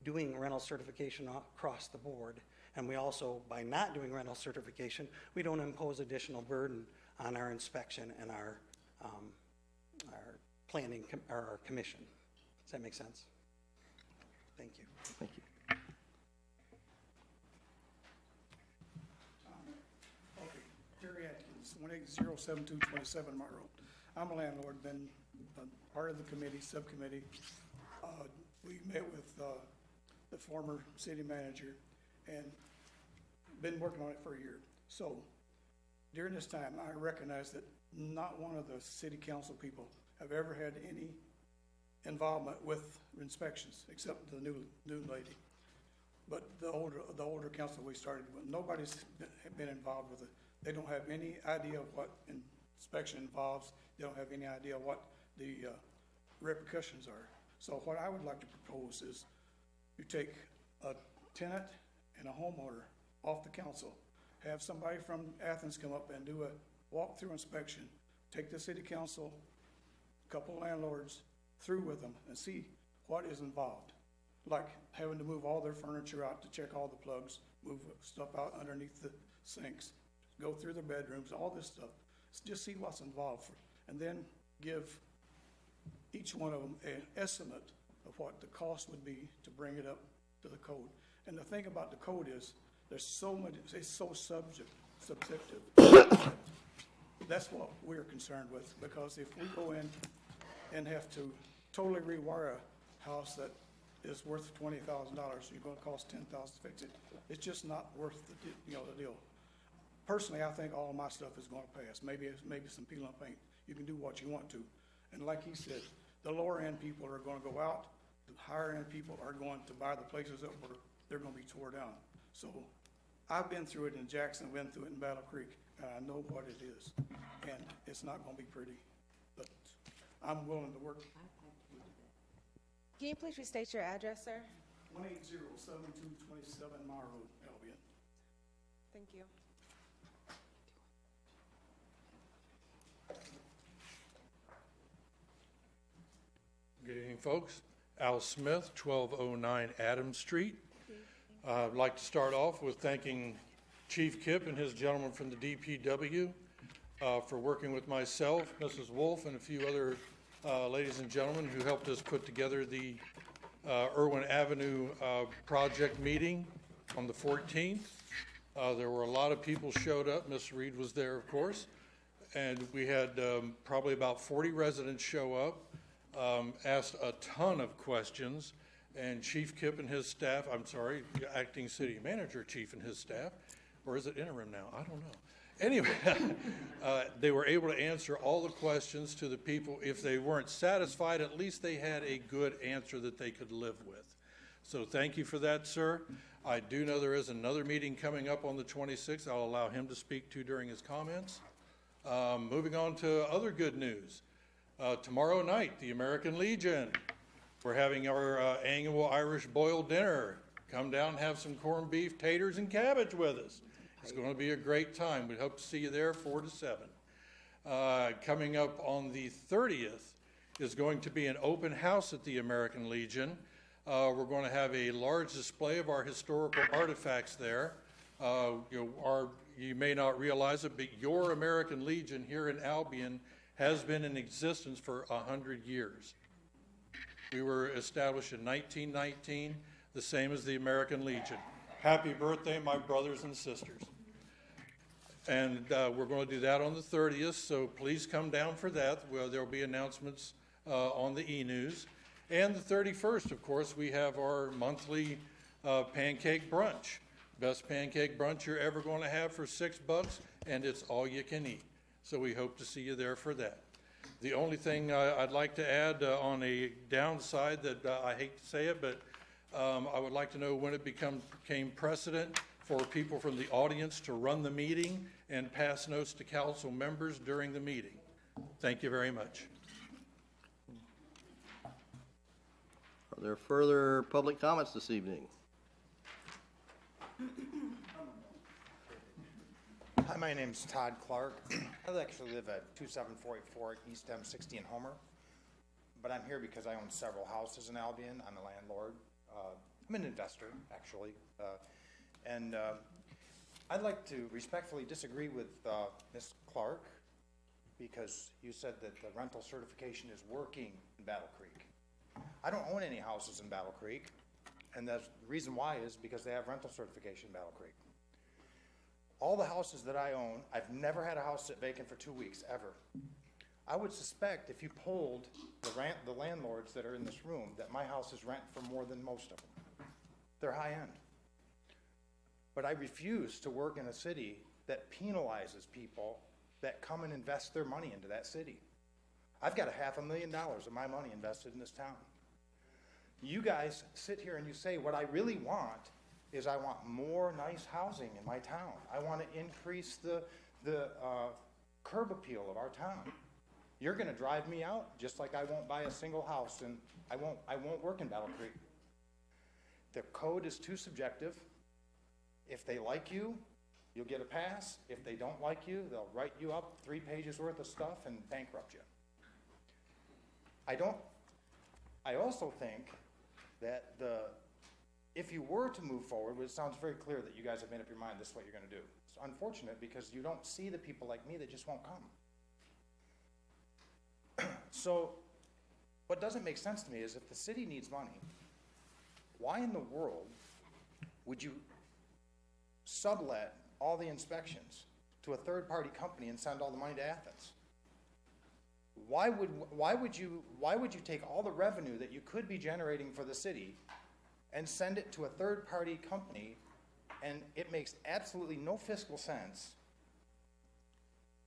[SPEAKER 21] doing rental certification across the board. And we also, by not doing rental certification, we don't impose additional burden on our inspection and our planning, our commission. Does that make sense? Thank you.
[SPEAKER 6] Thank you.
[SPEAKER 5] Okay, Terry Atkins, 1807227 Mart Road. I'm a landlord, been part of the committee, subcommittee. We met with the former city manager and been working on it for a year. So during this time, I recognize that not one of the city council people have ever had any involvement with inspections, except the new lady. But the older council we started with, nobody's been involved with it. They don't have any idea what inspection involves. They don't have any idea what the repercussions are. So what I would like to propose is you take a tenant and a homeowner off the council, have somebody from Athens come up and do a walk-through inspection, take the city council, a couple of landlords through with them and see what is involved. Like having to move all their furniture out to check all the plugs, move stuff out underneath the sinks, go through their bedrooms, all this stuff. Just see what's involved and then give each one of them an estimate of what the cost would be to bring it up to the code. And the thing about the code is there's so much, it's so subjective. That's what we're concerned with, because if we go in and have to totally rewire a house that is worth $20,000, you're going to cost $10,000 to fix it. It's just not worth the deal. Personally, I think all of my stuff is going to pass. Maybe some peel and paint. You can do what you want to. And like he said, the lower end people are going to go out. The higher end people are going to buy the places that they're going to be tore down. So I've been through it in Jackson, been through it in Battle Creek, and I know what it is. And it's not going to be pretty, but I'm willing to work.
[SPEAKER 2] Can you please restate your address, sir?
[SPEAKER 5] 1807227 Mart Road, Albion.
[SPEAKER 2] Thank you.
[SPEAKER 22] Good evening, folks. Al Smith, 1209 Adams Street. I'd like to start off with thanking Chief Kipp and his gentleman from the DPW for working with myself, Mrs. Wolf, and a few other ladies and gentlemen who helped us put together the Irwin Avenue project meeting on the 14th. There were a lot of people showed up. Miss Reed was there, of course. And we had probably about 40 residents show up, asked a ton of questions, and Chief Kipp and his staff, I'm sorry, acting city manager Chief and his staff, or is it interim now? I don't know. Anyway, they were able to answer all the questions to the people. If they weren't satisfied, at least they had a good answer that they could live with. So thank you for that, sir. I do know there is another meeting coming up on the 26th. I'll allow him to speak to during his comments. Moving on to other good news. Tomorrow night, the American Legion. We're having our annual Irish boiled dinner. Come down and have some corned beef, taters, and cabbage with us. It's going to be a great time. We hope to see you there 4 to 7. Coming up on the 30th is going to be an open house at the American Legion. We're going to have a large display of our historical artifacts there. You may not realize it, but your American Legion here in Albion has been in existence for 100 years. We were established in 1919, the same as the American Legion. Happy birthday, my brothers and sisters. And we're going to do that on the 30th, so please come down for that. Well, there will be announcements on the e-news. And the 31st, of course, we have our monthly pancake brunch. Best pancake brunch you're ever going to have for $6, and it's all you can eat. So we hope to see you there for that. The only thing I'd like to add on a downside that I hate to say it, but I would like to know when it became precedent for people from the audience to run the meeting and pass notes to council members during the meeting. Thank you very much.
[SPEAKER 1] Are there further public comments this evening?
[SPEAKER 7] Hi, my name's Todd Clark. I actually live at 27484 East M60 in Homer, but I'm here because I own several houses in Albion. I'm a landlord. I'm an investor, actually. And I'd like to respectfully disagree with Ms. Clark, because you said that the rental certification is working in Battle Creek. I don't own any houses in Battle Creek, and the reason why is because they have rental certification in Battle Creek. All the houses that I own, I've never had a house sit vacant for 2 weeks, ever. I would suspect if you polled the landlords that are in this room that my houses rent for more than most of them. They're high end. But I refuse to work in a city that penalizes people that come and invest their money into that city. I've got $500,000 of my money invested in this town. You guys sit here and you say, what I really want is I want more nice housing in my town. I want to increase the curb appeal of our town. You're going to drive me out, just like I won't buy a single house, and I won't work in Battle Creek. The code is too subjective. If they like you, you'll get a pass. If they don't like you, they'll write you up 3 pages worth of stuff and bankrupt you. I also think that if you were to move forward, it sounds very clear that you guys have made up your mind this is what you're going to do. It's unfortunate because you don't see the people like me that just won't come. So what doesn't make sense to me is if the city needs money, why in the world would you sublet all the inspections to a third-party company and send all the money to Athens? Why would you take all the revenue that you could be generating for the city and send it to a third-party company, and it makes absolutely no fiscal sense?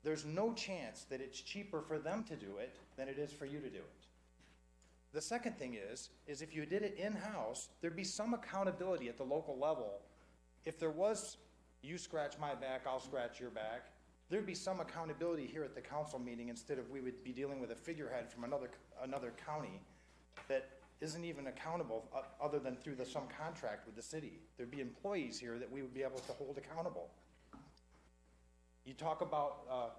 [SPEAKER 7] There's no chance that it's cheaper for them to do it than it is for you to do it. The second thing is if you did it in-house, there'd be some accountability at the local level. If there was, you scratch my back, I'll scratch your back, there'd be some accountability here at the council meeting instead of we would be dealing with a figurehead from another county that isn't even accountable other than through some contract with the city. There'd be employees here that we would be able to hold accountable. You talk about,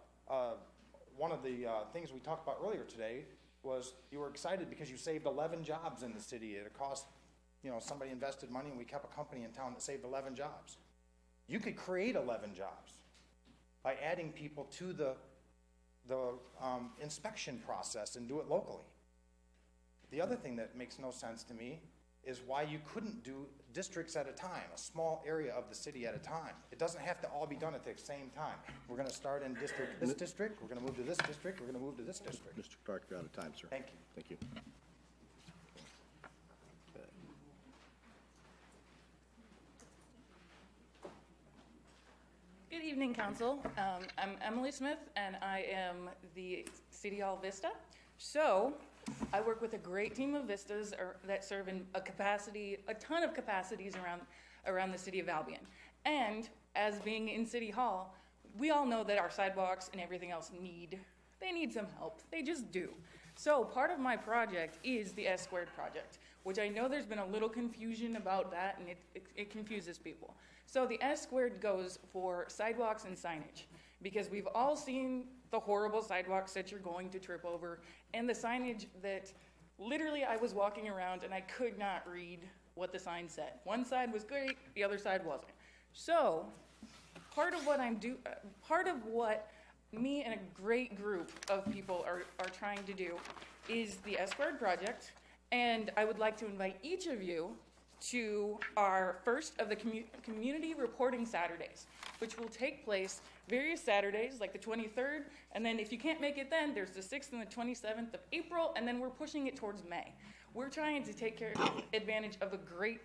[SPEAKER 7] one of the things we talked about earlier today was you were excited because you saved 11 jobs in the city. It cost, somebody invested money and we kept a company in town that saved 11 jobs. You could create 11 jobs by adding people to the inspection process and do it locally. The other thing that makes no sense to me is why you couldn't do districts at a time, a small area of the city at a time. It doesn't have to all be done at the same time. We're going to start in this district, we're going to move to this district, we're going to move to this district.
[SPEAKER 1] Mr. Clark, you're out of time, sir.
[SPEAKER 7] Thank you.
[SPEAKER 1] Thank you. Okay.
[SPEAKER 9] Good evening, Council. I'm Emily Smith, and I am the City Hall Vista. So, I work with a great team of Vistas that serve in a ton of capacities around the city of Albion. And as being in City Hall, we all know that our sidewalks and everything else need some help. They just do. So part of my project is the S Squared project, which I know there's been a little confusion about that, and it confuses people. So the S Squared goes for sidewalks and signage, because we've all seen the horrible sidewalks that you're going to trip over, and the signage that literally I was walking around and I could not read what the sign said. One side was great, the other side wasn't. So part of what me and a great group of people are trying to do is the S Squared project, and I would like to invite each of you to our first of the community reporting Saturdays. which will take place various Saturdays, like the 23rd, and then if you can't make it then, there's the 6th and the 27th of April, and then we're pushing it towards May. We're trying to take advantage of a great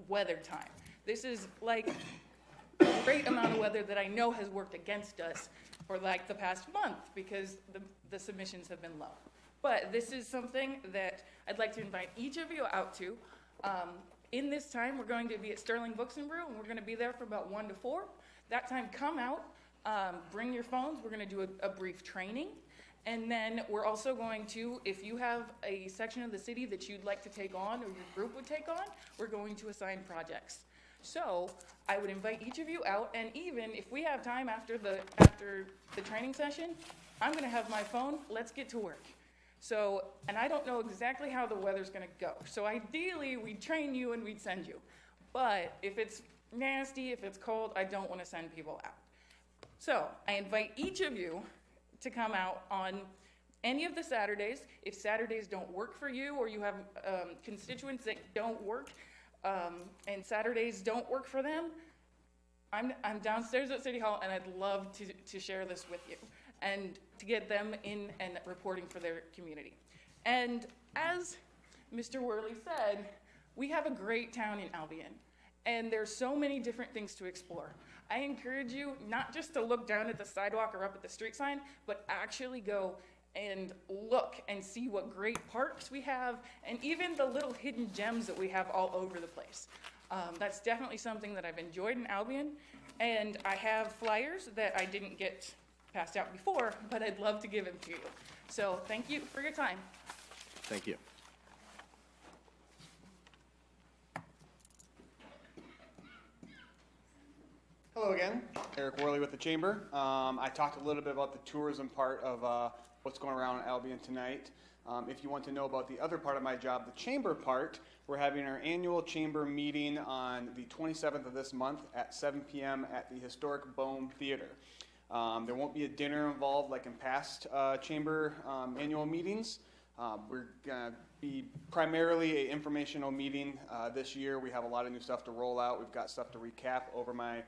[SPEAKER 9] weather time. This is like a great amount of weather that I know has worked against us for like the past month because the submissions have been low. But this is something that I'd like to invite each of you out to. In this time, we're going to be at Sterling Books and Brew, and we're going to be there for about 1 to 4. That time, come out, bring your phones. We're going to do a brief training. And then we're also going to, if you have a section of the city that you'd like to take on or your group would take on, we're going to assign projects. So I would invite each of you out, and even if we have time after the training session, I'm going to have my phone. Let's get to work. So, and I don't know exactly how the weather's going to go. So ideally, we'd train you and we'd send you. But if it's nasty, if it's cold, I don't want to send people out. So I invite each of you to come out on any of the Saturdays. If Saturdays don't work for you or you have constituents that don't work and Saturdays don't work for them, I'm downstairs at City Hall and I'd love to share this with you and to get them in and reporting for their community. And as Mr. Worley said, we have a great town in Albion, and there's so many different things to explore. I encourage you not just to look down at the sidewalk or up at the street sign, but actually go and look and see what great parks we have, and even the little hidden gems that we have all over the place. That's definitely something that I've enjoyed in Albion, and I have flyers that I didn't get passed out before, but I'd love to give them to you. So thank you for your time.
[SPEAKER 1] Thank you.
[SPEAKER 8] Hello again, Eric Worley with the Chamber. I talked a little bit about the tourism part of what's going around in Albion tonight. If you want to know about the other part of my job, the Chamber part, we're having our annual Chamber meeting on the 27th of this month at 7 p.m. at the historic Bohm Theater. There won't be a dinner involved like in past Chamber annual meetings. We're going to be primarily an informational meeting this year. We have a lot of new stuff to roll out. We've got stuff to recap over my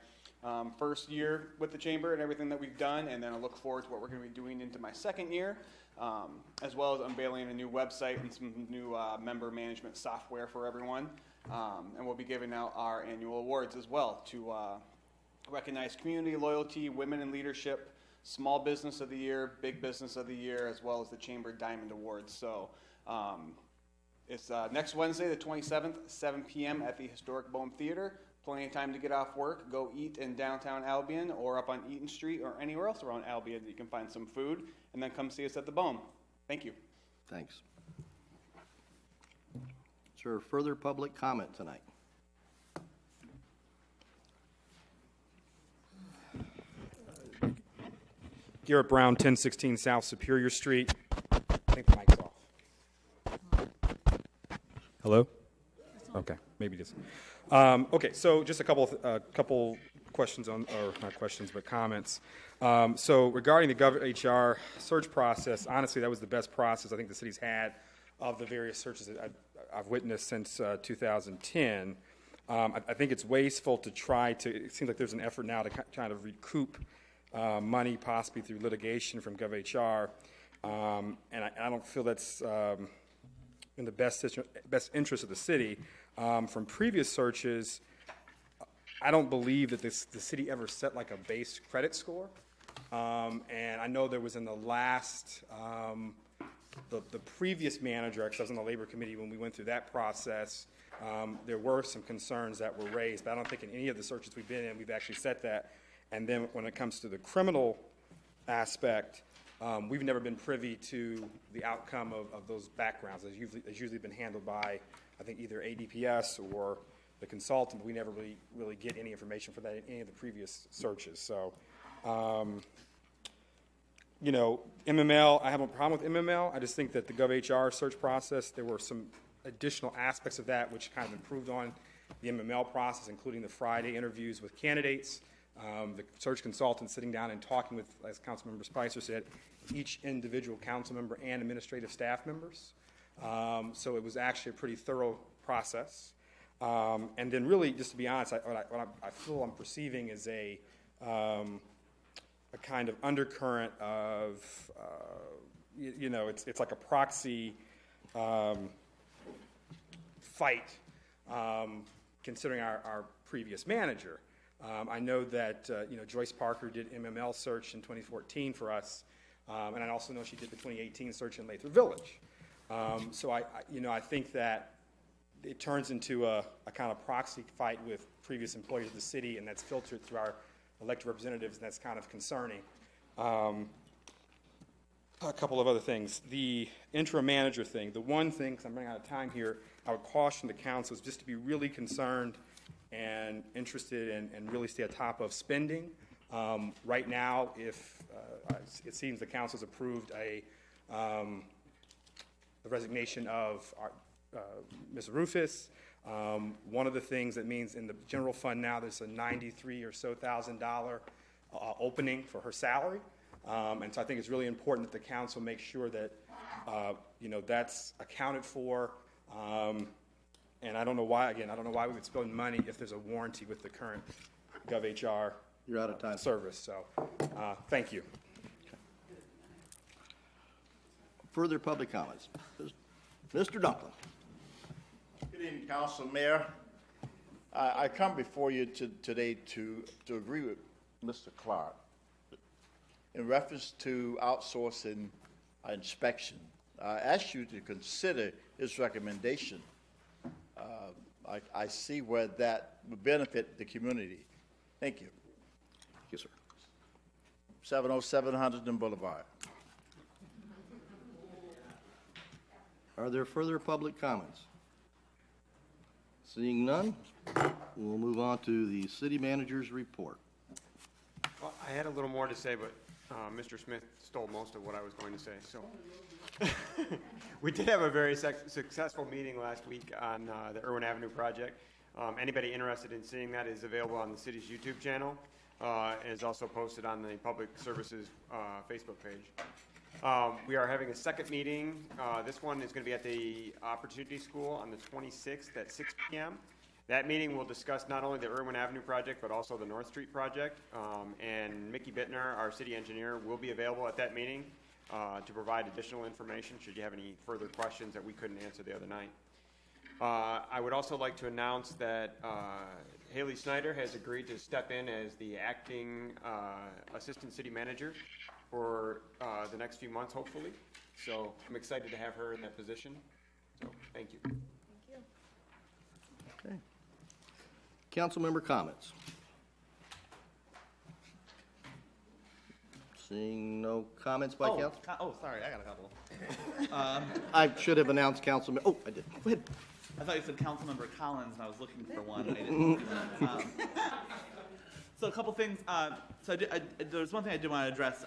[SPEAKER 8] first year with the Chamber and everything that we've done, and then I look forward to what we're going to be doing into my second year, as well as unveiling a new website and some new member management software for everyone. And we'll be giving out our annual awards as well to recognize community loyalty, women in leadership, small business of the year, big business of the year, as well as the Chamber Diamond Awards. So it's next Wednesday, the 27th, 7 p.m. at the historic Bohm Theater. Plenty of time to get off work, go eat in downtown Albion or up on Eaton Street or anywhere else around Albion that you can find some food, and then come see us at the Bohm. Thank you.
[SPEAKER 1] Thanks. Is there further public comment tonight?
[SPEAKER 10] Garrett Brown, 1016 South Superior Street. I think the mic's off. Hello? Okay, maybe just. Okay, so just a couple questions on, or not questions, but comments. So regarding the GovHR search process, honestly, that was the best process I think the city's had of the various searches that I've witnessed since 2010. I think it's wasteful to try to, it seems like there's an effort now to kind of recoup money possibly through litigation from GovHR, and I don't feel that's in the best interest of the city. From previous searches, I don't believe that the city ever set like a base credit score, and I know there was in the last, the previous manager, because I was on the labor committee when we went through that process, there were some concerns that were raised, but I don't think in any of the searches we've been in we've actually set that. And then when it comes to the criminal aspect, we've never been privy to the outcome of those backgrounds. It's usually been handled by, I think, either ADPS or the consultant, but we never really get any information for that in any of the previous searches. So, you know, MML, I have a problem with MML. I just think that the GovHR search process, there were some additional aspects of that which kind of improved on the MML process, including the Friday interviews with candidates. The search consultant sitting down and talking with, as Councilmember Spicer said, each individual council member and administrative staff members. So it was actually a pretty thorough process. And then really, just to be honest, what I feel I'm perceiving is a a kind of undercurrent of, it's like a proxy fight, considering our previous manager. I know that, Joyce Parker did MML search in 2014 for us, and I also know she did the 2018 search in Lathrop Village. So I think that it turns into a kind of proxy fight with previous employees of the city, and that's filtered through our elected representatives, and that's kind of concerning. A couple of other things. The interim manager thing, the one thing, because I'm running out of time here, I would caution the council is just to be really concerned and interested and really stay on top of spending. Right now, if it seems the council has approved the resignation of Ms. Rufus. One of the things that means in the general fund now there's a $93,000 or so opening for her salary. And so I think it's really important that the council make sure that that's accounted for. And I don't know why we would spend money if there's a warranty with the current GovHR
[SPEAKER 1] You're out of time.
[SPEAKER 10] service. So thank you.
[SPEAKER 1] Further public comments? Mr. Dumpling.
[SPEAKER 13] Good evening, Council, Mayor. I come before you today to agree with Mr. Clark in reference to outsourcing inspection. I ask you to consider his recommendation. I see where that would benefit the community. Thank you.
[SPEAKER 1] Yes, sir.
[SPEAKER 13] 707 Huntington Boulevard.
[SPEAKER 1] Are there further public comments? Seeing none, we'll move on to the city manager's report.
[SPEAKER 17] Well, I had a little more to say, but Mr. Smith stole most of what I was going to say. So we did have a very successful meeting last week on the Irwin Avenue project. Anybody interested in seeing that is available on the city's YouTube channel and is also posted on the Public Services Facebook page. We are having a second meeting. This one is going to be at the Opportunity School on the 26th at 6 p.m. That meeting will discuss not only the Irwin Avenue project, but also the North Street project. And Mickey Bittner, our city engineer, will be available at that meeting to provide additional information should you have any further questions that we couldn't answer the other night. I would also like to announce that Haley Snyder has agreed to step in as the acting assistant city manager for the next few months, hopefully. So I'm excited to have her in that position. So thank you.
[SPEAKER 2] Thank you.
[SPEAKER 1] Okay. Council member comments? Seeing no comments by council?
[SPEAKER 6] Sorry, I got a couple.
[SPEAKER 1] I should have announced council. Oh, I did. Go ahead.
[SPEAKER 6] I thought you said Councilmember Collins, and I was looking for one. I didn't. So a couple things. There's one thing I did want to address.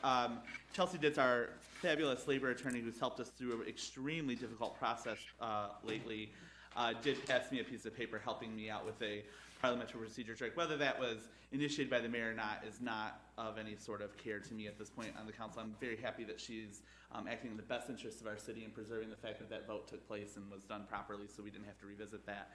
[SPEAKER 6] Chelsea Ditz, our fabulous labor attorney who's helped us through an extremely difficult process lately, did pass me a piece of paper helping me out with a parliamentary procedure check. Whether that was initiated by the mayor or not is not of any sort of care to me at this point on the council. I'm very happy that she's acting in the best interest of our city and preserving the fact that that vote took place and was done properly, so we didn't have to revisit that.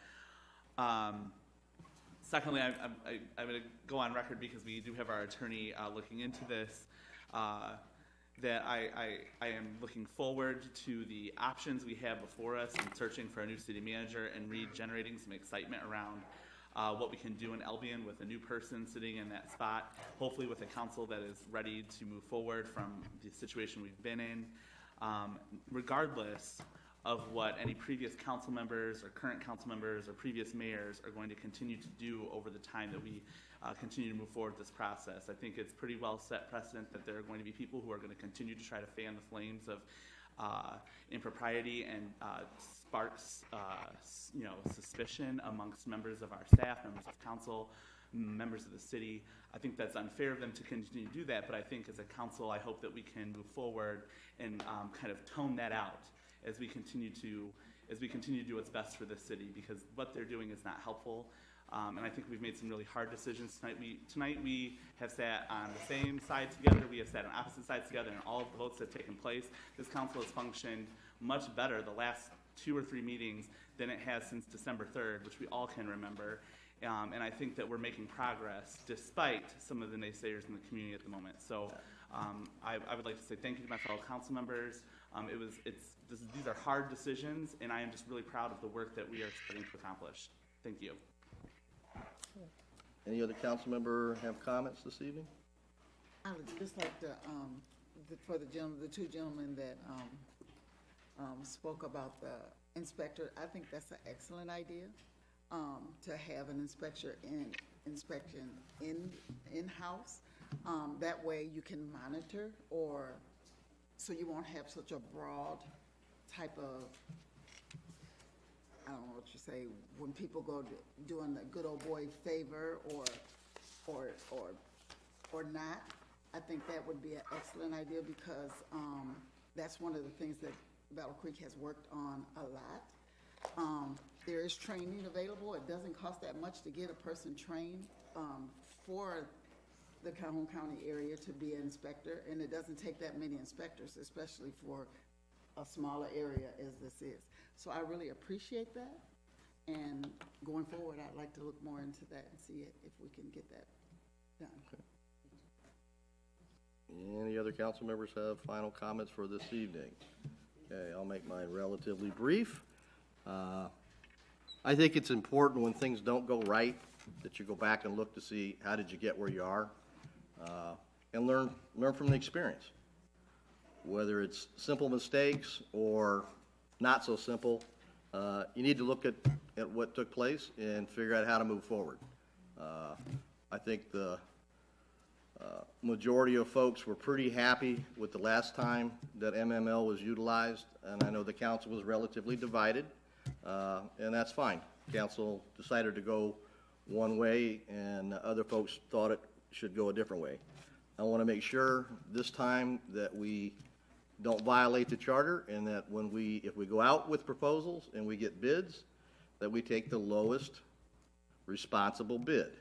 [SPEAKER 6] Secondly, I'm going to go on record because we do have our attorney looking into this, that I am looking forward to the options we have before us in searching for a new city manager and regenerating some excitement around what we can do in Albion with a new person sitting in that spot, hopefully with a council that is ready to move forward from the situation we've been in, regardless of what any previous council members or current council members or previous mayors are going to continue to do over the time that we continue to move forward with this process. I think it's pretty well set precedent that there are going to be people who are going to continue to try to fan the flames of impropriety and sparks suspicion amongst members of our staff, members of council, members of the city. I think that's unfair of them to continue to do that, but I think as a council, I hope that we can move forward and kind of tone that out as we continue to do what's best for this city, because what they're doing is not helpful. And I think we've made some really hard decisions tonight. We have sat on the same side together. We have sat on opposite sides together, and all of the votes that have taken place. This council has functioned much better the last 2 or 3 meetings than it has since December 3rd, which we all can remember. And I think that we're making progress despite some of the naysayers in the community at the moment. So I would like to say thank you to my fellow council members. These are hard decisions, and I am just really proud of the work that we are starting to accomplish. Thank you.
[SPEAKER 1] Any other council member have comments this evening?
[SPEAKER 3] I would just like to, for the two gentlemen that spoke about the inspector, I think that's an excellent idea, to have an inspection in-house. That way you can monitor, or so you won't have such a broad type of, I don't know what you say, when people go doing the good old boy favor or not. I think that would be an excellent idea, because that's one of the things that Battle Creek has worked on a lot. There is training available. It doesn't cost that much to get a person trained for the Calhoun County area to be an inspector, and it doesn't take that many inspectors, especially for a smaller area as this is. So I really appreciate that, and going forward, I'd like to look more into that and see if we can get that done.
[SPEAKER 1] Okay. Any other council members have final comments for this evening? Okay, I'll make mine relatively brief. I think it's important when things don't go right that you go back and look to see how did you get where you are, and learn from the experience. Whether it's simple mistakes or not so simple, you need to look at what took place and figure out how to move forward. I think the majority of folks were pretty happy with the last time that MML was utilized, and I know the council was relatively divided, and that's fine. Council decided to go one way, and other folks thought it should go a different way. I want to make sure this time that we don't violate the charter, and that if we go out with proposals and we get bids, that we take the lowest responsible bid.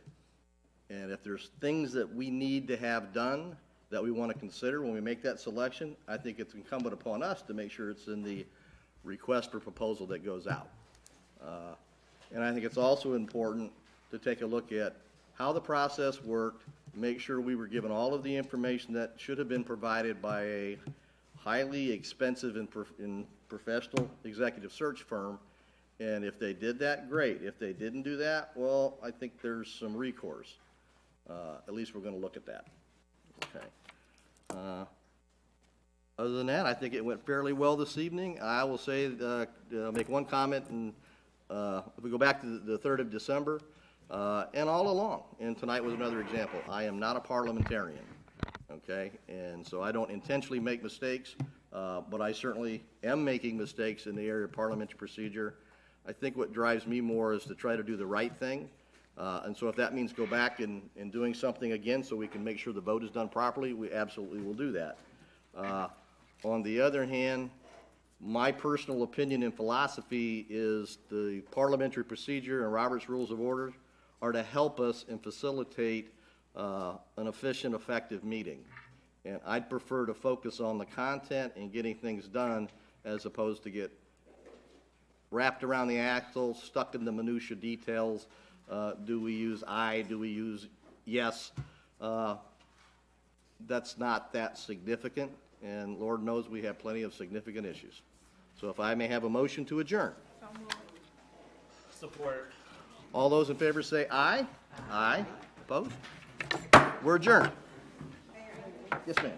[SPEAKER 1] And if there's things that we need to have done that we want to consider when we make that selection, I think it's incumbent upon us to make sure it's in the request for proposal that goes out. And I think it's also important to take a look at how the process worked, make sure we were given all of the information that should have been provided by a highly expensive and professional executive search firm. And if they did that, great. If they didn't do that, well, I think there's some recourse. At least we're going to look at that. Okay. Other than that, I think it went fairly well this evening. I will say, make one comment, and if we go back to the 3rd of December, and all along, and tonight was another example, I am not a parliamentarian, okay? And so I don't intentionally make mistakes, but I certainly am making mistakes in the area of parliamentary procedure. I think what drives me more is to try to do the right thing. And so if that means go back and doing something again so we can make sure the vote is done properly, we absolutely will do that. On the other hand, my personal opinion and philosophy is the parliamentary procedure and Robert's Rules of Order are to help us and facilitate an efficient, effective meeting. And I'd prefer to focus on the content and getting things done as opposed to get wrapped around the axle, stuck in the minutia details. Do we use I? Do we use yes? That's not that significant, and Lord knows we have plenty of significant issues. So if I may have a motion to adjourn.
[SPEAKER 6] Support.
[SPEAKER 1] All those in favor say aye. Aye. Opposed? We're adjourned. Yes, ma'am.